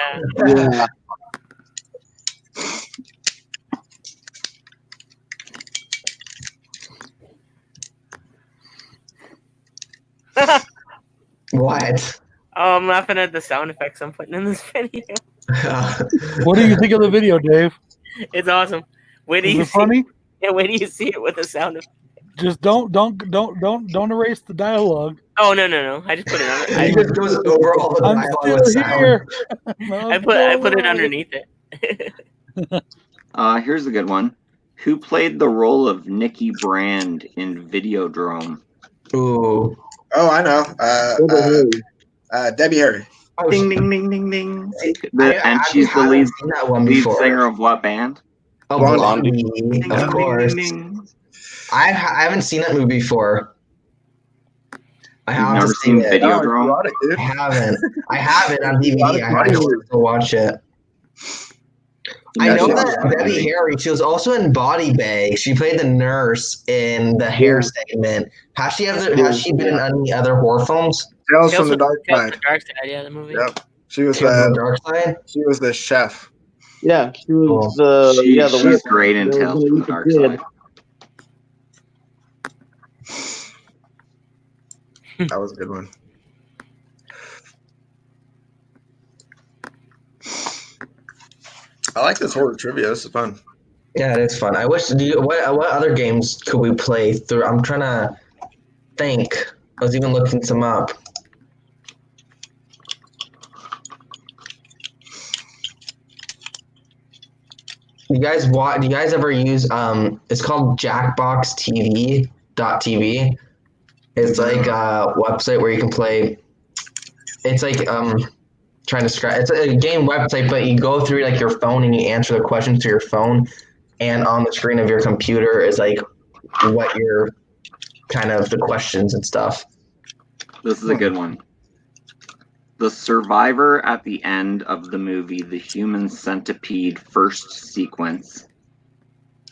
A: What?
E: Oh, I'm laughing at the sound effects I'm putting in this video.
F: What do you think of the video, Dave?
E: It's awesome. Wait do
F: Is
E: you
F: it
E: see
F: funny?
E: Yeah, wait do you see it with the sound effect?
F: Just don't erase the dialogue.
E: Oh no. I just put it on
A: It just goes over all the
F: I'm
A: dialogue with
F: still
A: sound.
F: here.
E: I put it underneath it.
C: Here's a good one. Who played the role of Nikki Brand in Videodrome?
A: Ooh.
D: Oh, I know. Debbie Harry.
C: Ding, ding, ding, ding, ding.
A: I
C: She's the lead
A: before.
C: singer of what band?
A: Oh,
D: Blondie.
A: Of course. I haven't seen that movie before. I
C: You've
A: have
C: never
A: to see
C: seen
A: it.
C: Videodrome?
A: I haven't. I have it on DVD. I have to watch it. I know that Debbie Harry, she was also in Body Bag. She played the nurse in the hair segment. Has she been in any other horror films?
D: Tales from the Dark Side.
E: Dark Side, yeah, the movie.
D: Yep. She was
A: Dark Side?
D: She was the chef.
B: Yeah, she was
C: she's great in Tales from the Dark Side.
D: That was a good one. I like this horror trivia. This is fun.
A: Yeah, it is fun. I wish. What other games could we play through? I'm trying to think. I was even looking some up. Do you guys ever use it's called jackboxtv.tv. It's like a website where you can play. It's like trying to describe. It's a game website, but you go through like your phone and you answer the questions to your phone, and on the screen of your computer is like what your kind of the questions and stuff.
C: This is a good one. The survivor at the end of the movie, The Human Centipede first sequence,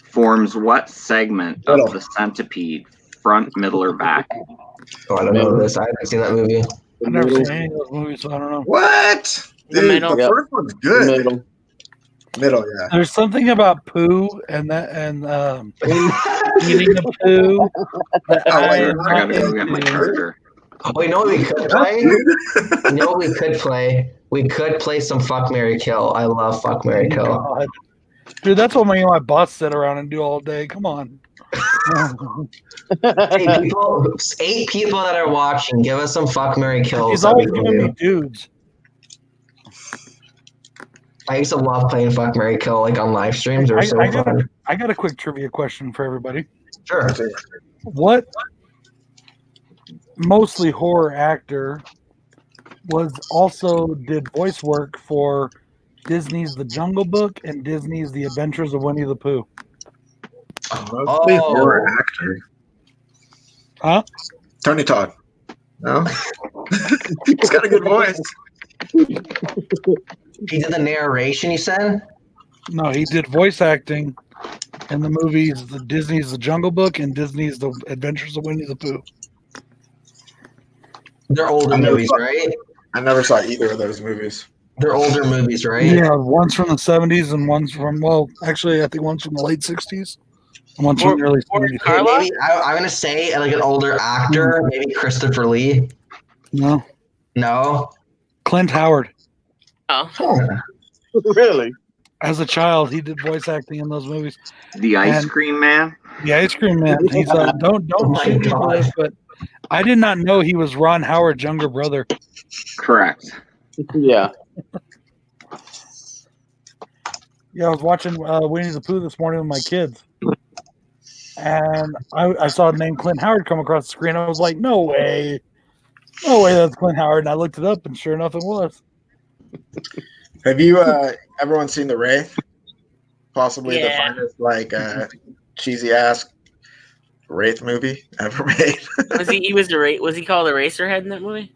C: forms what segment of the centipede, front, middle, or back?
A: Oh, I don't know this. I haven't seen that movie.
F: I've never seen any of those movies, so I don't know.
D: What? Dude, the first one's good. Middle, yeah.
F: There's something about poo and eating the poo that
C: I gotta go get my charger.
A: Oh, you know what we could play? We could play some Fuck, Marry, Kill. I love Fuck, Marry, Kill.
F: God. Dude, that's what me and my boss sit around and do all day. Come on.
A: Hey, 8 people that are watching, give us some Fuck, Marry, Kills.
F: He's always giving me dudes.
A: I used to love playing Fuck, Marry, Kill like on live streams. They were so fun.
F: I got a quick trivia question for everybody.
A: Sure.
F: What mostly horror actor did voice work for Disney's The Jungle Book and Disney's The Adventures of Winnie the Pooh?
D: Mostly horror actor.
F: Huh?
D: Tony Todd. No? He's got a good voice.
A: He did the narration, you said?
F: No, he did voice acting in the movies Disney's The Jungle Book and Disney's The Adventures of Winnie the Pooh.
A: They're older movies, right?
D: I never saw either of those movies.
A: They're older movies, right?
F: Yeah, one's from the 70s and one's from, actually, I think one's from the late 60s and one's from the early 70s.
A: Okay, maybe I'm going to say like an older actor, maybe Christopher Lee.
F: No.
A: No?
F: Clint Howard.
E: Oh.
B: Really?
F: As a child, he did voice acting in those movies.
C: The Ice Cream Man.
F: The Ice Cream Man. He's don't
A: Oh
F: shoot me for this, but I did not know he was Ron Howard's younger brother.
C: Correct.
B: Yeah.
F: Yeah, I was watching Winnie the Pooh this morning with my kids, and I saw the name Clint Howard come across the screen. I was like, no way, that's Clint Howard. And I looked it up, and sure enough, it was.
D: Have you everyone seen The Wraith? Possibly the finest cheesy ass Wraith movie ever made.
E: Was he called Eraserhead in that movie?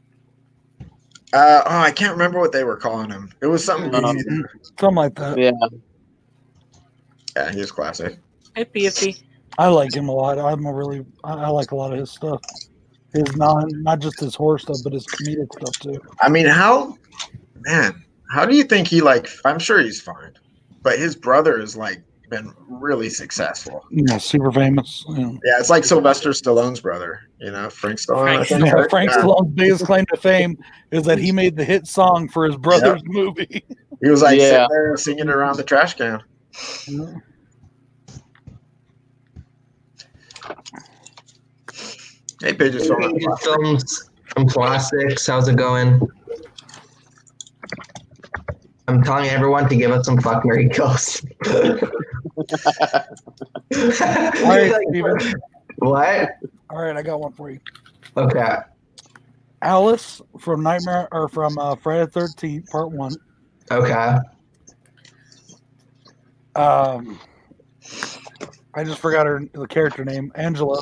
D: I can't remember what they were calling him. It was something easy.
F: Something like that.
B: Yeah.
D: Yeah, he was classic.
E: Hey, PFP.
F: I like him a lot. I like a lot of his stuff. His not just his horror stuff, but his comedic stuff too.
D: I mean, how do you think he I'm sure he's fine, but his brother has been really successful.
F: Yeah, super famous.
D: Yeah, it's like Sylvester Stallone's brother, Frank Stallone.
F: Frank Stallone's biggest claim to fame is that he made the hit song for his brother's movie.
D: He was sitting there singing around the trash can.
F: Yeah.
D: Hey, Pages
A: Films and Plastics. How's it going? I'm telling everyone to give us some Fuck, Marry, Kills.
F: All right, Steven.
A: What?
F: All right, I got one for you.
A: Okay.
F: Alice from Friday the 13th, Part 1.
A: Okay.
F: I just forgot the character name, Angela,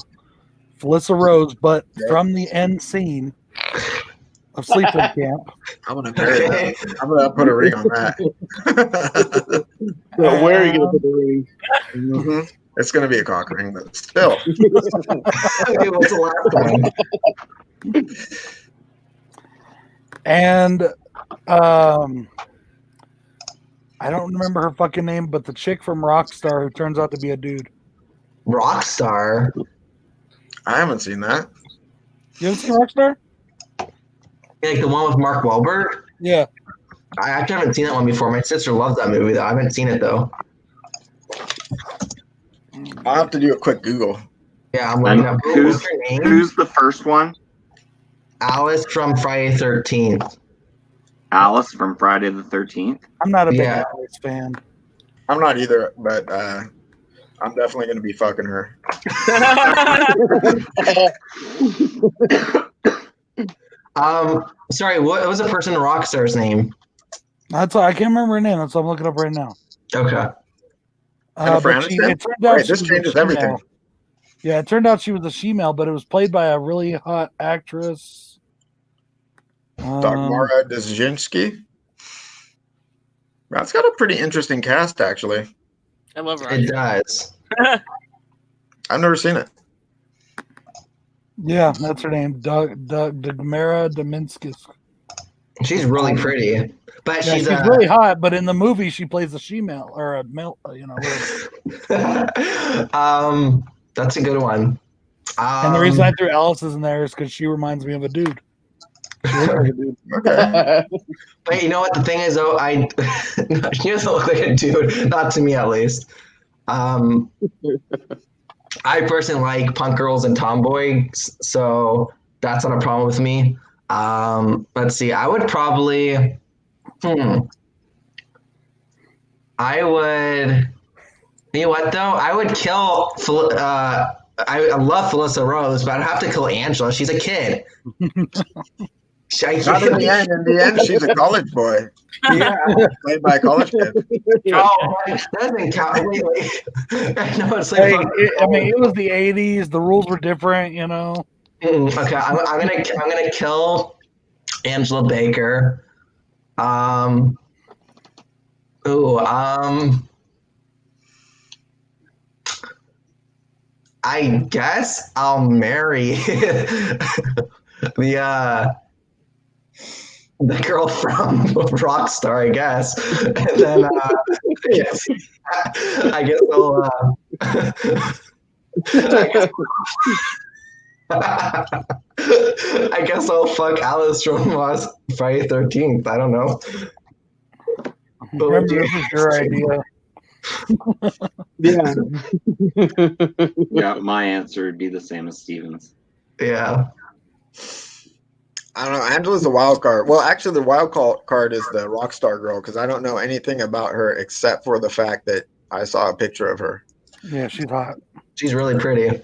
F: Felissa Rose, but from the end scene of Sleepaway Camp.
D: I'm gonna put a ring on that.
B: So where are you gonna put the ring?
D: Mm-hmm. It's gonna be a cock ring, but still.
A: Okay, what's the last one?
F: And I don't remember her fucking name, but the chick from Rockstar who turns out to be a dude.
A: Rockstar?
D: I haven't seen that.
F: You haven't seen Rockstar?
A: Like the one with Mark Wahlberg?
F: Yeah.
A: I actually haven't seen that one before. My sister loves that movie, though. I haven't seen it, though.
D: I'll have to do a quick Google.
A: Yeah, I'm looking up. What's her name?
C: Who's the first one?
A: Alice from Friday the 13th.
C: Alice from Friday the 13th?
F: I'm not a big Alice fan. I'm
D: not either, but I'm definitely going to be fucking her.
A: Sorry, what was the person in Rockstar's name?
F: I can't remember her name. That's what I'm looking up right now.
A: Okay.
D: This changes everything.
F: Yeah, it turned out she was a she-male, but it was played by a really hot actress.
D: Dagmara Dzerzhinsky. That's got a pretty interesting cast, actually.
E: I love her.
A: It does.
D: I've never seen it.
F: Yeah, that's her name, Dagmara Dominskis.
A: She's really pretty, but she's
F: really hot. But in the movie, she plays a she-male or a male.
A: That's a good one.
F: And the reason I threw Alice's in there is because she reminds me of a dude. She looks like a dude.
A: Okay. But you know what? The thing is, though, she doesn't look like a dude. Not to me, at least. I personally like punk girls and tomboys, so that's not a problem with me. Let's see. I would probably. I would. You know what though? I would kill. I love Felissa Rose, but I'd have to kill Angela. She's a kid.
D: Not in the end. In the end, she's a college boy.
A: Yeah.
D: Played by a college kid.
A: Oh, that doesn't count. Wait. I know it's like.
F: Hey, it was the '80s. The rules were different, you know.
A: Okay, I'm gonna kill Angela Baker. I guess I'll marry the girl from Rockstar, I guess. And then I guess I guess I'll fuck Alice from Friday 13th. I don't know.
F: Remember, this is your idea.
B: Yeah.
C: Yeah, my answer would be the same as Steven's.
A: Yeah.
D: I don't know. Angela's the wild card. Well, actually, the wild card is the Rockstar girl because I don't know anything about her except for the fact that I saw a picture of her.
F: Yeah, she's hot.
A: She's really pretty.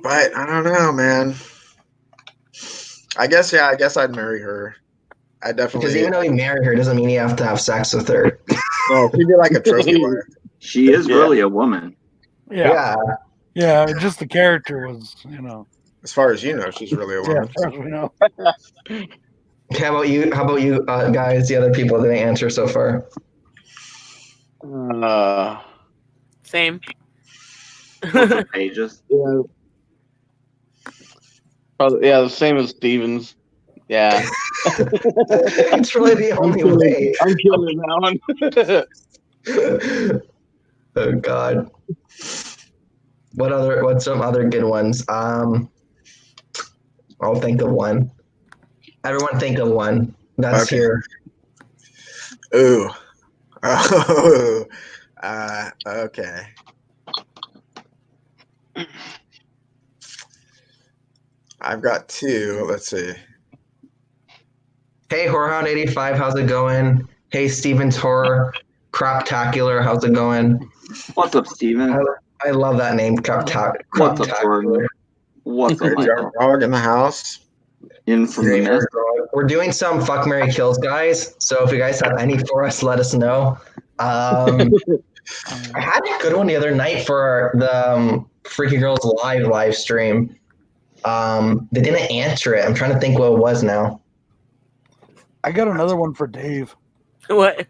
D: But I don't know, man. I guess I'd marry her. I definitely.
A: Because even though you marry her, doesn't mean you have to have sex with her.
D: No, she'd be like a trophy wife.
C: She is really a woman.
F: Yeah. Just the character was, you know.
D: As far as you know, she's really a woman.
F: As far as we know.
A: How about you, guys? The other people didn't answer so far.
E: Same.
C: Pages.
B: Yeah. Probably, the same as Stevens. Yeah.
A: It's really the only way.
B: I'm killing that one.
A: Oh God. What's some other good ones? I'll think of one. Everyone think of one. That's
D: Okay.
A: here.
D: Ooh. Oh. Okay. I've got two. Let's see.
A: Hey, Horrorhound85, how's it going? Hey, Steven's Horror Craptacular, how's it going?
C: What's up, Steven?
A: I love that name, Craptacular.
C: What's up, Michael?
D: Dog in the house.
C: Infamous.
A: We're doing some Fuck, Marry, Kills, guys. So if you guys have any for us, let us know. I had a good one the other night for the Freaky Girls live stream. They didn't answer it. I'm trying to think what it was now.
F: I got another one for Dave.
E: What?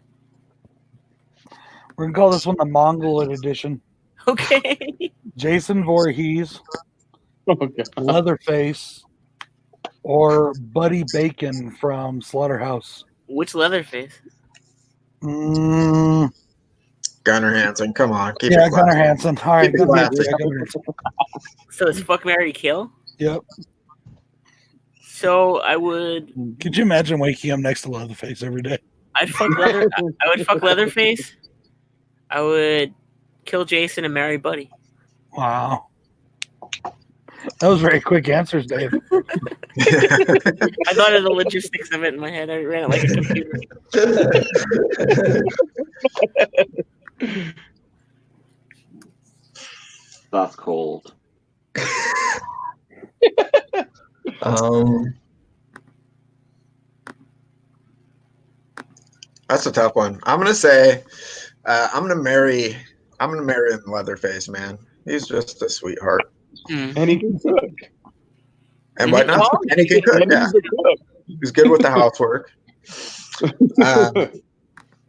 F: We're going to call this one the Mongoloid edition.
E: Okay.
F: Jason Voorhees,
B: Okay.
F: Leatherface, or Buddy Bacon from Slaughterhouse.
E: Which Leatherface?
F: Gunnar
D: Hansen. Come on. Keep
F: Yeah,
D: it
F: Gunnar
D: classy.
F: Hansen. All right.
D: Keep it classy.
E: So it's Fuck, Marry, Kill?
F: Yep.
E: So I would.
F: Could you imagine waking up next to Leatherface every day?
E: I would fuck Leatherface. I would kill Jason and marry Buddy.
F: Wow. That was very quick answers, Dave.
E: I thought of the logistics of it in my head. I ran it like a computer.
C: That's cold.
D: That's a tough one. I'm gonna say, I'm gonna marry him, Leatherface, man. He's just a sweetheart.
B: And he can cook.
D: And whatnot. And he can cook. Yeah. He's good with the housework.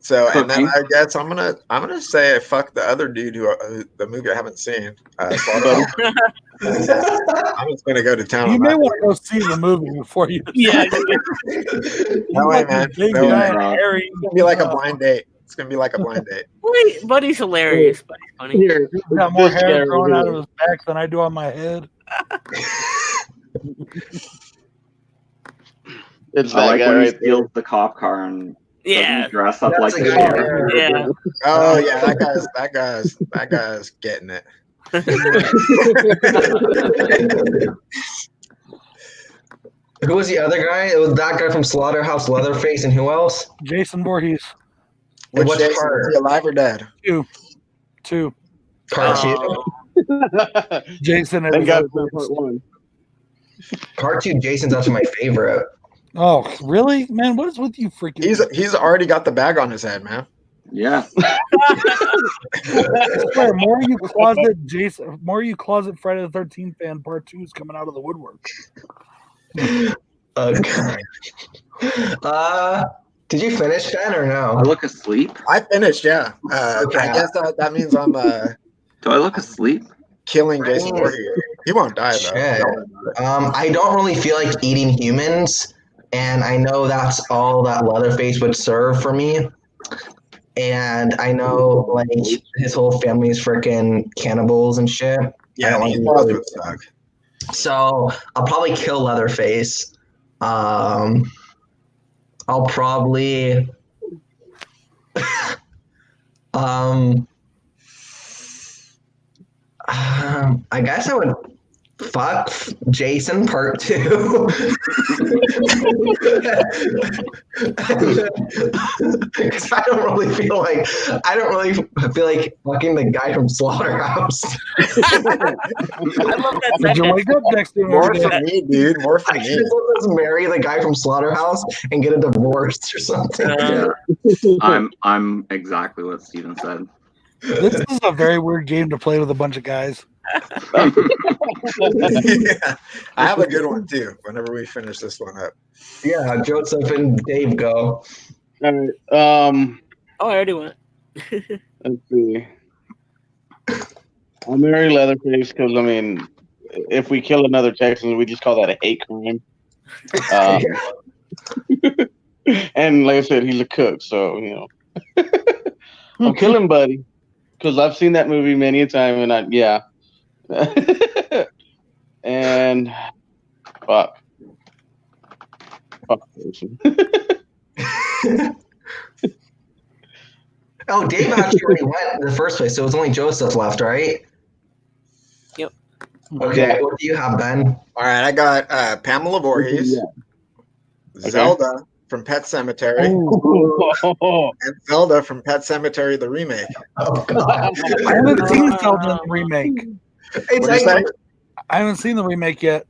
D: So, and then I guess I'm gonna say fuck the other dude who the movie I haven't seen. I'm just gonna go to town.
F: You may want to go see the movie before you.
E: Yeah.
D: No way, man.
F: Big
D: No way.
F: giant, hairy,
D: It's gonna be like a blind date. It's gonna be like a blind date.
E: Wait, Buddy's hilarious. Buddy's funny.
B: Here,
F: He's got more
B: this
F: hair
B: guy
F: growing
B: right
F: out of his back than I do on my head.
B: It's
C: I
B: that
C: like
B: guy
C: when he
B: right
C: steals the cop car and
E: Yeah.
C: doesn't dress up
A: That's
C: like
A: a
C: the
A: good
C: sheriff.
A: one.
E: Yeah.
D: Oh yeah, that guy's getting it.
A: Who was the other guy? It was that guy from Slaughterhouse, Leatherface, and who else?
F: Jason Voorhees.
D: Which
A: What
D: Jason,
A: part?
D: is he alive or dead?
F: Two.
A: Part two.
F: Jason.
B: Thank
F: is
B: God for part one.
A: Part two. Jason's actually my favorite.
F: Oh, really, man? What is with you freaking?
D: He's already got the bag on his head, man.
C: Yeah.
F: I swear, more you closet Jason, more you closet Friday the 13th fan. Part 2 is coming out of the woodwork.
A: Okay. Did you finish Ben or
C: I
A: no?
C: look asleep.
D: I finished, yeah.
A: Okay.
D: I guess that means I'm
C: Do I look asleep?
D: killing Jason Voorhees. He won't die though.
A: Shit. I don't really feel like eating humans, and I know that's all that Leatherface would serve for me. And I know like his whole family is freaking cannibals and shit.
D: Yeah,
A: I don't
D: these
A: like
D: laws
A: really-
D: would suck.
A: So I'll probably kill Leatherface. I'll probably I guess I would fuck Jason part 2. Because I don't really feel like fucking the guy from Slaughterhouse.
E: I love that
F: Did you
E: sentence.
F: wake up next to him?
D: More
F: every day?
D: for me, dude. More for
A: I
D: me.
A: should just marry the guy from Slaughterhouse and get a divorce or something.
C: Yeah. I'm exactly what Steven said.
F: This is a very weird game to play with a bunch of guys.
D: Yeah. I have a good one too. Whenever we finish this one up.
A: Yeah, Joseph and Dave go.
B: All right.
E: Oh, I already went.
B: Let's see. I'll marry Leatherface because I mean, if we kill another Texan, we just call that a hate crime. And like I said, he's a cook, so you know. I'll kill him, buddy, because I've seen that movie many a time, and yeah. And fuck. Person.
A: Oh, Dave actually already went in the first place, so it's only Joseph left, right?
E: Yep.
A: Okay,
B: Yeah.
A: what do you have, Ben?
D: All right, I got Pamela Voorhees,
B: Yeah. Okay.
D: Zelda from Pet Cemetery,
B: Oh,
D: and Zelda from Pet Cemetery the remake.
A: Oh God,
F: I haven't seen Zelda remake.
A: it's
D: What'd you say?
F: I haven't seen the remake yet.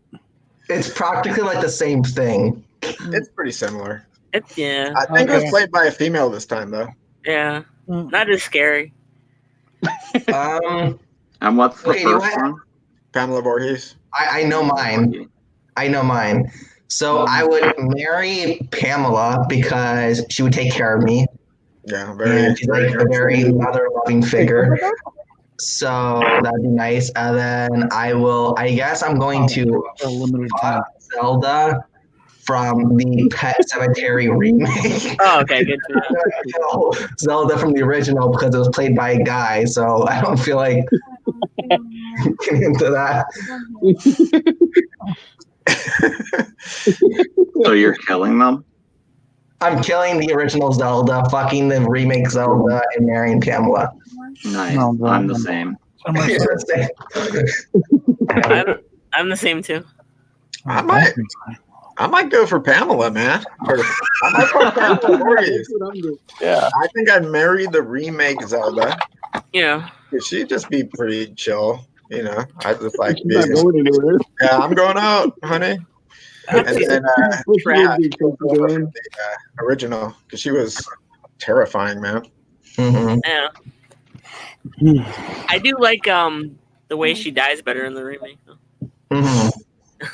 A: it's practically like the same thing.
D: It's pretty similar.
E: Yeah.
D: I think it
F: Okay.
D: was played by a female this time, though.
E: Yeah. Not as scary.
C: And what's the
A: Okay, you
C: first
A: want-
C: one?
D: Pamela Voorhees.
A: I know mine. I know mine. So I would marry Pamela because she would take care of me,
D: Yeah, very.
A: and she's like a very mother-loving figure. So that'd be nice. And then I guess I'm going to
F: A limited time.
A: fuck Zelda from the Pet Cemetery remake.
E: Oh, okay, good to know.
A: Kill Zelda from the original because it was played by a guy, so I don't feel like getting into that.
C: So you're killing them?
A: I'm killing the original Zelda, fucking the remake Zelda, and marrying Pamela.
C: Nice.
F: No, no,
C: I'm the
F: no.
C: same.
E: I'm the same too.
D: I might go for Pamela, man. I might go for Pamela Voorhees.
B: yeah.
D: I think I'd marry the remake Zelda.
E: Yeah.
D: She'd just be pretty chill, you know. I just like
B: She's not
D: being,
B: going anywhere.
D: yeah, I'm going out, honey. And then the original, because she was terrifying, man.
A: Mhm.
E: Yeah. I do like the way she dies better in the remake.
A: Mhm.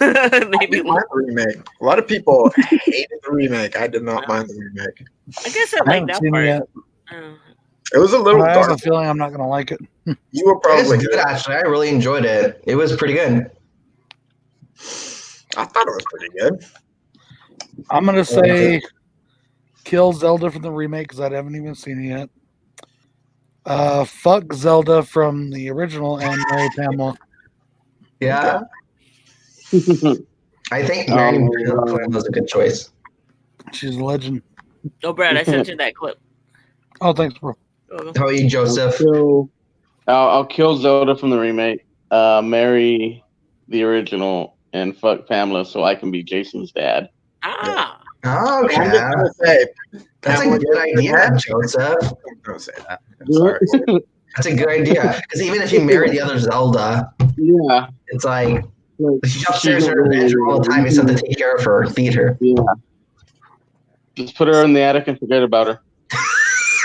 D: I
E: Maybe
D: didn't mind the remake. A lot of people hated the remake. I did not mind the remake.
E: I guess I
F: I
E: like
F: haven't
E: that
F: seen it
E: part.
F: yet.
D: It was a little
F: I have a
D: dark.
F: feeling I'm not going to like it.
D: You were
A: It
D: probably
A: was good, actually. I really enjoyed it. It was pretty good.
D: I thought it was pretty good.
F: I'm going to say kill Zelda from the remake because I haven't even seen it yet. Fuck Zelda from the original and marry Pamela.
A: Yeah, I think marrying Pamela was a good choice.
F: She's a legend.
E: Oh, Brad, I sent you that clip.
F: Oh, thanks, bro.
E: Oh,
A: How about you, Joseph?
B: So I'll kill Zelda from the remake, marry the original, and fuck Pamela so I can be Jason's dad.
E: Ah.
A: Okay.
D: I'm just gonna say,
A: That's a
D: Pamela,
A: good idea,
D: Dad?
A: Joseph.
D: I'm gonna say that. I'm sorry.
A: That's a good idea. Because even if you marry the other Zelda,
B: Yeah.
A: it's like
B: Like,
A: she upstairs her bedroom all the time. You just have to take care of her, feed her.
B: Yeah. Just put her in the attic and forget about her.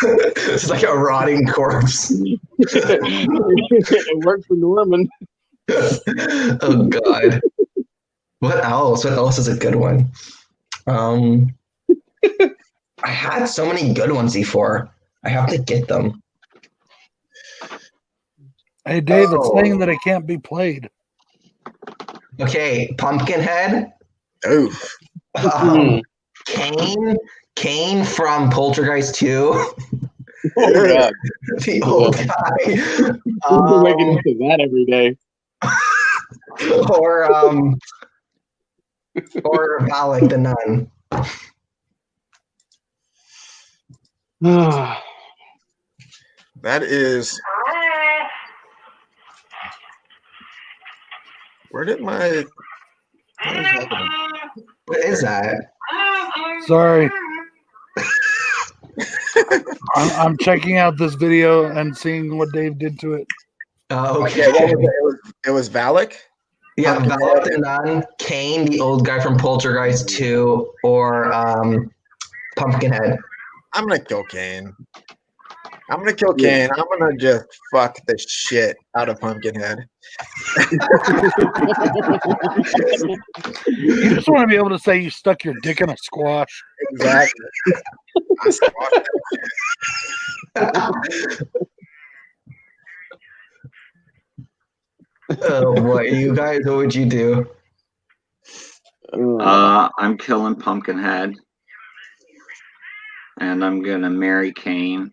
A: It's like a rotting corpse.
B: It worked for Norman.
A: Oh God. What else? What else is a good one? I had so many good ones before. I have to get them.
F: Hey, Dave, it's saying that it can't be played.
A: Okay, Pumpkinhead.
D: Oof.
A: Kane from Poltergeist 2.
B: Oh God.
A: The old guy.
B: I'm waking up to that every day.
A: Or Valak the Nun.
D: That is. Where did my? What is happening?
A: What is that?
F: Sorry. I'm checking out this video and seeing what Dave did to it.
A: Okay.
D: What was it? It was Valak.
A: Yeah, Valak the Nun, Kane, the old guy from Poltergeist 2, or Pumpkinhead.
D: I'm gonna kill Kane. I'm gonna just fuck the shit out of Pumpkinhead.
F: You just want to be able to say you stuck your dick in a squash.
D: Exactly. I squashed
A: Oh boy, you guys, what would you do?
C: I'm killing Pumpkinhead, and I'm gonna marry Kane,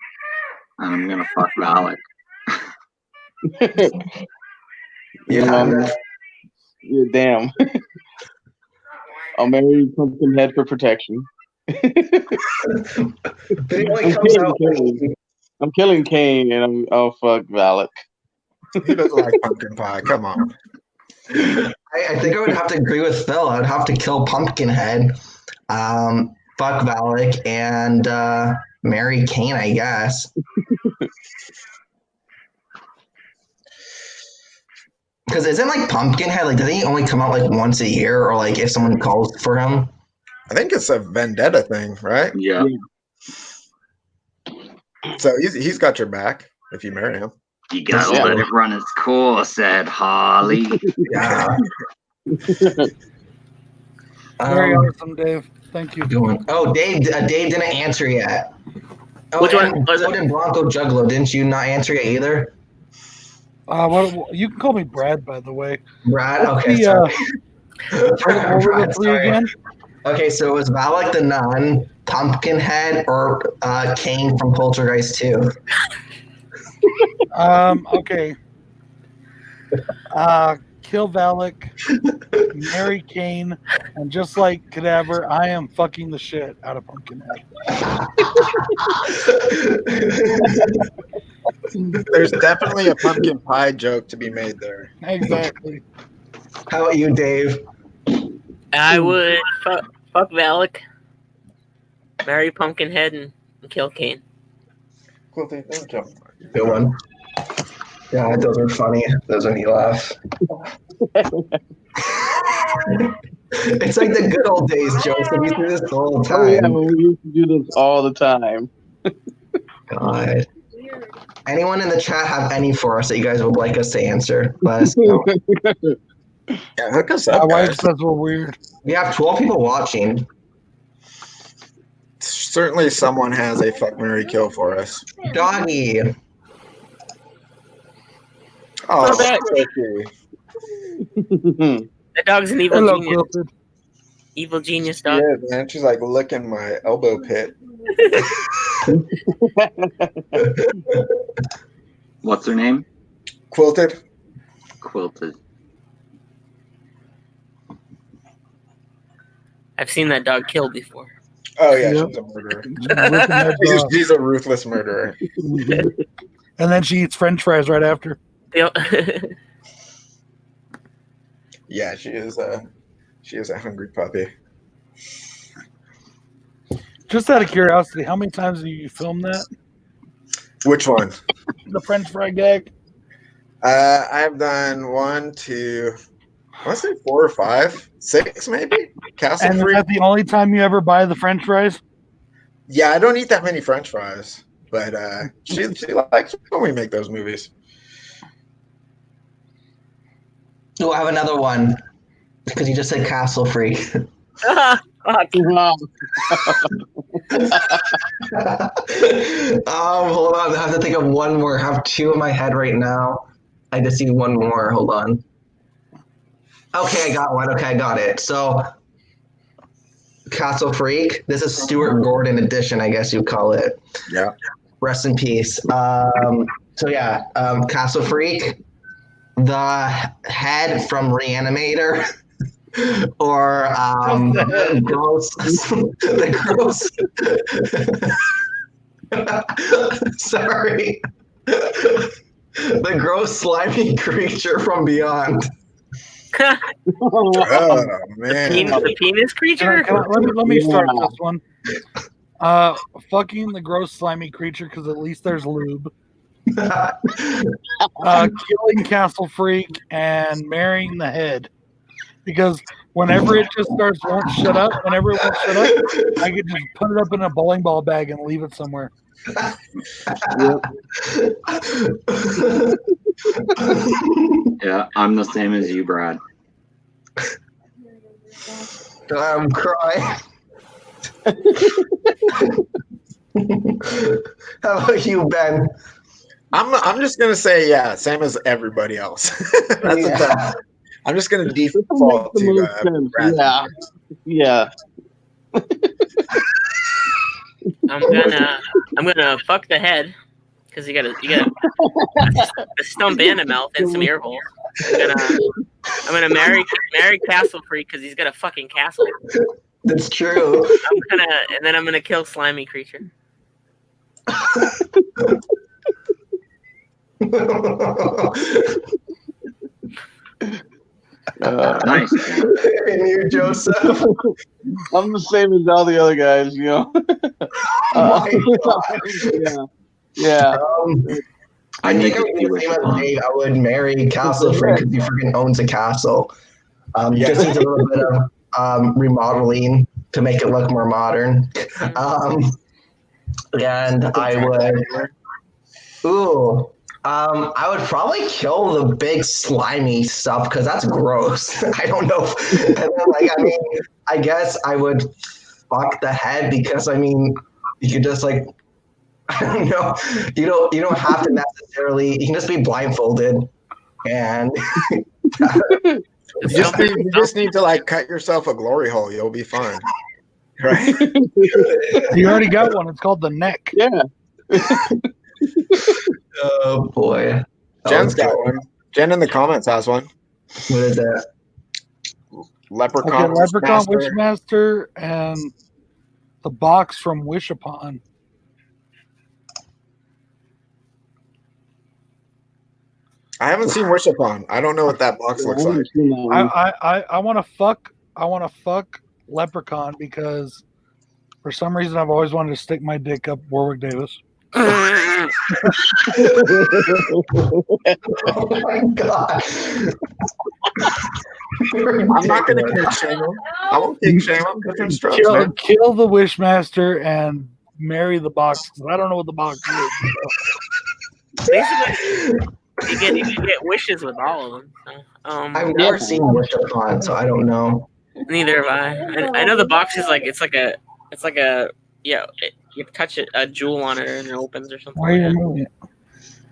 C: and I'm gonna fuck Valak.
B: Yeah, damn. I'll marry Pumpkinhead for protection. I'm killing Kane, and I'll fuck Valak.
D: He doesn't like pumpkin pie. Come on.
A: I think I would have to agree with Phil. I'd have to kill Pumpkinhead, fuck Valak, and marry Kane, I guess. Because isn't like Pumpkinhead, like, doesn't he only come out like once a year, or like if someone calls for him?
D: I think it's a vendetta thing, right?
C: Yeah.
D: So he's got your back if you marry him.
C: You gotta let it run its course, said Harley.
A: Yeah.
F: Very awesome, Dave. Thank you.
A: Oh, Dave didn't answer yet. Oh,
E: which one was
A: so did Bronco Juggalo. Didn't you not answer yet either?
F: What you can call me Brad, by the way.
A: Brad? Okay, sorry.
F: What were the three again?
A: Okay, so it was Valak the Nun, Pumpkinhead, or Kane from Poltergeist 2.
F: Okay. Kill Valak, marry Kane, and just like Cadaver, I am fucking the shit out of Pumpkinhead.
D: There's definitely a pumpkin pie joke to be made there.
F: Exactly.
A: How about you, Dave?
E: I would fuck Valak, marry Pumpkinhead, and kill Kane.
D: Cool thing.
A: Good one. Yeah, those are funny. Those when you laugh. It's like the good old days, Joseph. We do this all the time.
B: Oh yeah, we used to do this all the time.
A: God. Anyone in the chat have any for us that you guys would like us to answer? Let us know.
D: Yeah, hook us up.
F: My wife says we're weird.
A: We have 12 people watching.
D: Certainly someone has a fuck, marry, kill for us.
A: Doggy.
D: Oh,
E: that. That dog's an evil genius.
F: Quilted.
E: Evil genius dog.
D: Yeah, man. She's like licking my elbow pit.
C: What's her name?
D: Quilted.
C: Quilted.
E: I've seen that dog killed before.
D: Oh yeah,
F: Yep.
D: she's a murderer.
F: Yep.
D: She's a ruthless murderer.
F: And then she eats French fries right after.
E: Yep.
D: Yeah, she is a hungry puppy.
F: Just out of curiosity, how many times have you filmed that?
D: Which one?
F: The French fry gag?
D: I've done 1, 2, I want to say 4 or 5, 6 maybe. Castle
F: And is
D: Freak.
F: that the only time you ever buy the French fries?
D: Yeah, I don't eat that many French fries, but she likes when we make those movies.
A: Oh, I have another one because you just said Castle Freak.
B: Wow.
A: Hold on. I have to think of one more. I have 2 in my head right now. I just need one more. Hold on. Okay, I got one. Okay, I got it. So, Castle Freak. This is Stuart Gordon edition, I guess you call it.
D: Yeah.
A: Rest in peace. Castle Freak. The head from Reanimator. Or the gross. Sorry. The gross slimy creature from beyond.
D: Oh man.
E: The penis creature?
F: Let me start this one. Fucking the gross slimy creature because at least there's lube. Killing Castle Freak and marrying the head. Because whenever it just won't shut up, I could just put it up in a bowling ball bag and leave it somewhere.
C: Yeah, I'm the same as you, Brad.
A: I'm crying. How about you, Ben?
D: I'm just gonna say same as everybody else. I'm just gonna default to Brad.
B: Yeah.
E: I'm gonna fuck the head because you got a stump and a mouth and some ear holes. I'm gonna marry Castle Freak because he's got a fucking castle.
A: That's true.
E: And then I'm gonna kill slimy creature.
C: Nice.
A: And you, Joseph?
B: I'm the same as all the other guys, you know. Yeah.
A: I think I would do the same as Dave. I would marry Castle Freak because he freaking owns a castle. Just needs a little bit of remodeling to make it look more modern. And I would. I would probably kill the big slimy stuff because that's gross. I don't know. I guess I would fuck the head because you could just I don't know. You don't have to necessarily. You can just be blindfolded, and
D: you just need to cut yourself a glory hole. You'll be fine. Right?
F: You already got one. It's called the neck.
B: Yeah.
A: Oh boy.
D: Jen's got one. Jen in the comments has one.
A: What is that?
D: Leprechaun.
F: Okay, Leprechaun Wishmaster and the box from Wish Upon.
D: I haven't seen Wish Upon. I don't know what that box looks like.
F: I want to fuck Leprechaun because for some reason I've always wanted to stick my dick up Warwick Davis.
A: Oh my god!
D: I'm not going to kink shame him. I won't kink shame him. Different strokes, man.
F: Kill the Wishmaster and marry the box because I don't know what the box is.
E: Basically, you get wishes with all of them. So,
A: I've never seen Wish Upon, so I don't know.
E: Neither have I. I know the box is it's like a you touch it, a jewel on it, and it opens or something.
F: Why are you moving it?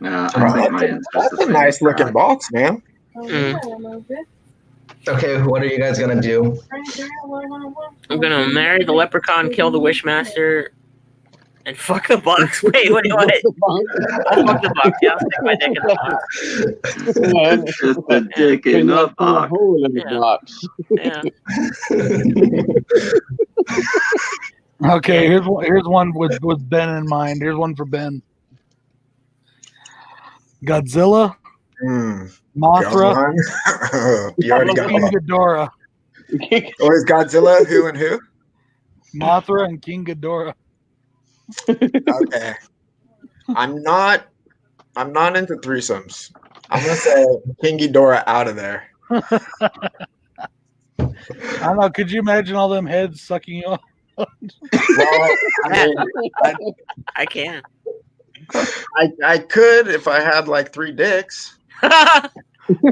D: That's a nice looking box, man.
A: Okay, what are you guys gonna do?
E: I'm gonna marry the leprechaun, kill the Wishmaster, and fuck the box. Wait, what? I'll fuck the box. Yeah, I'll stick my dick in the box.
C: Just a dick in the box.
B: Hole in the box.
E: Yeah.
F: Okay, here's one with Ben in mind. Here's one for Ben. Godzilla, Mothra.
D: You already got
F: King
D: one.
F: Ghidorah.
D: Or is Godzilla who and who?
F: Mothra and King Ghidorah.
D: Okay. I'm not into threesomes. I'm gonna say King Ghidorah out of there.
F: I don't know. Could you imagine all them heads sucking you off?
D: Well,
E: I can.
D: I could if I had like 3 dicks.
F: Big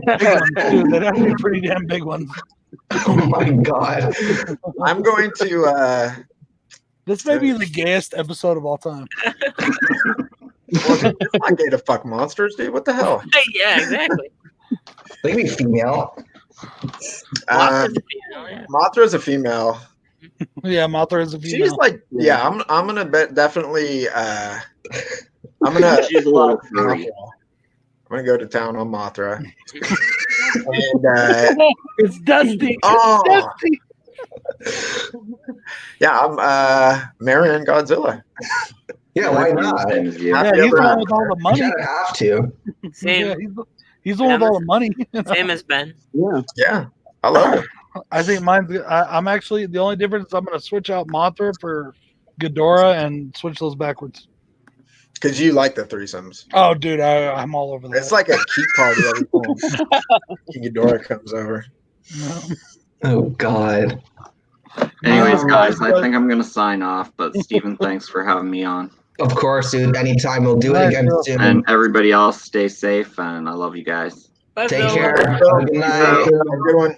F: ones, too. They'd have to be pretty damn big ones.
A: Oh my god.
D: I'm going to
F: This may be the gayest episode of all time.
D: well, dude, it's not gay to fuck monsters, dude. What the hell?
E: Yeah, exactly.
A: They can be female.
D: Mothra's a female.
F: Yeah, Mothra is a female.
D: She's like, yeah, I'm gonna bet definitely. I'm gonna.
C: She's a little furry.
D: I'm gonna go to town on Mothra. And,
F: It's Dusty.
D: oh,
F: Dusty.
D: yeah, I'm marrying Godzilla.
A: Yeah, why not?
C: Same as you.
F: Yeah,
D: Happy
F: he's the
D: ever
F: one with all the
A: You
F: money.
A: gotta have to.
E: Same.
F: Yeah, he's the one with all the money.
E: Same as Ben.
D: Yeah, I love it.
F: I think mine's. I'm actually the only difference is I'm going to switch out Mothra for Ghidorah and switch those backwards.
D: Because you like the threesomes.
F: Oh, dude, I'm all over that.
D: It's like a key party every time King Ghidorah comes over.
A: Oh god.
C: Anyways, guys, I think I'm gonna sign off. But Steven, thanks for having me on.
A: Of course, dude. Anytime we'll do it again soon.
C: And everybody else, stay safe, and I love you guys.
E: Bye,
A: Take
E: Phil.
A: care. Have a good night.
D: Have a good one.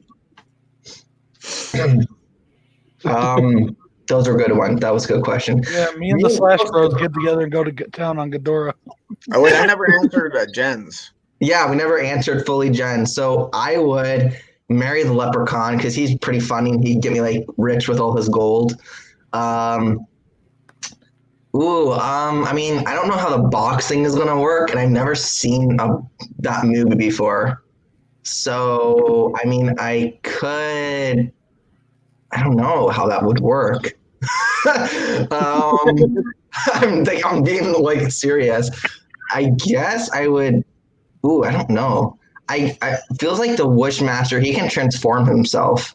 A: Those are good ones. That was a good question.
F: Yeah, me and the Slash Bros get together and go to town on Ghidorah.
D: Oh wait, I never answered Jen's.
A: Yeah, we never answered fully Jen. So I would marry the leprechaun because he's pretty funny. He'd get me like rich with all his gold. I mean, I don't know how the box thing is gonna work, and I've never seen that movie before. So I mean, I don't know how that would work. I'm being like serious. I guess I would. I don't know. I feels like the Wishmaster. He can transform himself.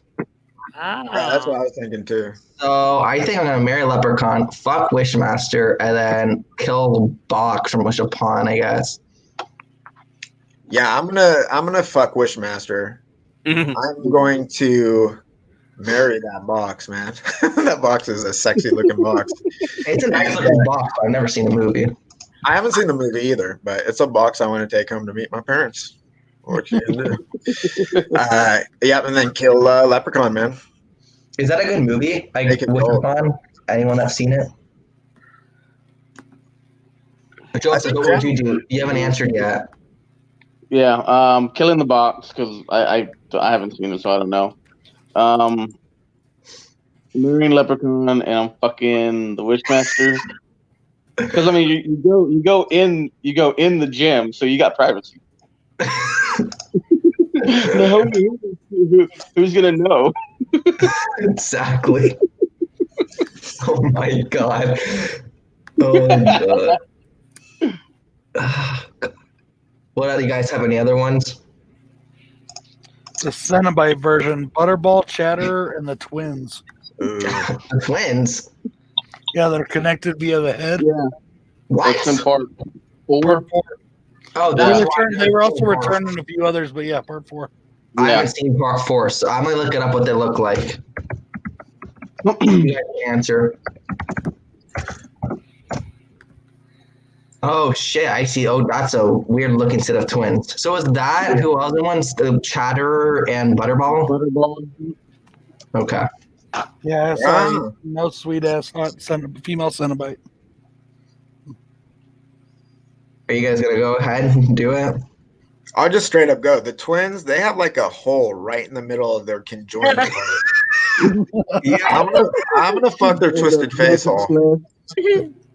D: Yeah, that's what I was thinking too.
A: So I think I'm gonna marry Leprechaun, fuck Wishmaster, and then kill Box from Wish Upon, I guess.
D: Yeah, I'm gonna fuck Wishmaster. I'm going to marry that box, man. That box is a sexy looking box.
A: It's a nice looking box. I've never seen the movie.
D: I haven't seen the movie either, but it's a box I want to take home to meet my parents. What you gonna do? Yeah, and then kill Leprechaun, man.
A: Is that a good movie? Like
D: Make it
A: Wish
D: gold.
A: Upon? Anyone that's seen it? Joseph, what would you do? You haven't answered yet.
B: Yeah, killing the box because I haven't seen it, so I don't know. Marrying Leprechaun and I'm fucking the Wishmaster. Because I mean, you go in the gym, so you got privacy. No, who's gonna know?
A: Exactly. Oh my god. Oh god. God. What other you guys have? Any other ones?
F: The Cenobite version: Butterball, Chatter, and the twins.
A: The twins.
F: Yeah, they're connected via the head.
B: Yeah.
A: What?
B: That's in part 4.
F: Part 4.
A: Oh,
F: They were also returning a few others, but yeah, part 4.
A: I
B: Yeah.
A: haven't seen part 4, so I'm gonna look it up what they look like. You guys answer. Oh shit! I see. Oh, that's a weird looking set of twins. So is that who are the ones? The Chatterer and Butterball.
B: Butterball.
A: Okay.
F: Yeah, sorry, no sweet ass hot female Cenobite.
A: Are you guys gonna go ahead and do it?
D: I'll just straight up go. The twins, they have like a hole right in the middle of their conjoined part.
A: Yeah.
D: I'm gonna fuck their twisted face hole.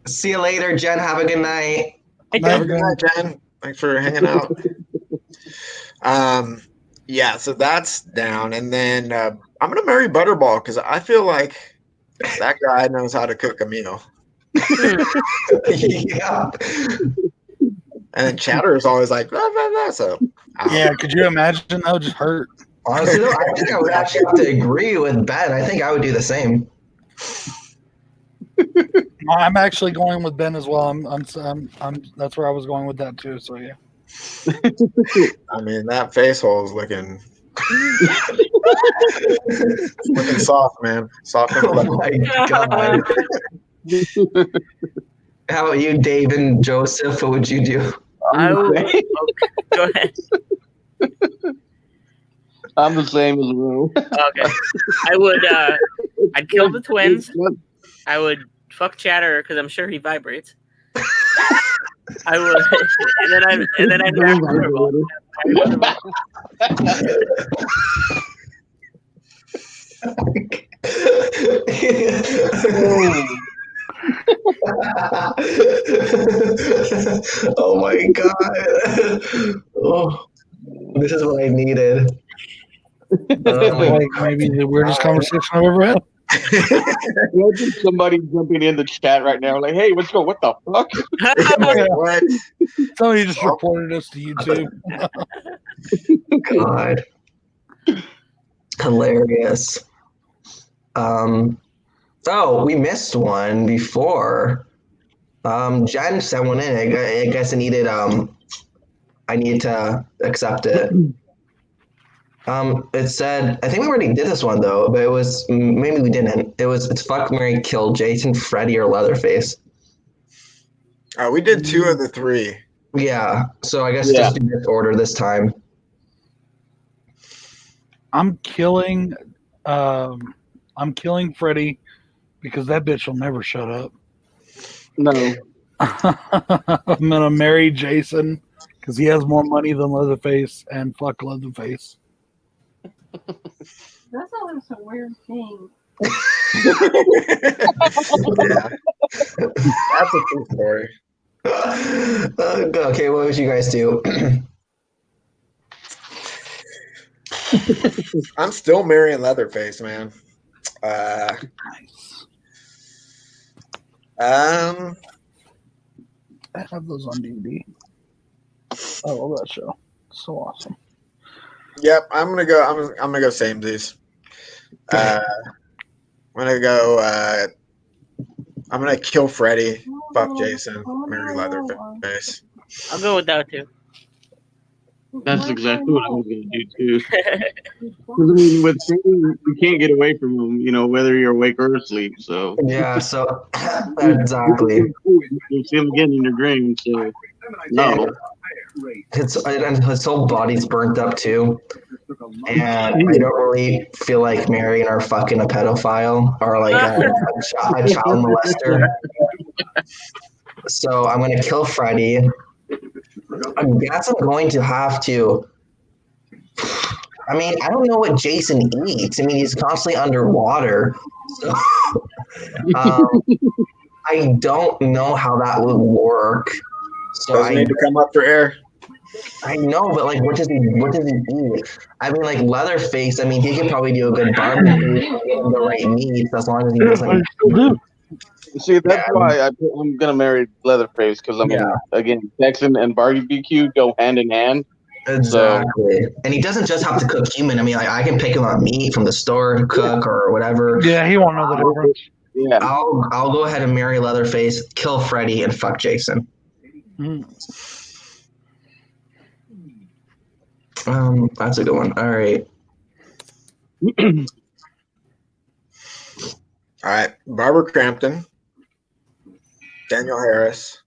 A: See you later, Jen. Have a good night.
D: Have a good night, Jen. Thanks for hanging out. Yeah, so that's down, and then I'm gonna marry Butterball because I feel like that guy knows how to cook a meal.
A: Yeah.
D: And then Chatter is always like, blah, blah, blah. So
F: Yeah, could you imagine? That would just hurt.
A: Honestly, though, I think I would actually have to agree with Ben. I think I would do the same.
F: I'm actually going with Ben as well. I'm that's where I was going with that too. So yeah.
D: I mean, that face hole is looking looking soft, man. Soft and
A: Oh
D: fluffy.
A: my god. How about you, Dave and Joseph? What would you do?
E: I would. Okay, go ahead.
B: I'm the same as Will.
E: Okay. I would. I'd kill the twins. I would fuck Chatter because I'm sure he vibrates. I would, and then I'd have
A: Oh my god. Oh, this is what I needed.
F: Like maybe the weirdest conversation I've ever had.
B: Imagine somebody jumping in the chat right now, like, "Hey, what's going? What the fuck?"
D: What?
F: Somebody just reported us to YouTube.
A: God. Hilarious. Oh, we missed one before. Jen sent one in. I guess I needed to accept it. It said, I think we already did this one though, but it was, maybe we didn't. It's fuck, marry, kill, Jason, Freddy, or Leatherface.
D: We did 2 of the 3.
A: Yeah, so I guess just do this order this time.
F: I'm killing Freddy because that bitch will never shut up.
B: No.
F: I'm gonna marry Jason because he has more money than Leatherface, and fuck Leatherface.
G: That's always a weird thing.
D: Yeah. That's a true story.
A: Okay, what would you guys do?
D: I'm still marrying Leatherface, man.
F: Nice.
D: I
F: have those on DVD. I love that show. So awesome.
D: Yep, I'm gonna go samesies. I'm gonna kill Freddy, fuck Jason, marry Leatherface.
E: I'll go with that too.
B: That's exactly what I was going to do too. Because I mean, with Shane, you can't get away from him, whether you're awake or asleep. So
A: Yeah, so exactly.
B: You see him again in your dreams. So no.
A: His whole body's burnt up too, and I don't really feel like marrying or fucking a pedophile or like a child molester. So I'm gonna kill Freddy. I guess I'm going to have to. I mean, I don't know what Jason eats. I mean, he's constantly underwater. So, I don't know how that would work. So
D: doesn't need to come up for air.
A: I know, but like, what does he eat? I mean, like Leatherface. I mean, he could probably do a good barbecue, the right meat, as long as he doesn't.
B: See, that's why I'm gonna marry Leatherface because again, Texan and barbecue go hand in hand.
A: Exactly, and he doesn't just have to cook human. I mean, like I can pick him up meat from the store to cook or whatever.
F: Yeah, he won't know the difference.
B: Yeah,
A: I'll go ahead and marry Leatherface, kill Freddy, and fuck Jason. That's a good one. All right.
D: All right, Barbara Crampton, Daniel Harris,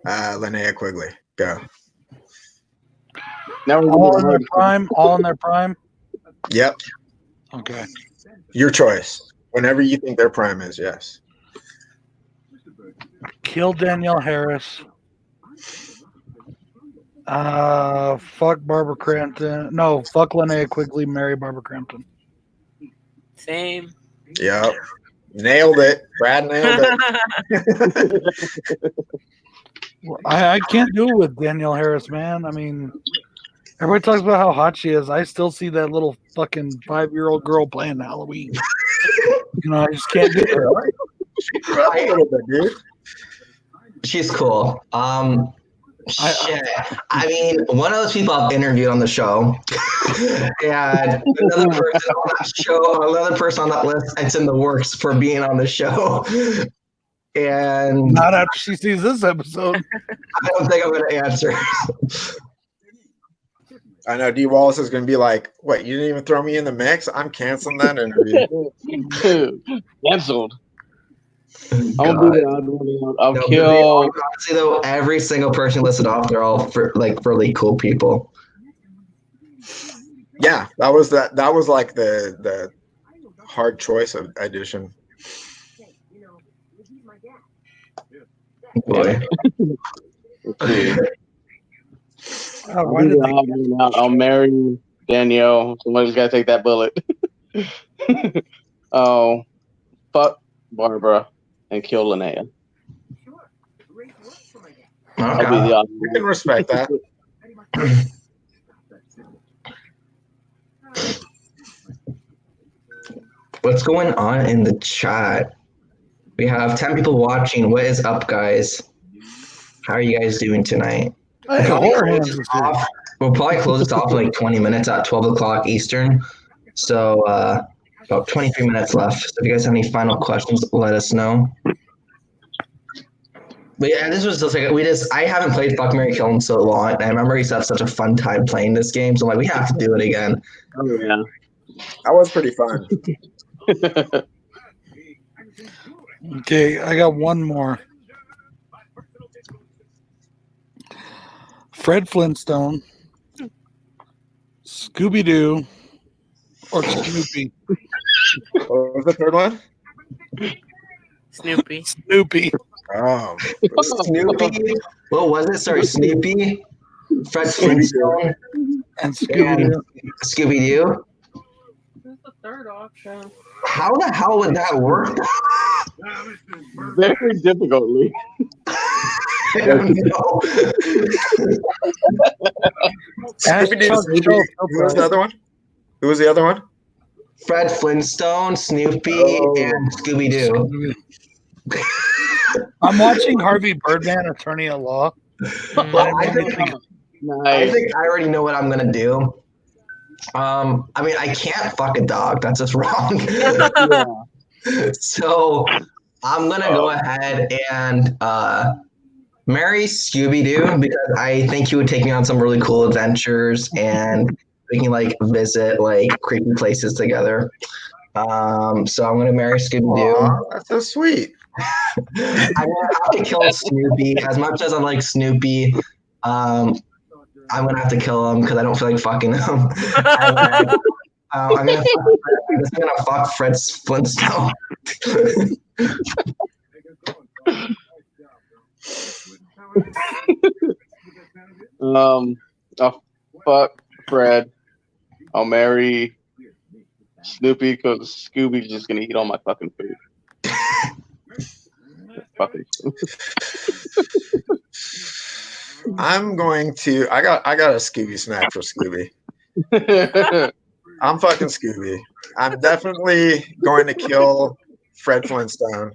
D: Linnea Quigley. Go.
B: now we're
F: All in their prime. All in their prime.
D: Yep.
F: Okay.
D: Your choice. Whenever you think their prime is, yes.
F: Kill Danielle Harris. Fuck Barbara Crampton. No, fuck Linnea Quigley. Marry Barbara Crampton.
E: Same.
D: Yep. Nailed it. Brad nailed it.
F: I can't do it with Danielle Harris, man. I mean, everybody talks about how hot she is. I still see that little fucking 5-year-old girl playing Halloween. I just can't do it.
A: She's cool. Shit. I mean, one of those people I've interviewed on the show, and another person on that list, it's in the works for being on the show. And
F: not after she sees this episode.
A: I don't think I'm going to answer.
D: I know D. Wallace is going to be like, "What? You didn't even throw me in the mix? I'm canceling that interview."
B: Canceled. I'll kill.
A: Honestly, though, every single person listed off, they're all really cool people.
D: Yeah, that was like the hard choice of edition.
A: Boy.
B: I'll marry Danielle. Somebody's got to take that bullet. Oh, fuck Barbara and kill Linnea.
A: Okay.
D: You can respect that.
A: What's going on in the chat? We have 10 people watching. What is up, guys? How are you guys doing tonight? We'll probably close this off in like 20 minutes at 12 o'clock Eastern. So about 23 minutes left. So if you guys have any final questions, let us know. But yeah, this was just like I haven't played Fuck, Marry, Kill in so long. And I remember we used to have such a fun time playing this game. So I'm like, we have to do it again.
B: Oh yeah.
D: That was pretty fun.
F: Okay, I got one more. Fred Flintstone, Scooby-Doo, or Snoopy?
D: What was the third one?
E: Snoopy.
F: Snoopy.
A: Snoopy. What was it? Sorry, Snoopy, Fred Flintstone,
F: and Scooby-Doo.
A: Scooby-Doo.
G: Who's the third option?
A: How the hell would that work?
B: Very difficultly.
A: I don't know.
D: Who was the other one? Who was the other one?
A: Fred Flintstone, Snoopy, and Scooby-Doo.
F: I'm watching Harvey Birdman, Attorney at Law.
A: Well, I think I already know what I'm gonna do. I mean, I can't fuck a dog. That's just wrong. So I'm gonna go ahead and marry Scooby-Doo because I think he would take me on some really cool adventures and we can like visit like creepy places together. So I'm gonna marry Scooby-Doo.
D: Aww, that's so sweet.
A: I'm gonna have to kill Snoopy. As much as I like Snoopy, I'm gonna have to kill him because I don't feel like fucking him. I'm just gonna fuck Fred Flintstone.
B: I'll fuck Fred. I'll marry Snoopy because Scooby's just gonna eat all my fucking food. Fucking.
D: I'm going to. I got a Scooby snack for Scooby. I'm fucking Scooby. I'm definitely going to kill Fred Flintstone,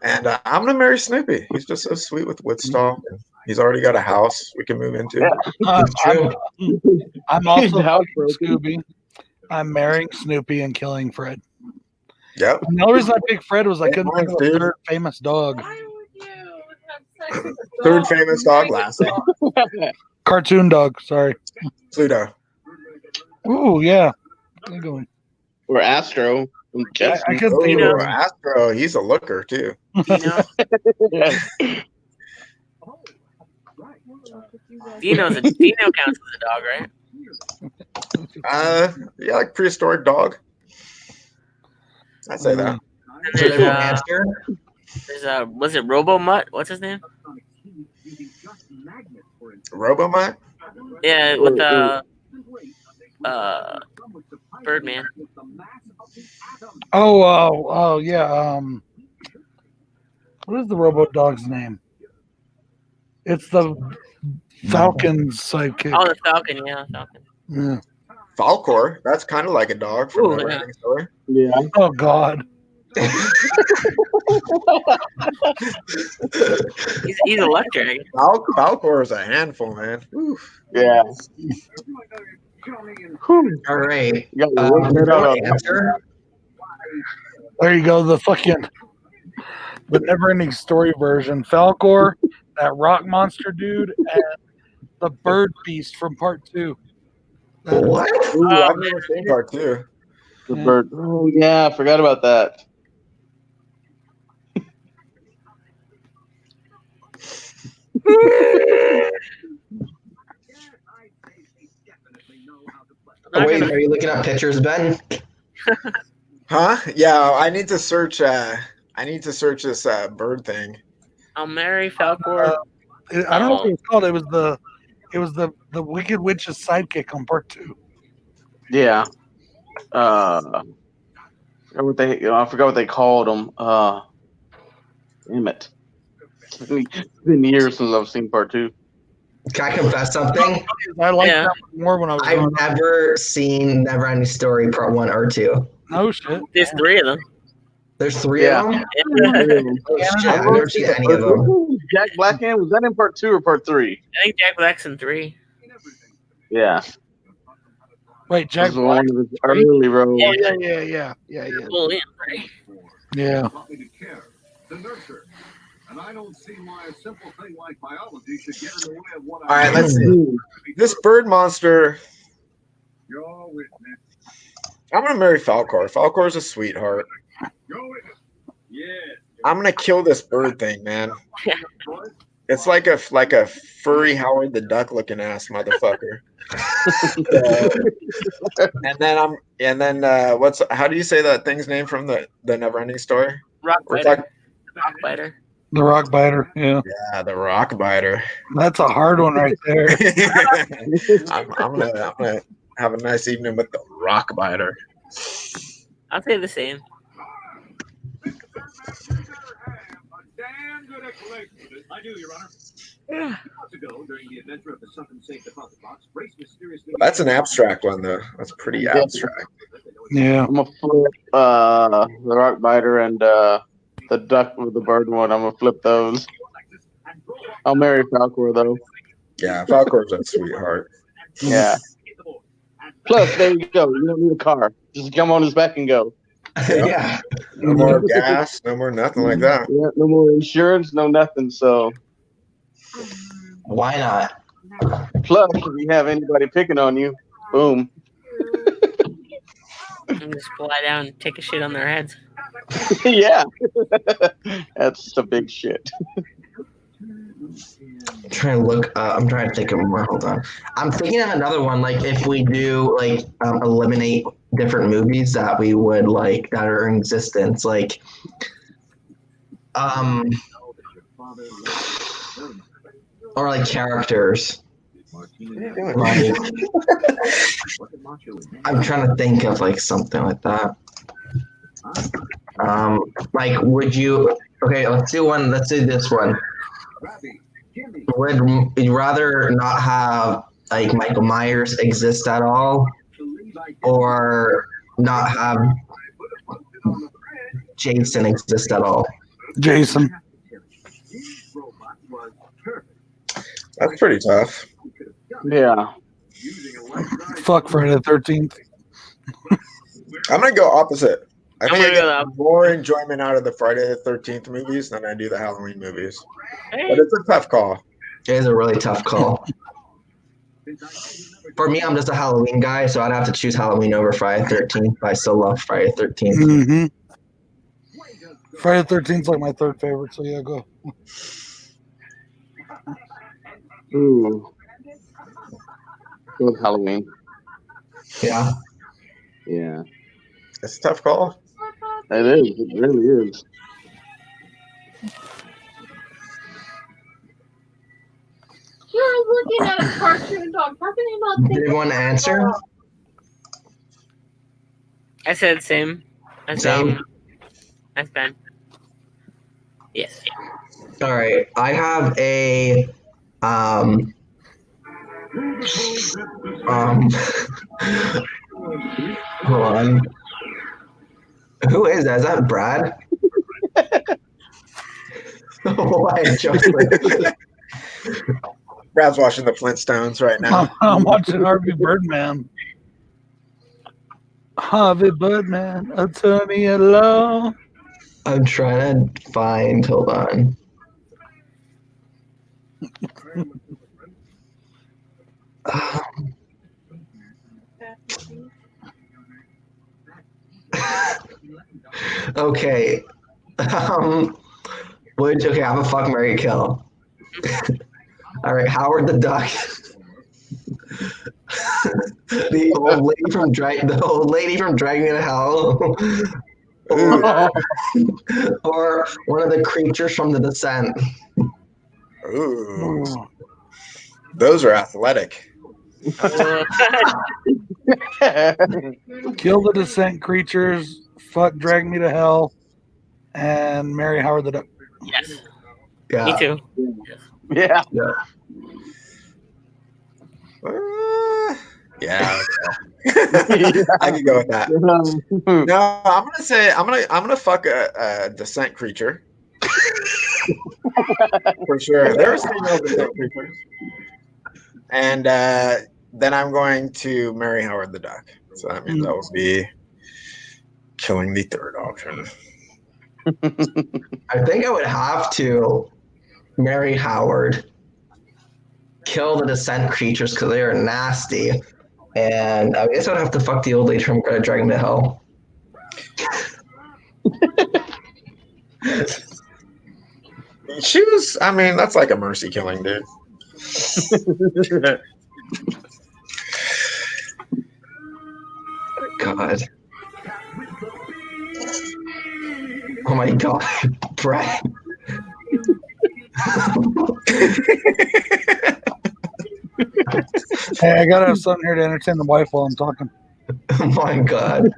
D: and I'm gonna marry Snoopy. He's just so sweet with Woodstock. And he's already got a house we can move into.
F: I'm also Scooby. I'm marrying Snoopy and killing Fred.
D: Yep.
F: And the only reason I picked Fred was I couldn't think of a third famous dog.
G: Why would you have sex with a
D: Third
G: dog?
D: famous dog, Lassie.
F: Cartoon dog, sorry.
D: Pluto.
F: Ooh, yeah. Good going.
B: Or Astro.
F: I could think
D: Oh,
F: of
D: Astro. He's a looker too.
E: Dino. Dino counts as a dog, right?
D: Yeah, like prehistoric dog. I'd say that.
E: And there's was it Robo Mutt? What's his name?
D: Robomutt?
E: Yeah, with Birdman.
F: Oh, yeah. What is the robot dog's name? It's the Falcon's sidekick.
E: Oh, the Falcon, yeah, Falcon.
F: Yeah.
D: Falcor. That's kind of like a dog from
E: Ooh,
D: Never
E: yeah.
D: Ending Story.
B: Yeah.
F: Oh God.
E: He's electric.
D: Falcor is a handful, man. Oof.
B: Yeah.
A: All right.
B: You got your work cut out on that.
A: Answer.
F: There you go. The never-ending story version. Falcor, that rock monster dude, and the bird beast from part 2.
A: What?
D: Ooh, I've never seen part 2.
B: The bird. Oh yeah, I forgot about that.
A: Oh, wait, are you looking up pictures, Ben?
D: Huh? Yeah, I need to search. This bird thing.
E: I'll marry Falcor.
F: I don't know what it was called. It was the Wicked Witch's sidekick on part 2.
B: Yeah. I forgot what they called them. Damn it. It's been years since I've seen part 2.
A: Can I confess something?
F: I liked that one more when I was
A: I've
F: growing up.
A: never seen Never Ending Story Part 1 or 2.
F: No shit.
E: There's 3 of them.
A: There's 3 of them?
E: Yeah.
A: Oh, shit, I've never seen any of them.
B: Jack Blackhand, was that in part 2 or part 3?
E: I think Jack Black's in 3.
B: Yeah.
F: Wait, Jack
B: This was one of his early roles.
F: Oh, yeah.
E: Well, yeah, right.
F: Yeah.
H: And I don't see why a simple thing like biology should get in the way of what
D: All right, let's see. This bird monster.
H: You're with me.
D: I'm gonna marry Falcor. Falcor's a sweetheart.
H: You're with me. Yeah.
D: I'm gonna kill this bird thing, man. It's like a furry Howard the Duck looking ass motherfucker. How do you say that thing's name from the Neverending Story?
E: Rockbiter.
F: The rock biter, yeah.
D: Yeah, the rock biter.
F: That's a hard one right there.
D: I'm gonna have a nice evening with the rock biter.
E: I'll say the same.
H: I do, Your Honor. Months ago, during the adventure of the sunken safe deposit box, Brace mysteriously.
D: That's an abstract one, though. That's pretty abstract.
F: Yeah.
B: I'm gonna flip the rock biter and the duck with the bird one. I'm gonna flip those. I'll marry Falcor though.
D: Yeah, Falcor's a sweetheart.
B: Yeah. Plus, there you go. You don't need a car. Just come on his back and go.
A: Yeah.
D: No more gas, no more nothing like that.
B: Yeah, no more insurance, no nothing. So
A: Why not?
B: plus, if you have anybody picking on you, boom.
E: And just fly down and take a shit on their heads.
B: Yeah. That's a big shit.
A: I'm trying to look. I'm trying to think of more. Hold on. I'm thinking of another one. Like if we do like eliminate different movies that we would like that are in existence, like or like characters. Like I'm trying to think of like something like that. Like would you? Okay, let's do one. Let's do this one. Would you rather not have like Michael Myers exist at all, or not have Jason exist at all?
F: Jason.
D: That's pretty tough.
B: Yeah.
F: Fuck Friday the 13th.
D: I'm gonna go opposite. I think I
E: gonna
D: get
E: go
D: more enjoyment out of the Friday the 13th movies than I do the Halloween movies.
E: Hey.
D: But it's a tough call.
A: It is a really tough call. For me, I'm just a Halloween guy, so I'd have to choose Halloween over Friday the 13th. But I still love Friday the 13th.
F: Mm-hmm. Friday the 13th is like my third favorite, so yeah, go.
B: Ooh. Go with Halloween.
A: Yeah.
B: Yeah.
D: It's a tough call.
B: It is. It really is.
G: You're looking at a cartoon dog. How can you not
A: Did
G: think?
A: everyone answer?
E: I said same. That's
A: Same.
E: That's Ben. Yes.
A: All right. I have a hold on. Who is that? Is that Brad? Why, Joseph?
D: Brad's watching the Flintstones right now.
F: I'm watching Harvey Birdman. Harvey Birdman, attorney at law.
A: I'm trying to find. Hold on. Okay. Okay, I have a fuck, marry, kill. All right, Howard the Duck. The old lady from Dragging Me to Hell. Or one of the creatures from The Descent.
D: Ooh. Those are athletic.
F: Kill the Descent creatures, fuck Drag Me to Hell, and marry Howard the Duck.
E: Yes.
A: Yeah.
E: Me too.
B: Yeah.
D: Yeah. I could go with that. No, I'm gonna say I'm gonna fuck a descent creature. For sure. There's female descent creatures. And then I'm going to marry Howard the Duck. So that means I will be killing the third option.
A: I think I would have to marry Howard, kill the Descent creatures because they are nasty, and I guess I would have to fuck the old lady from Dragging Me to Hell.
D: She was, I mean, that's like a mercy killing, dude.
A: God. Oh my God, Brett.
F: Hey, I gotta have something here to entertain the wife while I'm talking.
A: Oh my God.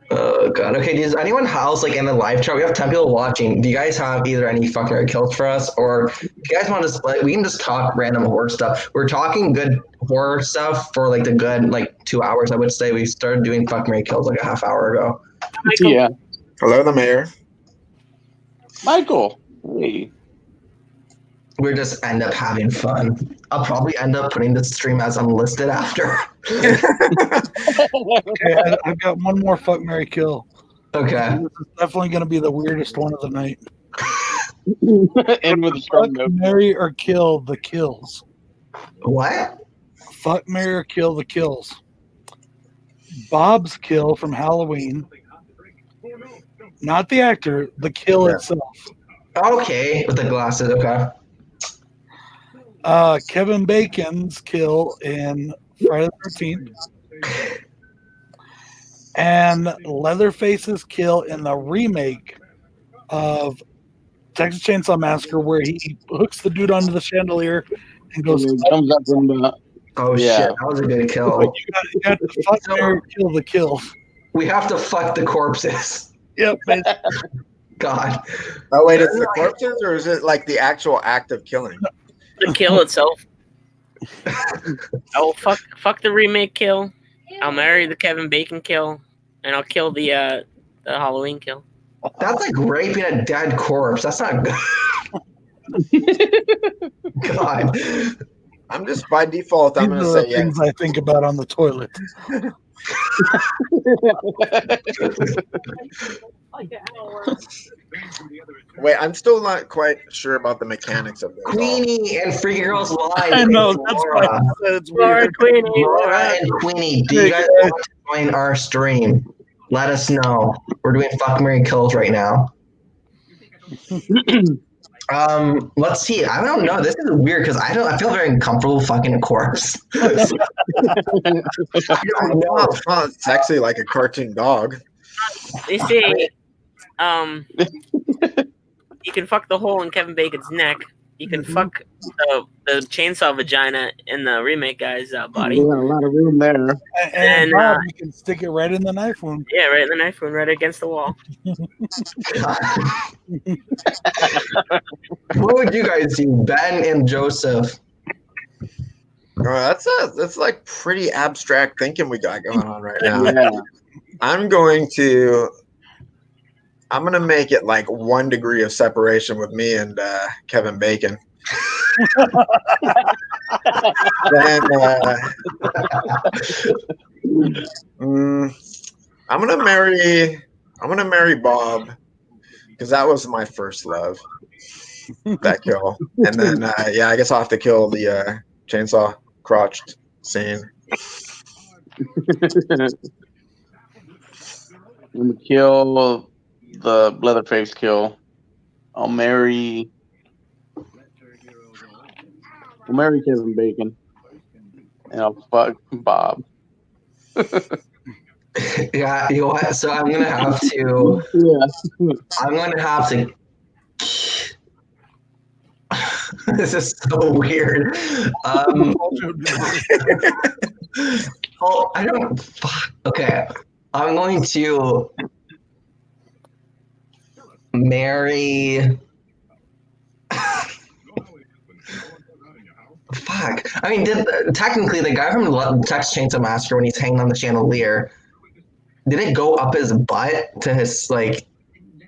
A: Oh God. Okay, does anyone else like in the live chat? We have 10 people watching. Do you guys have either any fucking or kills for us, or if you guys want to split? We can just talk random horror stuff. We're talking good horror stuff for like the good like 2 hours. I would say we started doing fuck Mary kills like a half hour ago.
E: Michael.
B: Yeah.
D: Hello, the mayor.
B: Michael. Hey.
A: We just end up having fun. I'll probably end up putting the stream as unlisted after.
F: Okay, I've got one more fuck Mary kill.
A: Okay.
F: This is definitely gonna be the weirdest one of the night.
B: End with a
F: Fuck,
B: strong note.
F: marry or kill the kills.
A: What?
F: Fuck, marry or kill the kills. Bob's kill from Halloween. Not the actor, the kill itself.
A: Okay, with the glasses. Okay.
F: Kevin Bacon's kill in Friday the 13th. And Leatherface's kill in the remake of Texas Chainsaw Massacre, where he hooks the dude onto the chandelier and goes,
B: Comes up from the.
A: Oh
B: Yeah.
A: shit, that was a good kill.
F: you got to fuck, marry, kill the kills.
A: We have to fuck the corpses.
F: Yep, man.
A: God.
D: Oh wait, it's the corpses, or is it like the actual act of killing?
E: The kill itself. I'll fuck the remake kill. I'll marry the Kevin Bacon kill, and I'll kill the Halloween kill.
A: That's like raping a dead corpse. That's not good. God.
D: I'm just by default. I'm
F: These
D: gonna
F: are
D: say
F: the
D: yes.
F: things I think about on the toilet.
D: Wait, I'm still not quite sure about the mechanics of this.
A: Queenie and Freaky Girls Live.
F: I know,
A: It's
F: that's
A: Laura.
F: why it's
E: Laura,
F: weird.
E: Queenie,
A: Laura
E: Laura.
A: and Queenie, do you guys want to join our stream? Let us know. We're doing fuck, marry, kills right now. Let's see. I don't know. This is weird because I feel very uncomfortable fucking a corpse. I don't know.
D: It's not sexy like a cartoon dog.
E: They say, you can fuck the hole in Kevin Bacon's neck. You can fuck the chainsaw vagina in the remake guy's body.
B: You got a lot of room there.
F: And Bob, you can stick it right in the knife wound.
E: Yeah, right in the knife wound, right against the wall.
A: What would you guys do, Ben and Joseph?
D: Oh, that's like pretty abstract thinking we got going on right now.
B: Yeah.
D: I'm gonna make it like 1 degree of separation with me and Kevin Bacon. Then I'm gonna marry Bob because that was my first love. That kill, and then I guess I'll have to kill the chainsaw crotched scene.
B: I'm gonna kill the Leatherface kill. I'll marry Kevin Bacon, and I'll fuck Bob.
A: Yeah, you know what? So I'm gonna have to.
B: Yeah.
A: I'm gonna have to. This is so weird. Oh, I don't. Fuck. Okay, I'm going to marry. Fuck. I mean, technically the guy from Texas Chainsaw Massacre, when he's hanging on the chandelier, did it go up his butt to his like?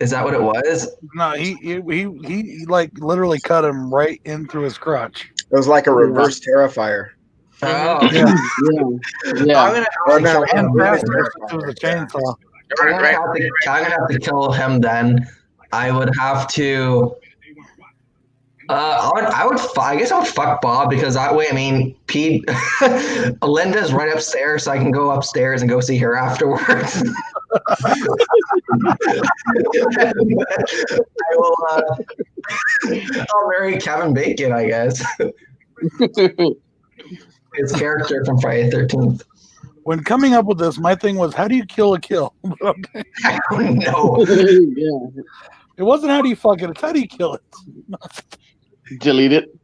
A: Is that what it was?
F: No, he like literally cut him right in through his crotch.
D: It was like a reverse Terrifier.
A: Oh,
B: Yeah.
A: I'm gonna have to kill him.
F: And faster since it was a chainsaw.
A: I'm gonna have to kill him. Then I would have to. I guess I would fuck Bob because that way, I mean, Pete, Linda's right upstairs, so I can go upstairs and go see her afterwards. I'll marry Kevin Bacon, I guess. His character from Friday the 13th.
F: When coming up with this, my thing was, how do you kill a kill?
A: I don't know.
B: Yeah.
F: It wasn't how do you fuck it, it's how do you kill it.
B: Delete it.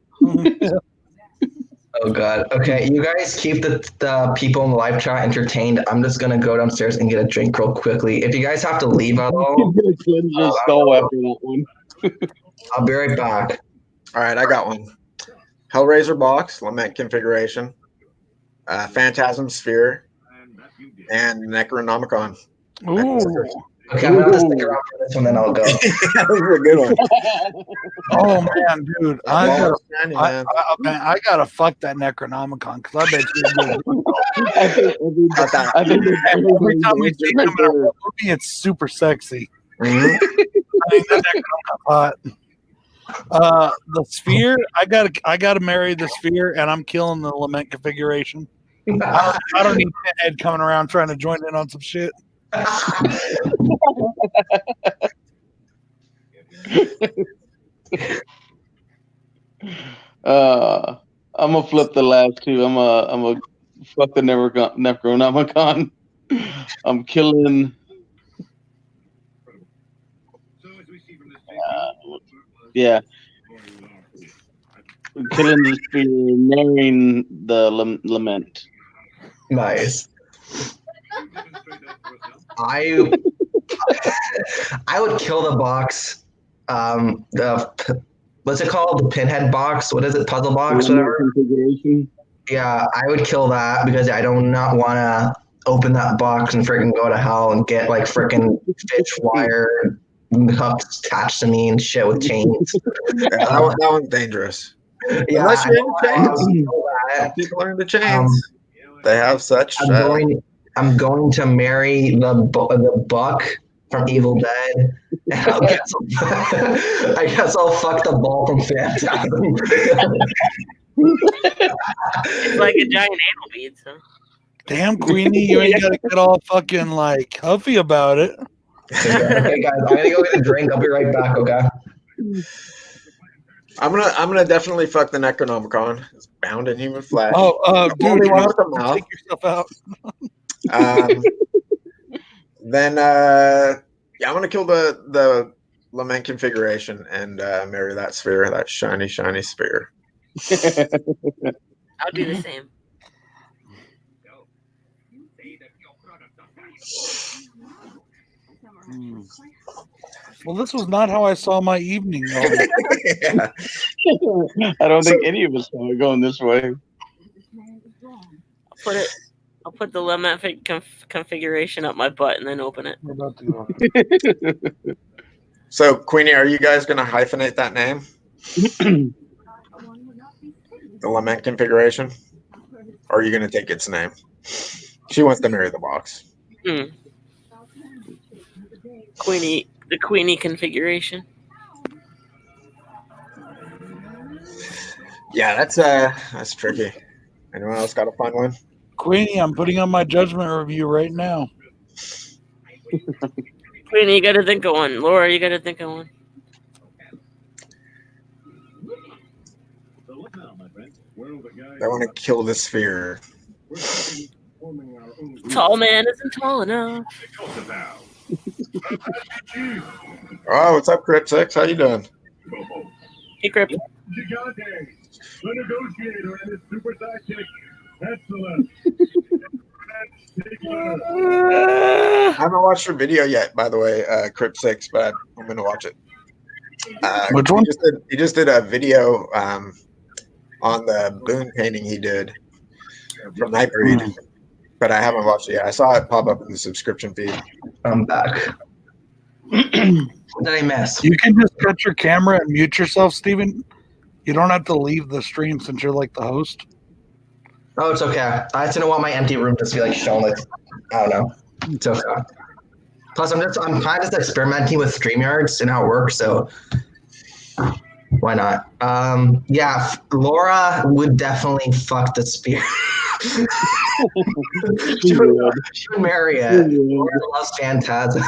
A: Oh god. Okay, you guys keep the people in the live chat entertained. I'm just gonna go downstairs and get a drink real quickly. If you guys have to leave at all,
B: Just go after that one.
A: I'll be right back.
D: All right, I got one. Hellraiser box, lament configuration, Phantasm sphere, and Necronomicon.
F: Ooh.
A: Okay, I'm gonna have to stick around for this one, then I'll go.
D: That was a good one.
F: Oh man, dude, I gotta fuck that Necronomicon because I bet you.
B: I think
F: Every time we see him in a movie, it's super sexy.
D: Mhm.
F: I mean, that Necronomicon hot. The sphere, I gotta marry the sphere, and I'm killing the lament configuration. I don't need Pinhead coming around trying to join in on some shit.
B: I'm gonna flip the last two. I'm a fuck the Necronomicon. I'm killing. Yeah. I'm killing the sphere, marrying the lament.
A: Nice. I would kill the box. What's it called? The Pinhead box? What is it? Puzzle box? Whatever.
B: Configuration.
A: Yeah, I would kill that because I do not want to open that box and freaking go to hell and get like freaking fish wire hooks attached to me and shit with chains.
D: That one's dangerous.
A: Yeah,
D: Unless you're in chains. People are into chains. They have such.
A: I'm going to marry the buck from Evil Dead. And I guess I'll fuck the ball from Phantasm.
E: It's like a giant anal bead, so.
F: Damn, Queenie, you ain't gotta get all fucking like huffy about it.
A: Okay, guys, I'm gonna go get a drink. I'll be right back. Okay.
D: I'm gonna definitely fuck the Necronomicon. It's bound in human flesh.
F: Dude,
D: Only one with the mouth.
F: take yourself out.
D: Then I'm gonna kill the lament configuration and marry that sphere, that shiny sphere.
E: I'll do the same.
F: Well, this was not how I saw my evening.
D: Yeah.
B: I don't think any of us saw it going this way.
E: Put it. I'll put the lemma configuration up my butt and then open it.
F: We're about to go.
D: So, Queenie, are you guys going to hyphenate that name? The lament configuration? Or are you going to take its name? She wants to marry the box.
E: Queenie, the Queenie configuration.
D: Yeah, that's tricky. Anyone else got a fun one?
F: Queenie, I'm putting on my judgment review right now.
E: Queenie, you got to think of one. Laura, you got to think of one.
D: I want to kill the sphere.
E: Tall man isn't tall enough.
D: Oh, what's up, Crypt 6? How you doing?
E: Hey, Crypt.
H: The negotiator and his super sidekick. Excellent.
D: I haven't watched your video yet, by the way, Crypt 6, but I'm going to watch it.
F: Which one?
D: He just did a video on the Boone painting he did from Nightbreed, but I haven't watched it yet. I saw it pop up in the subscription feed.
A: I'm back. What did I miss?
F: You can just cut your camera and mute yourself, Steven. You don't have to leave the stream since you're like the host.
A: Oh, it's okay. I just don't want my empty room to be like shown like I don't know. It's okay. Plus, I'm kind of just experimenting with StreamYards and how it works, so why not? Yeah, Laura would definitely fuck the spear. she would marry it. Laura loves Phantasm.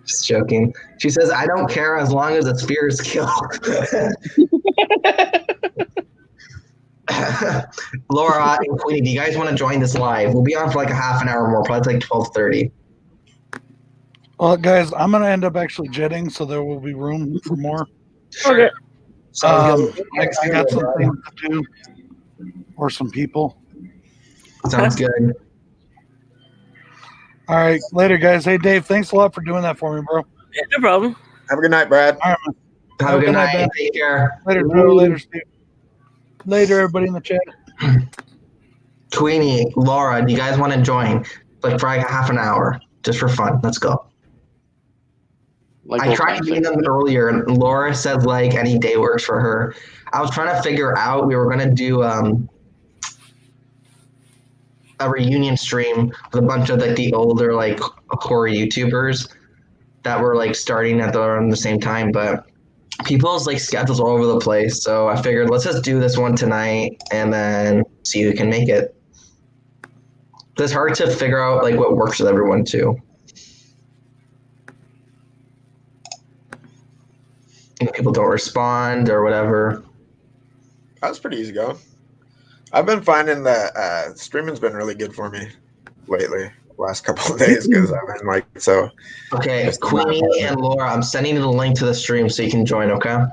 A: Just joking. She says, "I don't care as long as the spear is killed." Laura and Queenie, do you guys want to join this live? We'll be on for like a half an hour more, probably like 12:30.
F: Well, guys, I'm going to end up actually jetting, so there will be room for more.
E: Okay.
F: I got some things to do, or some people.
A: Sounds good.
F: All right, later, guys. Hey, Dave, thanks a lot for doing that for me, bro.
E: Yeah, no problem.
D: Have a good night, Brad.
F: All right, man.
A: Have a good night.
F: Ben.
A: Take care.
F: Later, Joe. Later, Steve. Later, everybody in the chat.
A: Queenie, Laura, do you guys want to join? Like for like a half an hour, just for fun. Let's go. I tried getting them earlier, and Laura said like any day works for her. I was trying to figure out, we were gonna do a reunion stream with a bunch of like the older like horror YouTubers that were like starting at around the same time, but people's like schedules all over the place. So I figured let's just do this one tonight and then see who can make it. It's hard to figure out like what works with everyone too. And people don't respond or whatever.
D: That was pretty easy going. I've been finding that streaming's been really good for me lately, last couple of days, because I've been like so.
A: Okay, Queenie and Laura, I'm sending you the link to the stream so you can join, okay?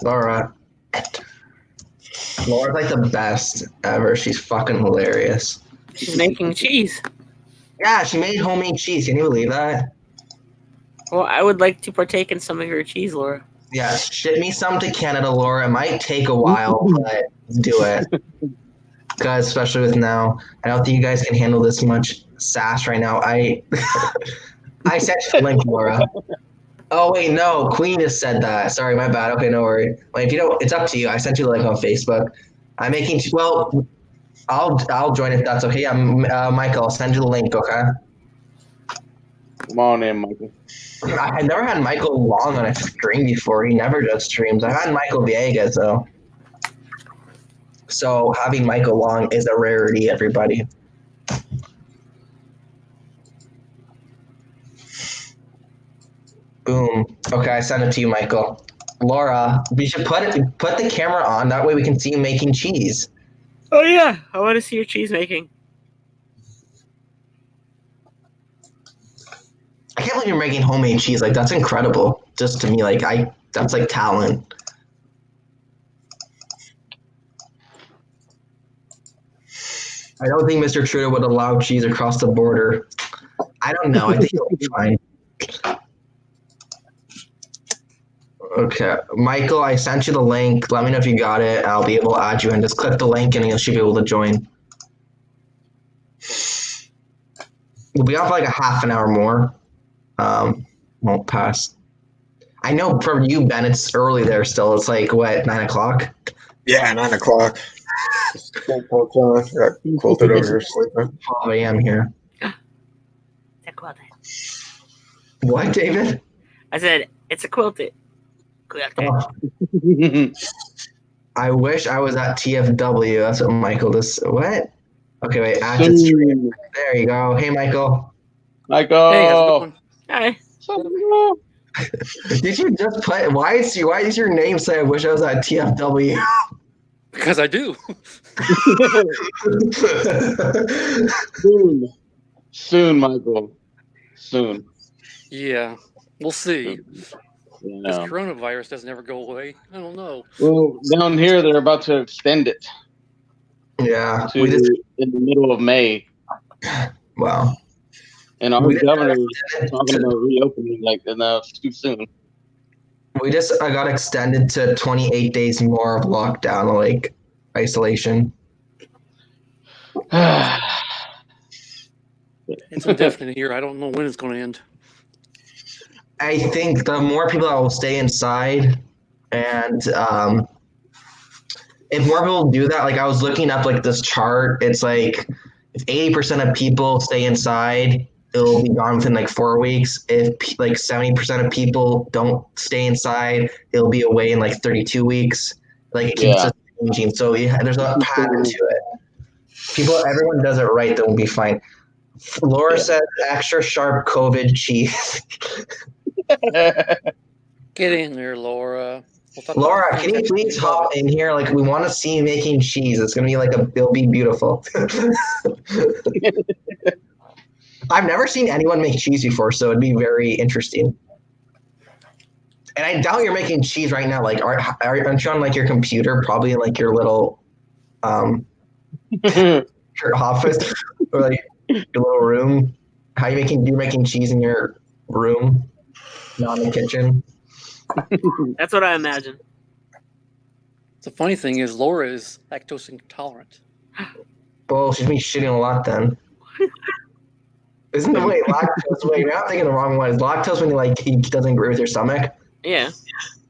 A: Laura's like the best ever. She's fucking hilarious.
E: She's making cheese.
A: Yeah, she made homemade cheese. Can you believe that?
E: Well, I would like to partake in some of your cheese, Laura.
A: Yeah, ship me some to Canada, Laura. It might take a while, but do it. Because especially with now, I don't think you guys can handle this much sass right now. I sent you the link, Laura. Oh wait, no, Queen just said that. Sorry, my bad. Okay, no worry. Like, if you don't, it's up to you. I sent you the link on Facebook. I'm making. Well, I'll join if that's okay. I'm Michael. I'll send you the link. Okay.
B: Come on in, Michael.
A: I never had Michael Long on a stream before. He never does streams. I've had Michael Viegas though. So having Michael Long is a rarity, everybody. Boom. Okay, I sent it to you, Michael. Laura, we should put the camera on. That way we can see you making cheese.
E: Oh yeah, I want to see your cheese making.
A: I can't believe you're making homemade cheese. Like, that's incredible. Just to me, like, that's like talent. I don't think Mr. Trudeau would allow cheese across the border. I don't know. I think it'll be fine. Okay, Michael, I sent you the link. Let me know if you got it. I'll be able to add you and just click the link and you should be able to join. We'll be off like a half an hour more. Won't pass. I know for you, Ben, it's early there still. It's like, what, 9 o'clock?
D: Yeah, 9 o'clock. Got quilted over here sleeping.
A: 12 a.m. here.
E: It's a quilted.
A: What, David?
E: I said, it's a quilted. Quilted.
A: Oh, I wish I was at TFW. That's what Michael just. What? Okay, wait. Add to stream. There you go. Hey, Michael.
B: Michael.
I: Hey, how's it going?
E: Hi.
A: Did you just put? Why is your name say? I wish I was at TFW.
I: Because I do.
B: Soon, Michael. Soon.
I: Yeah, we'll see.
B: You
I: This
B: know.
I: coronavirus doesn't ever go away. I don't know.
B: Well, down here they're about to extend it
A: Yeah,
B: to in the middle of May,
A: wow.
B: and our governor's talking about reopening. Like, no, it's too soon.
A: We just got extended to 28 days more of lockdown, like isolation.
I: It's indefinite here. I don't know when it's going to end.
A: I think the more people that will stay inside, and if more people do that, like I was looking up like this chart, it's like if 80% of people stay inside, it'll be gone within like 4 weeks. If like 70% of people don't stay inside, it'll be away in like 32 weeks. Like it keeps just changing. So there's a pattern to it. Everyone does it right, then we'll be fine. Laura said extra sharp COVID cheese.
I: Get in there, Laura.
A: Laura, can you please hop in here? Like, we want to see you making cheese. It's gonna be like it'll be beautiful. I've never seen anyone make cheese before, so it'd be very interesting. And I doubt you're making cheese right now. Like, aren't you on like your computer, probably in like your little your office or like your little room? You're making cheese in your room, not in the kitchen?
E: That's what I imagine.
I: The funny thing is, Laura is lactose intolerant.
A: Well, she's been shitting a lot then. Isn't the way lactose? Wait, I'm thinking the wrong one. Is lactose when he doesn't agree with your stomach?
E: Yeah.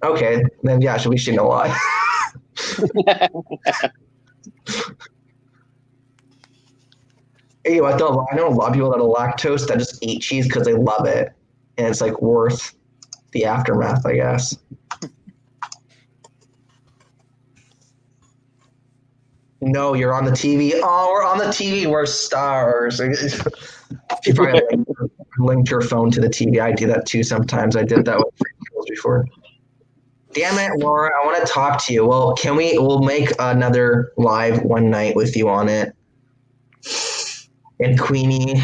A: Okay, then yeah, she'll be shitting a lot. Hey, I know a lot of people that are lactose that just eat cheese because they love it, and it's like worth the aftermath, I guess. No, you're on the TV. Oh, we're on the TV. We're stars. She probably linked her phone to the TV. I do that too sometimes. I did that with girls before. Damn it, Laura! I want to talk to you. Well, we'll make another live one night with you on it. And Queenie,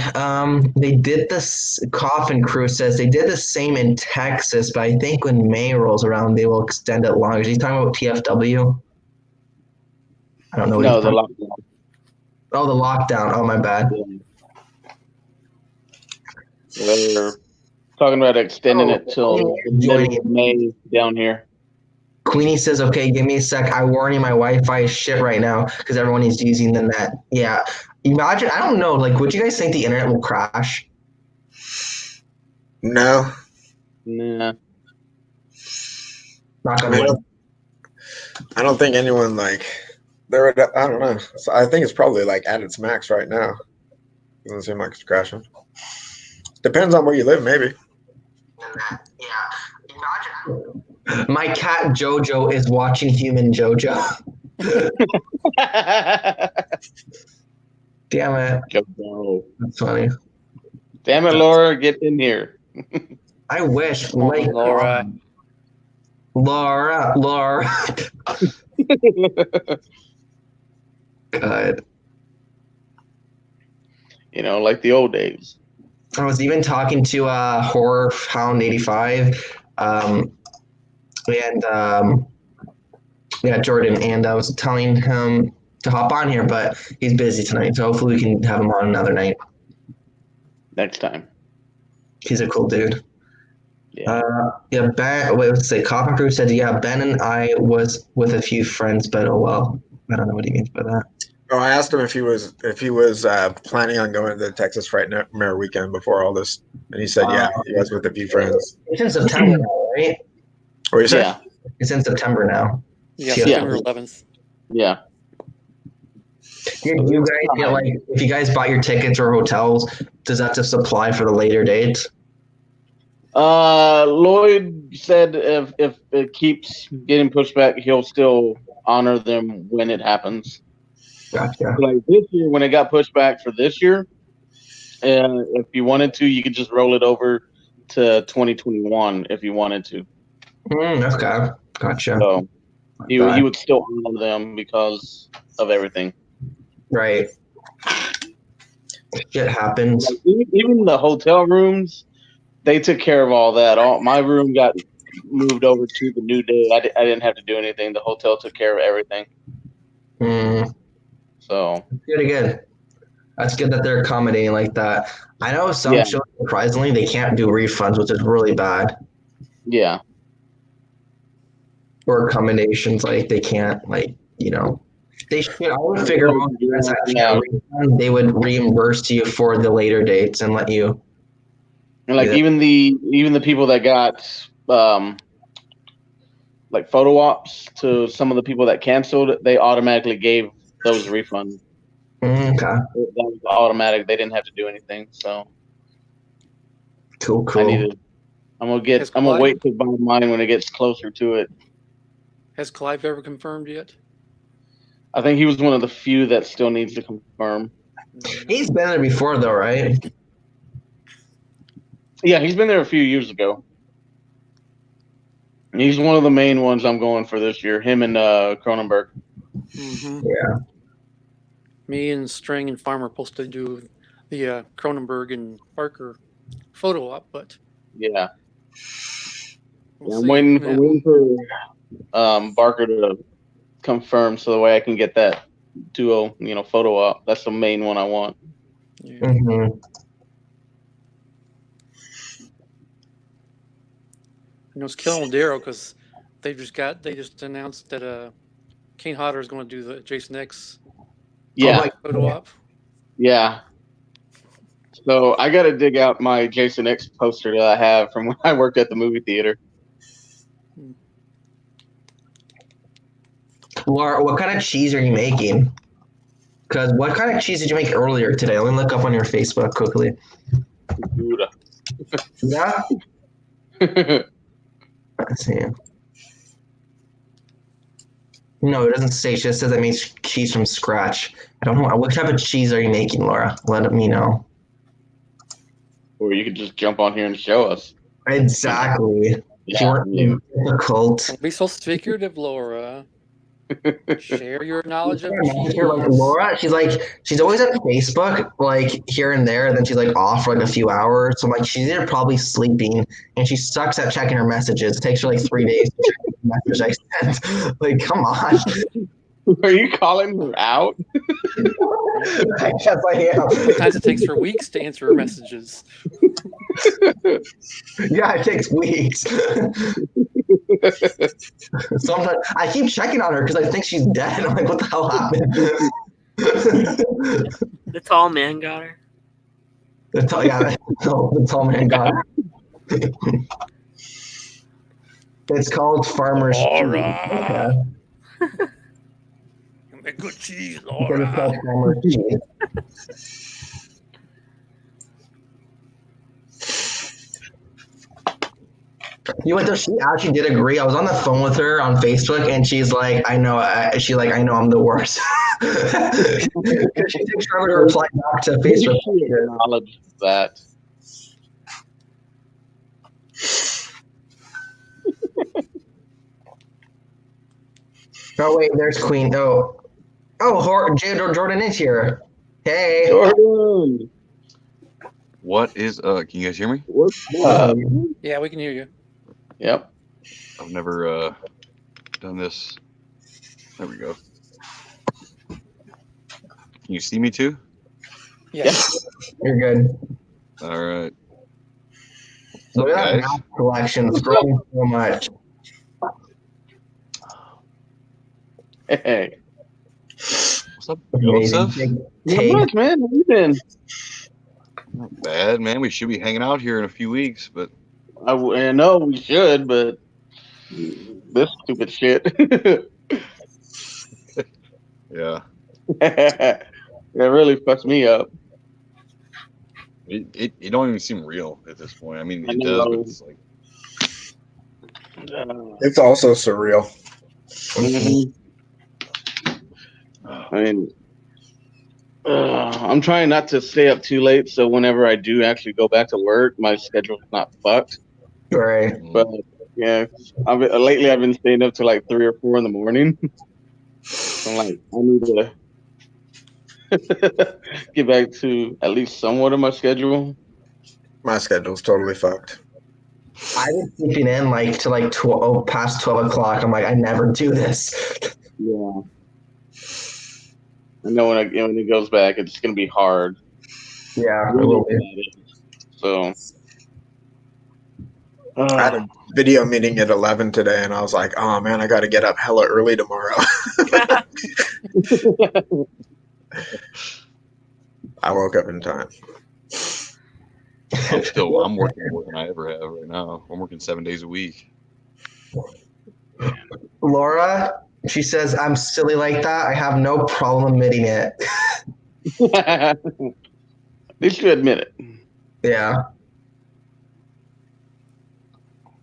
A: they did this. Coffin Crew says they did the same in Texas, but I think when May rolls around, they will extend it longer. He's talking about TFW. I don't know.
B: No, the lockdown.
A: Oh, the lockdown. Oh, my bad.
B: They're talking about extending it till the middle of May down here.
A: Queenie says, okay, give me a sec. I warn you, my Wi-Fi is shit right now because everyone is using the net. Yeah. Imagine, I don't know, like, would you guys think the internet will crash?
D: No.
B: Nah.
A: Not gonna win.
D: I don't think anyone I don't know. So I think it's probably like at its max right now. Doesn't seem like it's crashing. Depends on where you live, maybe.
A: Yeah. Imagine. My cat Jojo is watching Human Jojo. Damn it.
B: Jojo.
A: That's funny.
B: Damn it, Laura, get in here.
A: I wish.
I: Laura.
A: Laura. God.
B: You know, like the old days.
A: I was even talking to Horror Hound 85, Jordan, and I was telling him to hop on here, but he's busy tonight, so hopefully we can have him on another night.
B: Next time.
A: He's a cool dude.
B: Yeah.
A: Ben. Wait, let's say Coffin Crew said, "Yeah, Ben and I was with a few friends, but oh well." I don't know what he means by that.
D: Oh, I asked him if he was planning on going to the Texas Frightmare weekend before all this, and he said, yeah, he was with a few friends.
A: It's in September now, right?
D: What do you say?
B: Yeah.
A: It's in September now.
I: Yeah,
A: Yeah.
I: September 11th.
B: Yeah.
A: You guys get like, if you guys bought your tickets or hotels, does that just apply for the later dates?
B: Lloyd said if it keeps getting pushed back, he'll still honor them when it happens.
A: Gotcha.
B: Like this year, when it got pushed back for this year, and if you wanted to, you could just roll it over to 2021 if you wanted to.
A: Okay, gotcha.
B: So he would still honor them because of everything.
A: Right. Shit happens.
B: Like, even the hotel rooms, they took care of all that. My room got moved over to the new day. I didn't have to do anything. The hotel took care of everything. So
A: pretty good. That's good that they're accommodating like that. I know some shows, surprisingly, they can't do refunds, which is really bad.
B: Yeah.
A: Or accommodations, like they can't, like, you know, they should. I would figure they would reimburse you for the later dates and let you.
B: And like even the people that got like photo ops to some of the people that canceled, they automatically gave those refunds.
A: Okay.
B: That was automatic. They didn't have to do anything. So
A: cool.
B: I'm gonna wait to buy mine when it gets closer to it.
I: Has Clive ever confirmed yet?
B: I think he was one of the few that still needs to confirm.
A: He's been there before, though, right?
B: Yeah, he's been there a few years ago. He's one of the main ones I'm going for this year. Him and Cronenberg.
I: Mm-hmm.
A: Yeah.
I: Me and String and Farmer are supposed to do the Cronenberg and Parker photo op, but
B: yeah,
I: we'll
B: I'm waiting for Barker to confirm so the way I can get that duo, photo op. That's the main one I want.
I: Yeah.
A: Mm-hmm.
I: I know it's killing Darrow because they just announced that Kane Hodder is going to do the Jason X photo op.
B: Yeah. So I got to dig out my Jason X poster that I have from when I worked at the movie theater.
A: Laura, what kind of cheese are you making? Because what kind of cheese did you make earlier today? Let me look up on your Facebook quickly.
B: Gouda.
A: Yeah? Let's see. No, it doesn't say. It just says I made cheese from scratch. I don't know. What type of cheese are you making, Laura? Let me know.
B: Or you could just jump on here and show us.
A: Exactly. If you weren't difficult.
I: Don't be so figurative, Laura. Share your knowledge of cheese.
A: Like Laura, she's always on Facebook, like here and there, and then she's like off for like a few hours. So I'm like, she's either probably sleeping, and she sucks at checking her messages. It takes her like 3 days to check the message I sent. Like, come on.
B: Are you calling her out?
A: Yes, I am.
I: Sometimes it takes her weeks to answer her messages.
A: Yeah, it takes weeks. Sometimes I keep checking on her because I think she's dead. I'm like, what the hell happened?
E: The tall man got her.
A: The tall man got her. It's called Farmer's
I: Laura.
A: Cheese. Okay.
I: Make good cheese,
A: Laura. It's called Farmer's Cheese. You know what? She actually did agree. I was on the phone with her on Facebook, and she's like, "I know." I know I'm the worst. She takes forever to reply back to Facebook.
B: Acknowledge that.
A: Oh wait, there's Queen. Jordan is here. Hey,
B: Jordan.
J: What is can you guys hear me?
I: Yeah, we can hear you.
B: Yep.
J: I've never done this. There we go. Can you see me too?
I: Yes.
A: You're good.
J: All right.
A: Look at that
J: guys?
A: mask collection. It's growing so much.
B: Hey,
J: What's up,
A: Amazing.
J: Joseph?
A: Big
B: not
A: take.
B: much, man. How you been?
J: Not bad, man. We should be hanging out here in a few weeks, but
B: I know we should, but this stupid shit.
J: yeah,
B: That really fucks me up.
J: it don't even seem real at this point. I mean,
B: I
J: it does, but
B: know.
J: it's like
D: It's also surreal.
B: Mhm. I mean, I'm trying not to stay up too late, so whenever I do actually go back to work, my schedule's not fucked.
A: Right.
B: But yeah, lately I've been staying up to like 3 or 4 in the morning. So I'm like, I need to get back to at least somewhat of my schedule.
D: My schedule's totally fucked.
A: I was sleeping in like to like 12, past 12 o'clock. I'm like, I never do this.
B: Yeah, I know when it goes back, it's gonna be hard.
A: Yeah, it will be.
B: So.
D: I had a video meeting at 11 today, and I was like, oh man, I got to get up hella early tomorrow. I woke up in time.
J: I'm working more than I ever have right now. I'm working 7 days a week.
A: Laura, she says, I'm silly like that. I have no problem admitting it.
B: At least you admit it.
A: Yeah.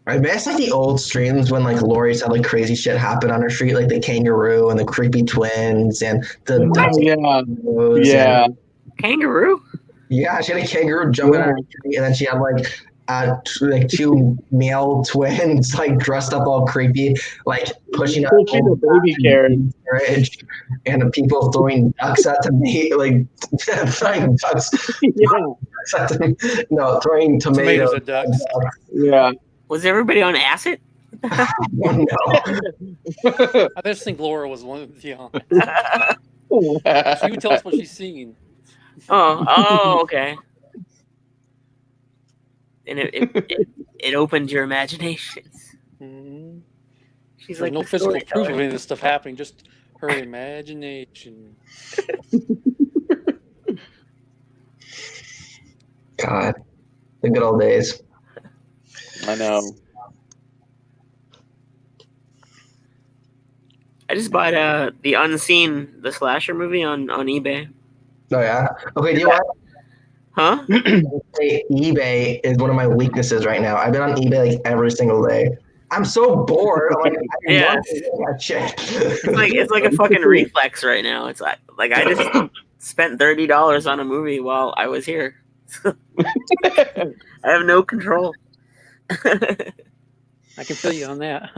A: I miss like the old streams when like Lori's had like crazy shit happen on her street, like the kangaroo and the creepy twins and the
B: Yeah.
E: Kangaroo?
A: Yeah, she had a kangaroo jumping on her tree, and then she had like two male twins like dressed up all creepy, like pushing a
B: baby
A: carriage, and the people throwing ducks at them, like throwing ducks. No, throwing tomatoes
I: at ducks.
B: Yeah.
E: Was everybody on acid?
A: No.
I: I just think Laura was one of the. She would tell us what she's seeing.
E: Oh, okay. And it opened your imaginations.
I: Mm-hmm.
E: She's
I: There's
E: like
I: no
E: the
I: physical proof
E: storyteller.
I: of any of this stuff happening, just her imagination.
A: God, the good old days.
B: I know.
E: I just bought the Unseen, the slasher movie on eBay.
A: Oh yeah. Okay. Do you want?
E: Huh?
A: eBay is one of my weaknesses right now. I've been on eBay like every single day. I'm so bored. I'm like, I want to do that shit.
E: It's like a fucking reflex right now. It's like I just spent $30 on a movie while I was here. I have no control.
I: I can feel you on that.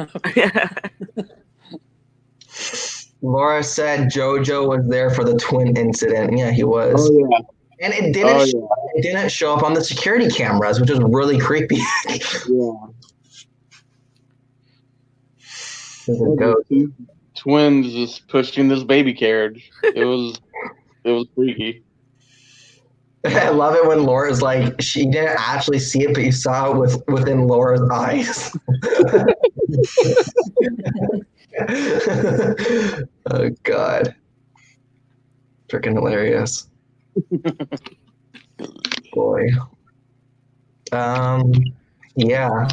A: Laura said JoJo was there for the twin incident. Yeah, he was.
B: Oh, yeah.
A: And it didn't show up on the security cameras, which was really creepy.
B: Twins just pushing this baby carriage. It was freaky.
A: I love it when Laura's like, she didn't actually see it, but you saw it within Laura's eyes. Oh God, freaking hilarious. Boy. Yeah.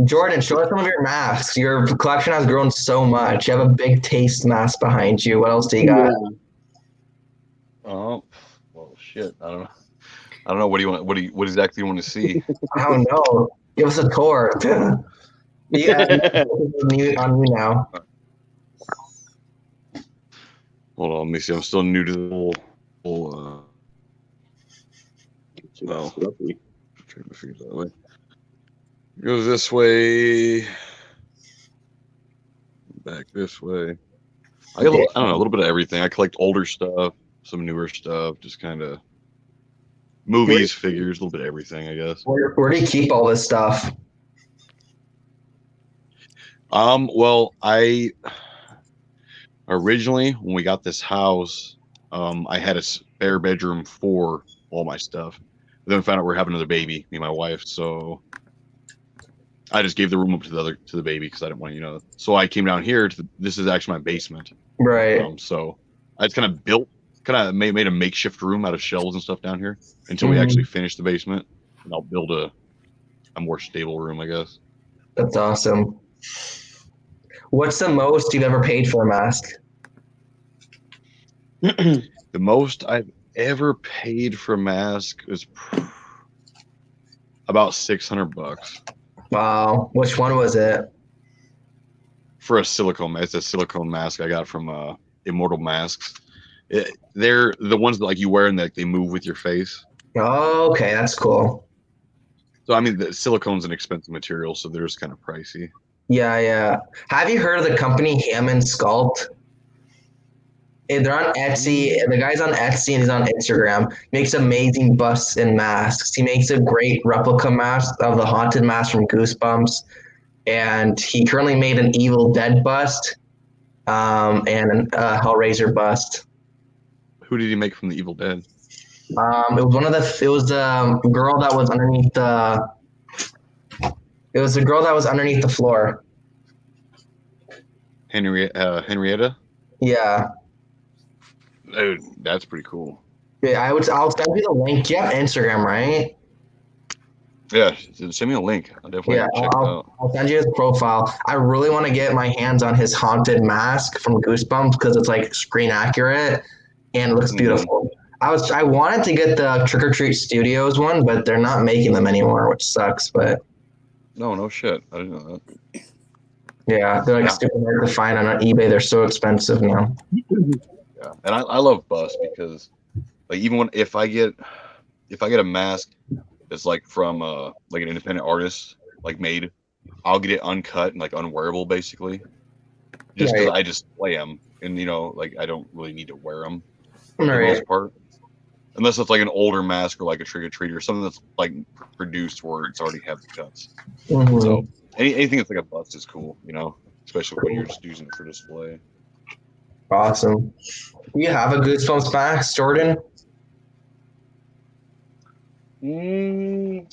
A: Jordan, show us some of your masks. Your collection has grown so much. You have a big taste mask behind you. What else do you got?
J: Oh, well, shit. I don't know. What do you want? What exactly do you want to see?
A: I don't know. Give us a tour. Yeah, on you now.
J: Hold on, let me see. I'm still new to the whole well, trying to figure that way. It goes this way, back this way. I don't know, a little bit of everything. I collect older stuff, some newer stuff, just kind of movies, figures, a little bit of everything, I guess.
A: Where do you keep all this stuff?
J: Well, I originally, when we got this house, I had a spare bedroom for all my stuff. Then we found out we're having another baby, me and my wife. So I just gave the room up to the baby because I didn't want So I came down here this is actually my basement.
A: Right.
J: So I just kind of made a makeshift room out of shelves and stuff down here until we actually finish the basement, and I'll build a more stable room, I guess.
A: That's awesome. What's the most you've ever paid for a mask?
J: The most I've ever paid for a mask is about $600.
A: Wow. Which one was it?
J: For a silicone mask. It's a silicone mask I got from Immortal Masks. They're the ones that like you wear and like they move with your face.
A: Oh, okay, that's cool.
J: So I mean, the silicone's an expensive material, so they're just kind of pricey.
A: Yeah. Have you heard of the company Hammond Sculpt? They're on Etsy. The guy's on Etsy and he's on Instagram. Makes amazing busts and masks. He makes a great replica mask of the haunted mask from Goosebumps. And he currently made an Evil Dead bust and a Hellraiser bust.
J: Who did he make from the Evil Dead?
A: It was the girl that was underneath the. It was the girl that was underneath the floor.
J: Henrietta?
A: Yeah.
J: Dude, that's pretty cool.
A: Yeah, I'll send you the link. You have Instagram, right?
J: Yeah, send me a link. I'll definitely check it out.
A: I'll send you his profile. I really want to get my hands on his haunted mask from Goosebumps because it's like screen accurate and it looks beautiful. I wanted to get the Trick or Treat Studios one, but they're not making them anymore, which sucks. But
J: no shit, I didn't know that.
A: Yeah, they're like super hard to find on eBay. They're so expensive now.
J: Yeah, and I love busts because like even if I get a mask that's like from like an independent artist like made, I'll get it uncut and like unwearable basically, just because I just play them and like I don't really need to wear them for the most part, unless it's like an older mask or like a Trick or Treat or something that's like produced where it's already had the cuts. So anything that's like a bust is cool, especially when you're just using it for display.
A: Awesome. Do you have a Goosebumps mask, Jordan?
J: The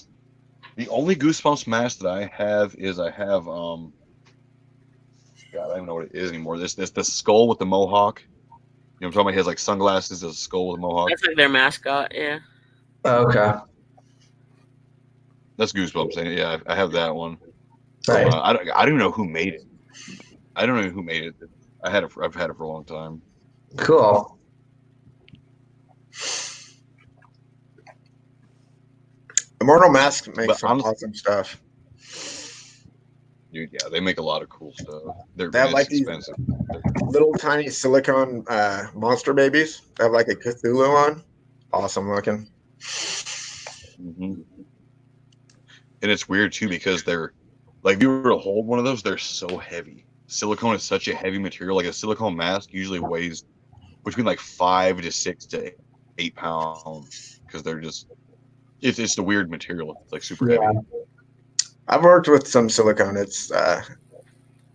J: only Goosebumps mask that I have is God, I don't even know what it is anymore. This the skull with the mohawk. I'm talking about. He has like sunglasses, a skull with a mohawk.
E: That's like their mascot, yeah.
A: Okay.
J: That's Goosebumps. Yeah, I have that one.
A: Right.
J: I don't even know who made it. I don't know who made it. I've had it for a long time.
A: Cool.
D: Immortal Mask makes some awesome stuff.
J: Dude, yeah, they make a lot of cool stuff.
D: They have like expensive. These little tiny silicone monster babies. They have like a Cthulhu on. Awesome looking.
J: And it's weird too because they're like, if you were to hold one of those, they're so heavy. Silicone is such a heavy material. Like a silicone mask usually weighs between like 5 to 6 to 8 pounds because they're just it's the weird material. It's like super heavy.
D: I've worked with some silicone. It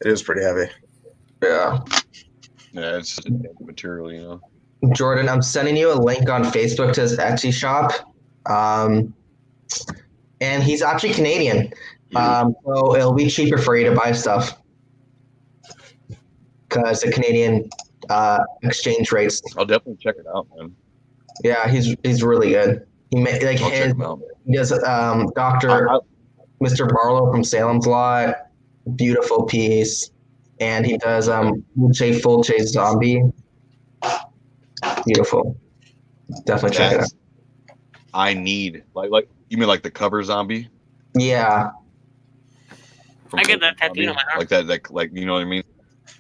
D: is pretty heavy.
A: Yeah.
J: Yeah, it's just a heavy material,
A: Jordan, I'm sending you a link on Facebook to his Etsy shop. And he's actually Canadian. So it'll be cheaper for you to buy stuff. Because the Canadian exchange rates.
J: I'll definitely check it out, man.
A: Yeah, he's really good. He made like
J: I'll check him out.
A: He does Dr. Mr. Barlow from Salem's Lot, beautiful piece, and he does Full Chase Zombie, beautiful. Definitely check it out.
J: I need like you mean like the cover zombie?
A: Yeah.
E: I get that tattoo on my arm.
J: Like that like you know what I mean?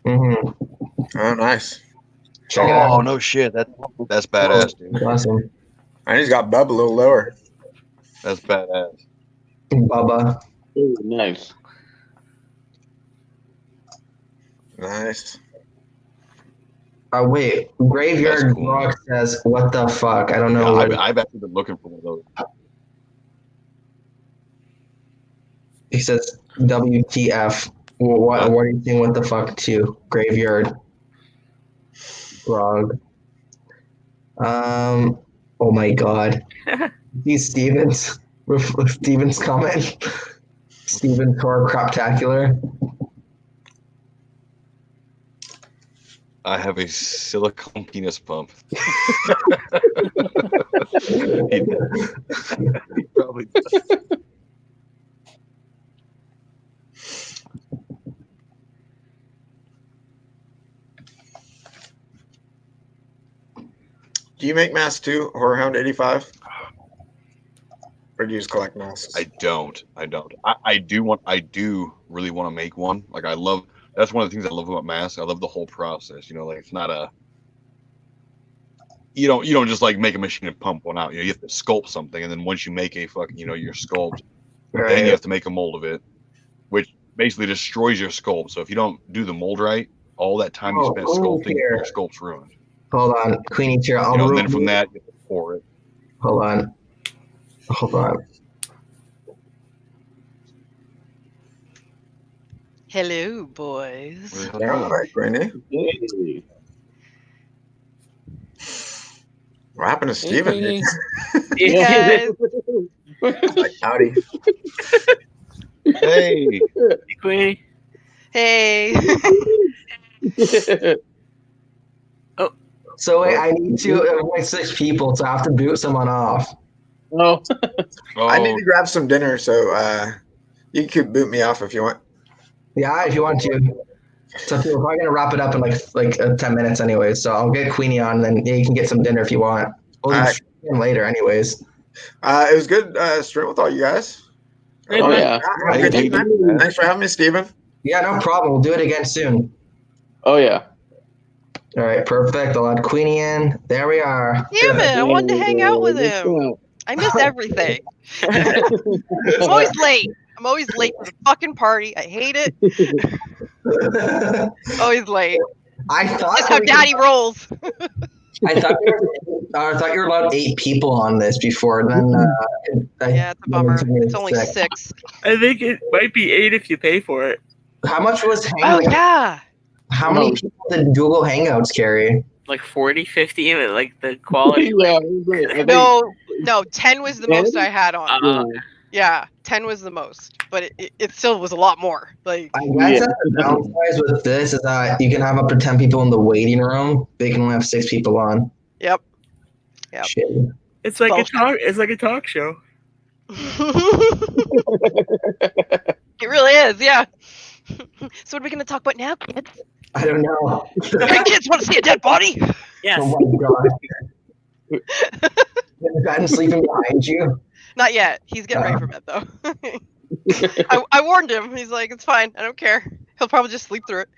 D: Oh, nice.
A: Check it out.
J: Oh no shit, that's badass, dude.
A: Awesome.
D: And he's got Bub a little lower.
J: That's badass.
A: Bubba.
B: Ooh, nice.
D: Nice.
A: Wait, Graveyard
J: cool.
A: Rock says, "What the fuck?" I don't know.
J: Yeah, I've actually been looking for one of those.
A: He says, "WTF?" What are you saying? What the fuck to Graveyard Grog? Oh my god. These Stevens comment. Steven Tor Craptacular.
J: I have a silicone penis pump. He probably does.
D: Do you make masks too, Horrorhound 85? Or do you just collect masks?
J: I don't. I do really want to make one. Like that's one of the things I love about masks. I love the whole process. You know, like it's not a you don't just like make a machine and pump one out. You know, you have to sculpt something, and then once you make a fucking your sculpt, then you have to make a mold of it, which basically destroys your sculpt. So if you don't do the mold right, all that time you spent sculpting, your sculpt's ruined.
A: Hold on, Queenie's here.
J: And then from that, you have to pour it.
A: Hold on.
K: Hello, boys.
D: All right, Queenie. What happened to Steven?
K: Hey,
D: Howdy.
J: Hey,
E: Queenie.
K: Hey.
A: So wait, I need to avoid 6 people, so I have to boot someone off.
B: No.
D: I need to grab some dinner, so you could boot me off if you want.
A: Yeah, if you want to. So we're probably gonna wrap it up in like 10 minutes anyway. So I'll get Queenie on, and then you can get some dinner if you want. We'll stream later, anyways.
D: It was good streaming with all you guys.
B: Oh yeah.
D: Thanks for having me, Steven.
A: Yeah, no problem. We'll do it again soon.
B: Oh yeah.
A: All right, perfect. I'll add Queenie in. There we are.
K: Damn it! I wanted to hang out with him. I miss everything. I'm always late. I'm always late for the fucking party. I hate it. Always late. That's how Daddy rolls.
A: I thought you were allowed 8 people on this before. Then
K: yeah, it's a bummer. It's only 6.
E: I think it might be 8 if you pay for it.
A: How much was
K: Oh yeah.
A: How many people did Google Hangouts carry?
E: Like 40, 50, even like the quality.
K: No, 10 was the most I had on. Yeah, 10 was the most, but it still was a lot more. Like
A: I guess that the downside with this is that you can have up to 10 people in the waiting room. They can only have 6 people on.
K: Yep.
A: Shit.
E: It's like a talk. It's like a talk show.
K: It really is, yeah. So what are we going to talk about now, kids?
A: I don't know.
K: Hey, kids, want to see a dead body?
E: Yes.
A: Oh my god. Is Ben sleeping behind you?
K: Not yet. He's getting ready for bed, though. I warned him. He's like, it's fine. I don't care. He'll probably just sleep through it.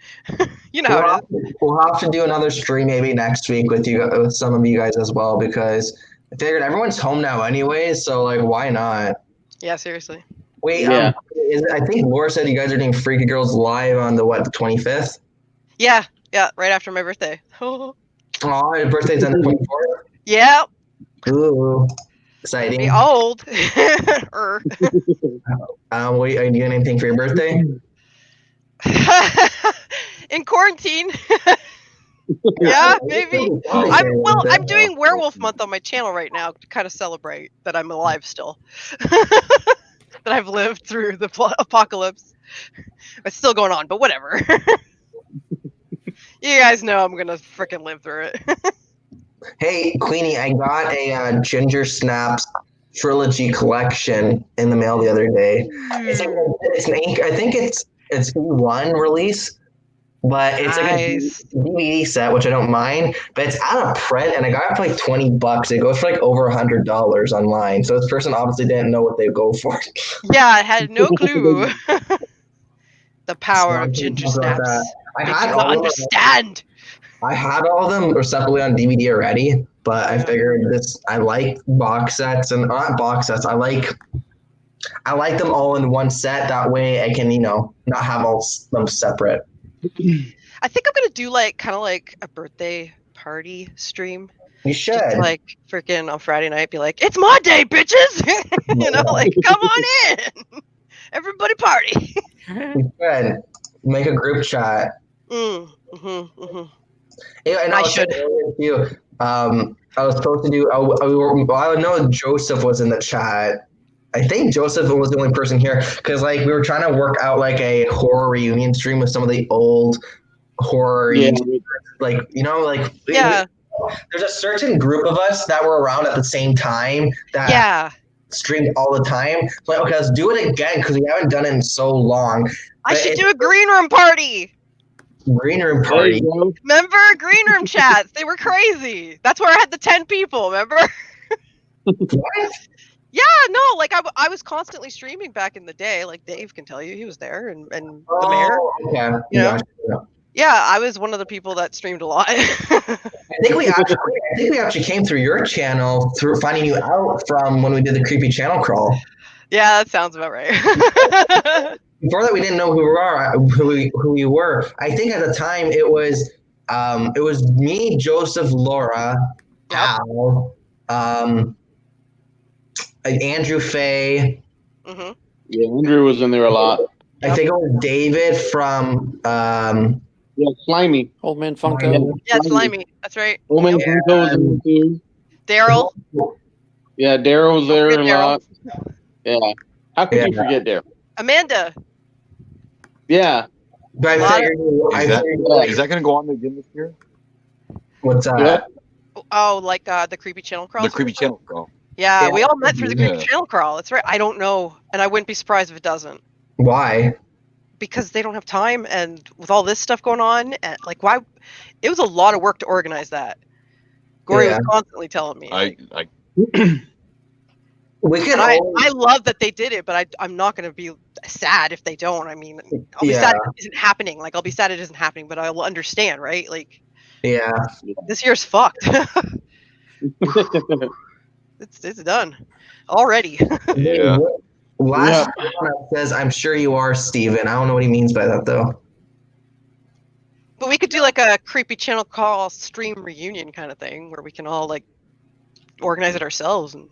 K: You know how it is.
A: We'll have to do another stream maybe next week with some of you guys as well, because I figured everyone's home now anyway, so like why not?
K: Yeah, seriously.
A: Wait, I think Laura said you guys are doing Freaky Girls live on the 25th?
K: Yeah, right after my birthday.
A: Oh, your birthday's on the 24th?
K: Yeah.
A: Ooh, exciting.
K: Be old.
A: Wait, are you doing anything for your birthday?
K: In quarantine. Yeah, maybe. I'm doing Werewolf Month on my channel right now to kind of celebrate that I'm alive still. That I've lived through the apocalypse. It's still going on, but whatever. You guys know I'm gonna freaking live through it.
A: Hey, Queenie, I got a Ginger Snaps trilogy collection in the mail the other day. It's an ink. I think it's E1 release, but it's like a DVD set, which I don't mind. But it's out of print, and I got it for like $20. It goes for like over $100 online. So this person obviously didn't know what they go for.
K: Yeah, I had no clue. The power of Ginger Snaps. I had all understand.
A: I had all of them separately on DVD already, but I figured I like box sets, and not box sets. I like them all in one set. That way I can, not have all them separate.
K: I think I'm gonna do kind of like a birthday party stream.
A: You should.
K: Just freaking on Friday night, be like, "It's my day, bitches!" Come on in, everybody party.
A: You should make a group chat. And I should. I was supposed to do. I know Joseph was in the chat. I think Joseph was the only person here because like we were trying to work out like a horror reunion stream with some of the old horror, like
K: Yeah.
A: there's a certain group of us that were around at the same time that streamed all the time. So like, okay, let's do it again because we haven't done it in so long.
K: I should do a green room party.
A: Green room party.
K: Remember green room chats? They were crazy. That's where I had the 10 people. Remember?
A: What?
K: Yeah, no, like I was constantly streaming back in the day. Like Dave can tell you, he was there, and the mayor.
A: Okay.
K: You know? Yeah, I was one of the people that streamed a lot.
A: I think we actually came through your channel through finding you out from when we did the creepy channel crawl.
K: Yeah, that sounds about right.
A: Before that, we didn't know who we were. I think at the time it was me, Joseph, Laura, Al, Andrew Faye.
K: Mm-hmm.
B: Yeah, Andrew was in there a lot.
A: I think it was David from
B: Slimy.
I: Old Man Funko.
K: Yeah, Slimy. That's right.
B: Old Man Funko was in there too.
K: Daryl.
B: Yeah, Daryl was there a lot. Yeah. How could you forget Daryl?
K: Amanda.
B: Yeah.
A: But
J: is that going to go on again this year?
A: What's that?
K: Oh, like the creepy channel crawl.
J: The creepy channel crawl.
K: Yeah, we all met through the creepy channel crawl. That's right. I don't know, and I wouldn't be surprised if it doesn't.
A: Why?
K: Because they don't have time, and with all this stuff going on, and like why? It was a lot of work to organize that. Gory was constantly telling me.
A: We can.
K: I love that they did it, but I'm not going to be sad if they don't. I mean, I'll be sad it isn't happening. Like I'll be sad it isn't happening, but I'll understand, right? Like, this year's fucked. It's done already.
J: Yeah.
A: Last one says, "I'm sure you are, Steven." I don't know what he means by that though.
K: But we could do like a creepy channel call stream reunion kind of thing where we can all like organize it ourselves. And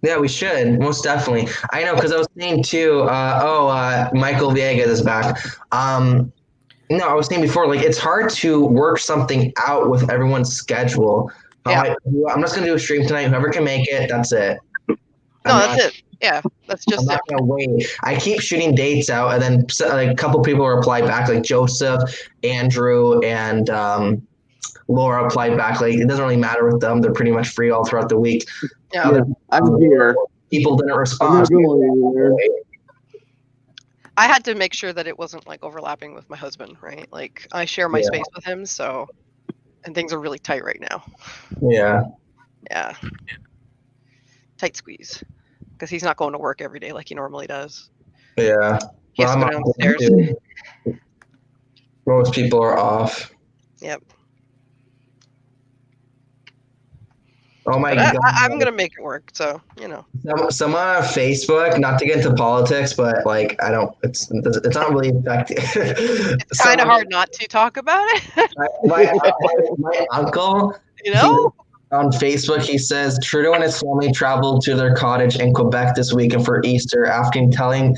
A: yeah, we should most definitely. I know because I was saying too. Michael Viegas is back. No, I was saying before, like it's hard to work something out with everyone's schedule. I'm just gonna do a stream tonight. Whoever can make it, that's it.
K: That's it. Yeah, that's just
A: I'm not gonna wait. I keep shooting dates out, and then like a couple people reply back, like Joseph, Andrew, and Laura replied back. Like it doesn't really matter with them; they're pretty much free all throughout the week.
K: Yeah,
B: I'm here.
A: People didn't respond.
K: I had to make sure that it wasn't like overlapping with my husband, right? Like I share my space with him, and things are really tight right now.
A: Yeah.
K: Yeah. Tight squeeze. Because he's not going to work every day like he normally does.
A: Yeah.
K: He has to go downstairs.
A: Most people are off.
K: Yep.
A: Oh my God.
K: I'm going to make it work, so, you know.
A: Someone on Facebook, not to get into politics, but like, it's not really effective.
K: It's kind of hard not to talk about it.
A: my uncle,
K: you know?
A: On Facebook, he says Trudeau and his family traveled to their cottage in Quebec this weekend for Easter after telling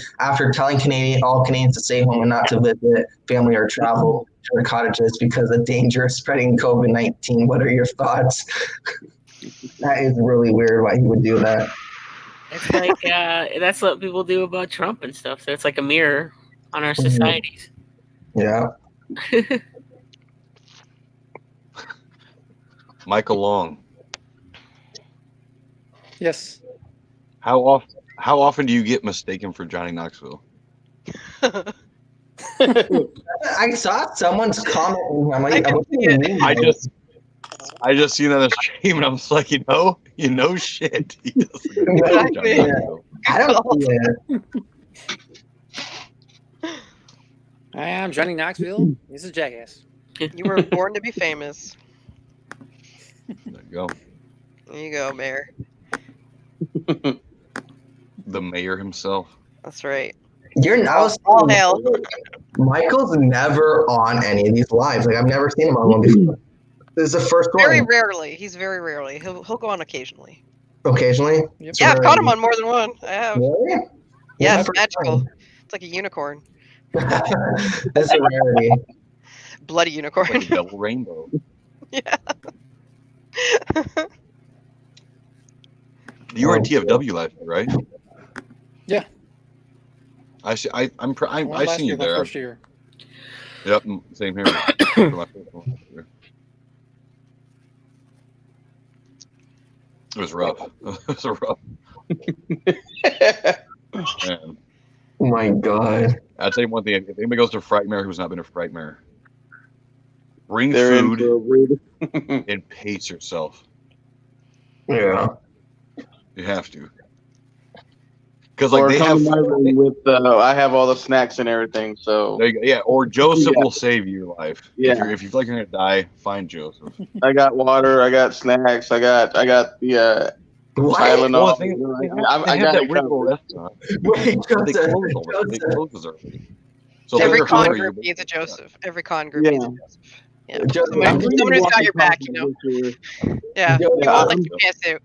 A: all Canadians to stay home and not to visit family or travel to their cottages because of danger of spreading COVID-19. What are your thoughts? That is really weird why he would do that.
E: It's like that's what people do about Trump and stuff. So it's like a mirror on our societies.
A: Yeah.
J: Michael Long.
I: Yes.
J: How often do you get mistaken for Johnny Knoxville?
A: I saw someone's comment. I'm like,
J: I just seen that on the stream and I was like, you know shit. He doesn't know Johnny Knoxville.
A: I don't see it.
I: I am Johnny Knoxville. This is Jackass.
K: You were born to be famous.
J: There you go.
K: There you go, Mayor.
J: The mayor himself.
K: That's right.
A: All
K: hail.
A: Michael's never on any of these lives. Like I've never seen him on one before. This is the first one.
K: Very rarely. He's very rarely. He'll go on occasionally.
A: Occasionally?
I: Yep.
K: Yeah, I've caught him on more than one. I have.
A: Really?
K: Yeah, it's magical. It's like a unicorn.
A: That's a rarity.
K: Bloody unicorn.
J: Like a double rainbow.
K: Yeah.
J: You were in TFW last year, right?
I: Yeah.
J: I see. I
I: Last
J: seen
I: year,
J: you
I: my
J: there.
I: first year.
J: Yep, same here. For my first one. It was rough. It was rough. Man.
A: Oh my God.
J: I'll tell you one thing. If anybody goes to Frightmare who's not been to Frightmare, bring
B: They're in
J: food
B: for a read.
J: and pace yourself.
A: Yeah.
J: You have to. Because like
B: Or
J: they
B: come
J: have
B: to my room with I have all the snacks and everything. So
J: there you go. Yeah, or Joseph
B: Yeah.
J: will save your life.
B: Yeah.
J: If you feel like you're gonna die, find Joseph.
B: I got water. I got snacks. I got the
A: What?
B: Tylenol.
J: Well, the thing is,
B: I got
J: that
B: it
J: weird little
B: covered.
J: restaurant.
A: Wait,
J: But they
A: Joseph,
J: close all this. They close early. So
K: Every
J: they're
K: con
J: hurry.
K: group
J: but-
K: needs a Joseph. Every con group
B: Yeah.
K: needs a Joseph. Yeah.
A: Joseph,
K: Someone,
B: I'm bringing
K: someone who's got
B: walkie
K: your back, you know.
B: talkies this year.
K: Yeah.
A: Joseph,
K: You won't like
B: I'm-
K: your pantsuit.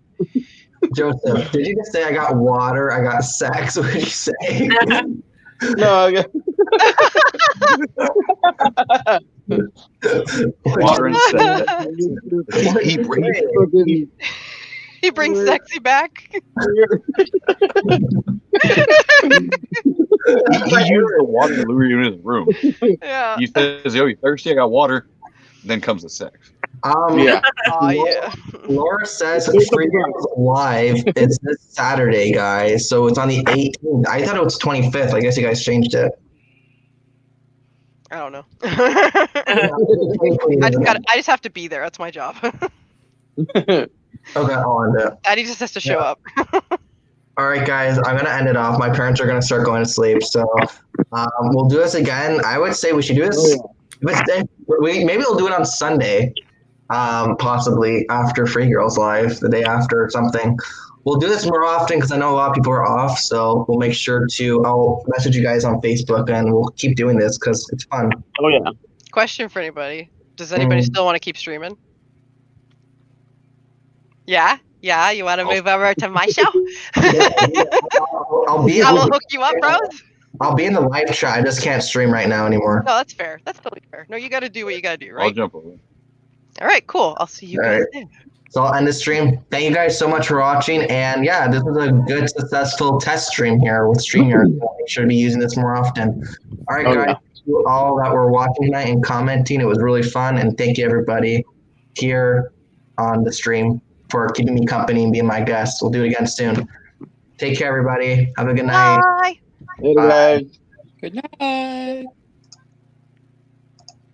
A: Joseph, did you just say I got water? I got sex? What did you say?
B: No, I got
J: Water and sex.
K: He brings sexy back.
J: He used the water to lure you in his room.
K: Yeah.
J: He says, "Yo, you thirsty? I got water." Then comes the sex.
B: Yeah.
K: Oh yeah.
A: Laura says Free Girls Live. It's this Saturday, guys. So it's on the 18th. I thought it was 25th. I guess you guys changed it.
K: I don't know. I just have to be there. That's my job.
A: Okay, I'll end it.
K: Daddy just has to show up.
A: All right, guys, I'm gonna end it off. My parents are gonna start going to sleep, so we'll do this again. I would say we should do this. Maybe we'll do it on Sunday, possibly after Free Girls Live, the day after or something. We'll do this more often because I know a lot of people are off, so we'll make sure to. I'll message you guys on Facebook, and we'll keep doing this because it's fun.
B: Oh yeah.
K: Question for anybody: does anybody still want to keep streaming? Yeah. Yeah, you want to move over to my show?
A: I'll
K: I will hook you up, bros.
A: I'll be in the live chat. I just can't stream right now anymore.
K: No, that's fair. That's totally fair. No, you got to do what you got to do,
J: I'll
K: right?
J: jump over.
K: All right, cool. I'll see you
A: All
K: guys
A: right.
K: then.
A: So I'll end the stream. Thank you guys so much for watching. And yeah, this was a good, successful test stream here with StreamYard. Make sure to be using this more often. All right, guys. Thank you all that were watching tonight and commenting. It was really fun. And thank you, everybody, here on the stream for keeping me company and being my guest. We'll do it again soon. Take care, everybody. Have a good night.
K: Bye.
B: Later, guys.
I: Good night.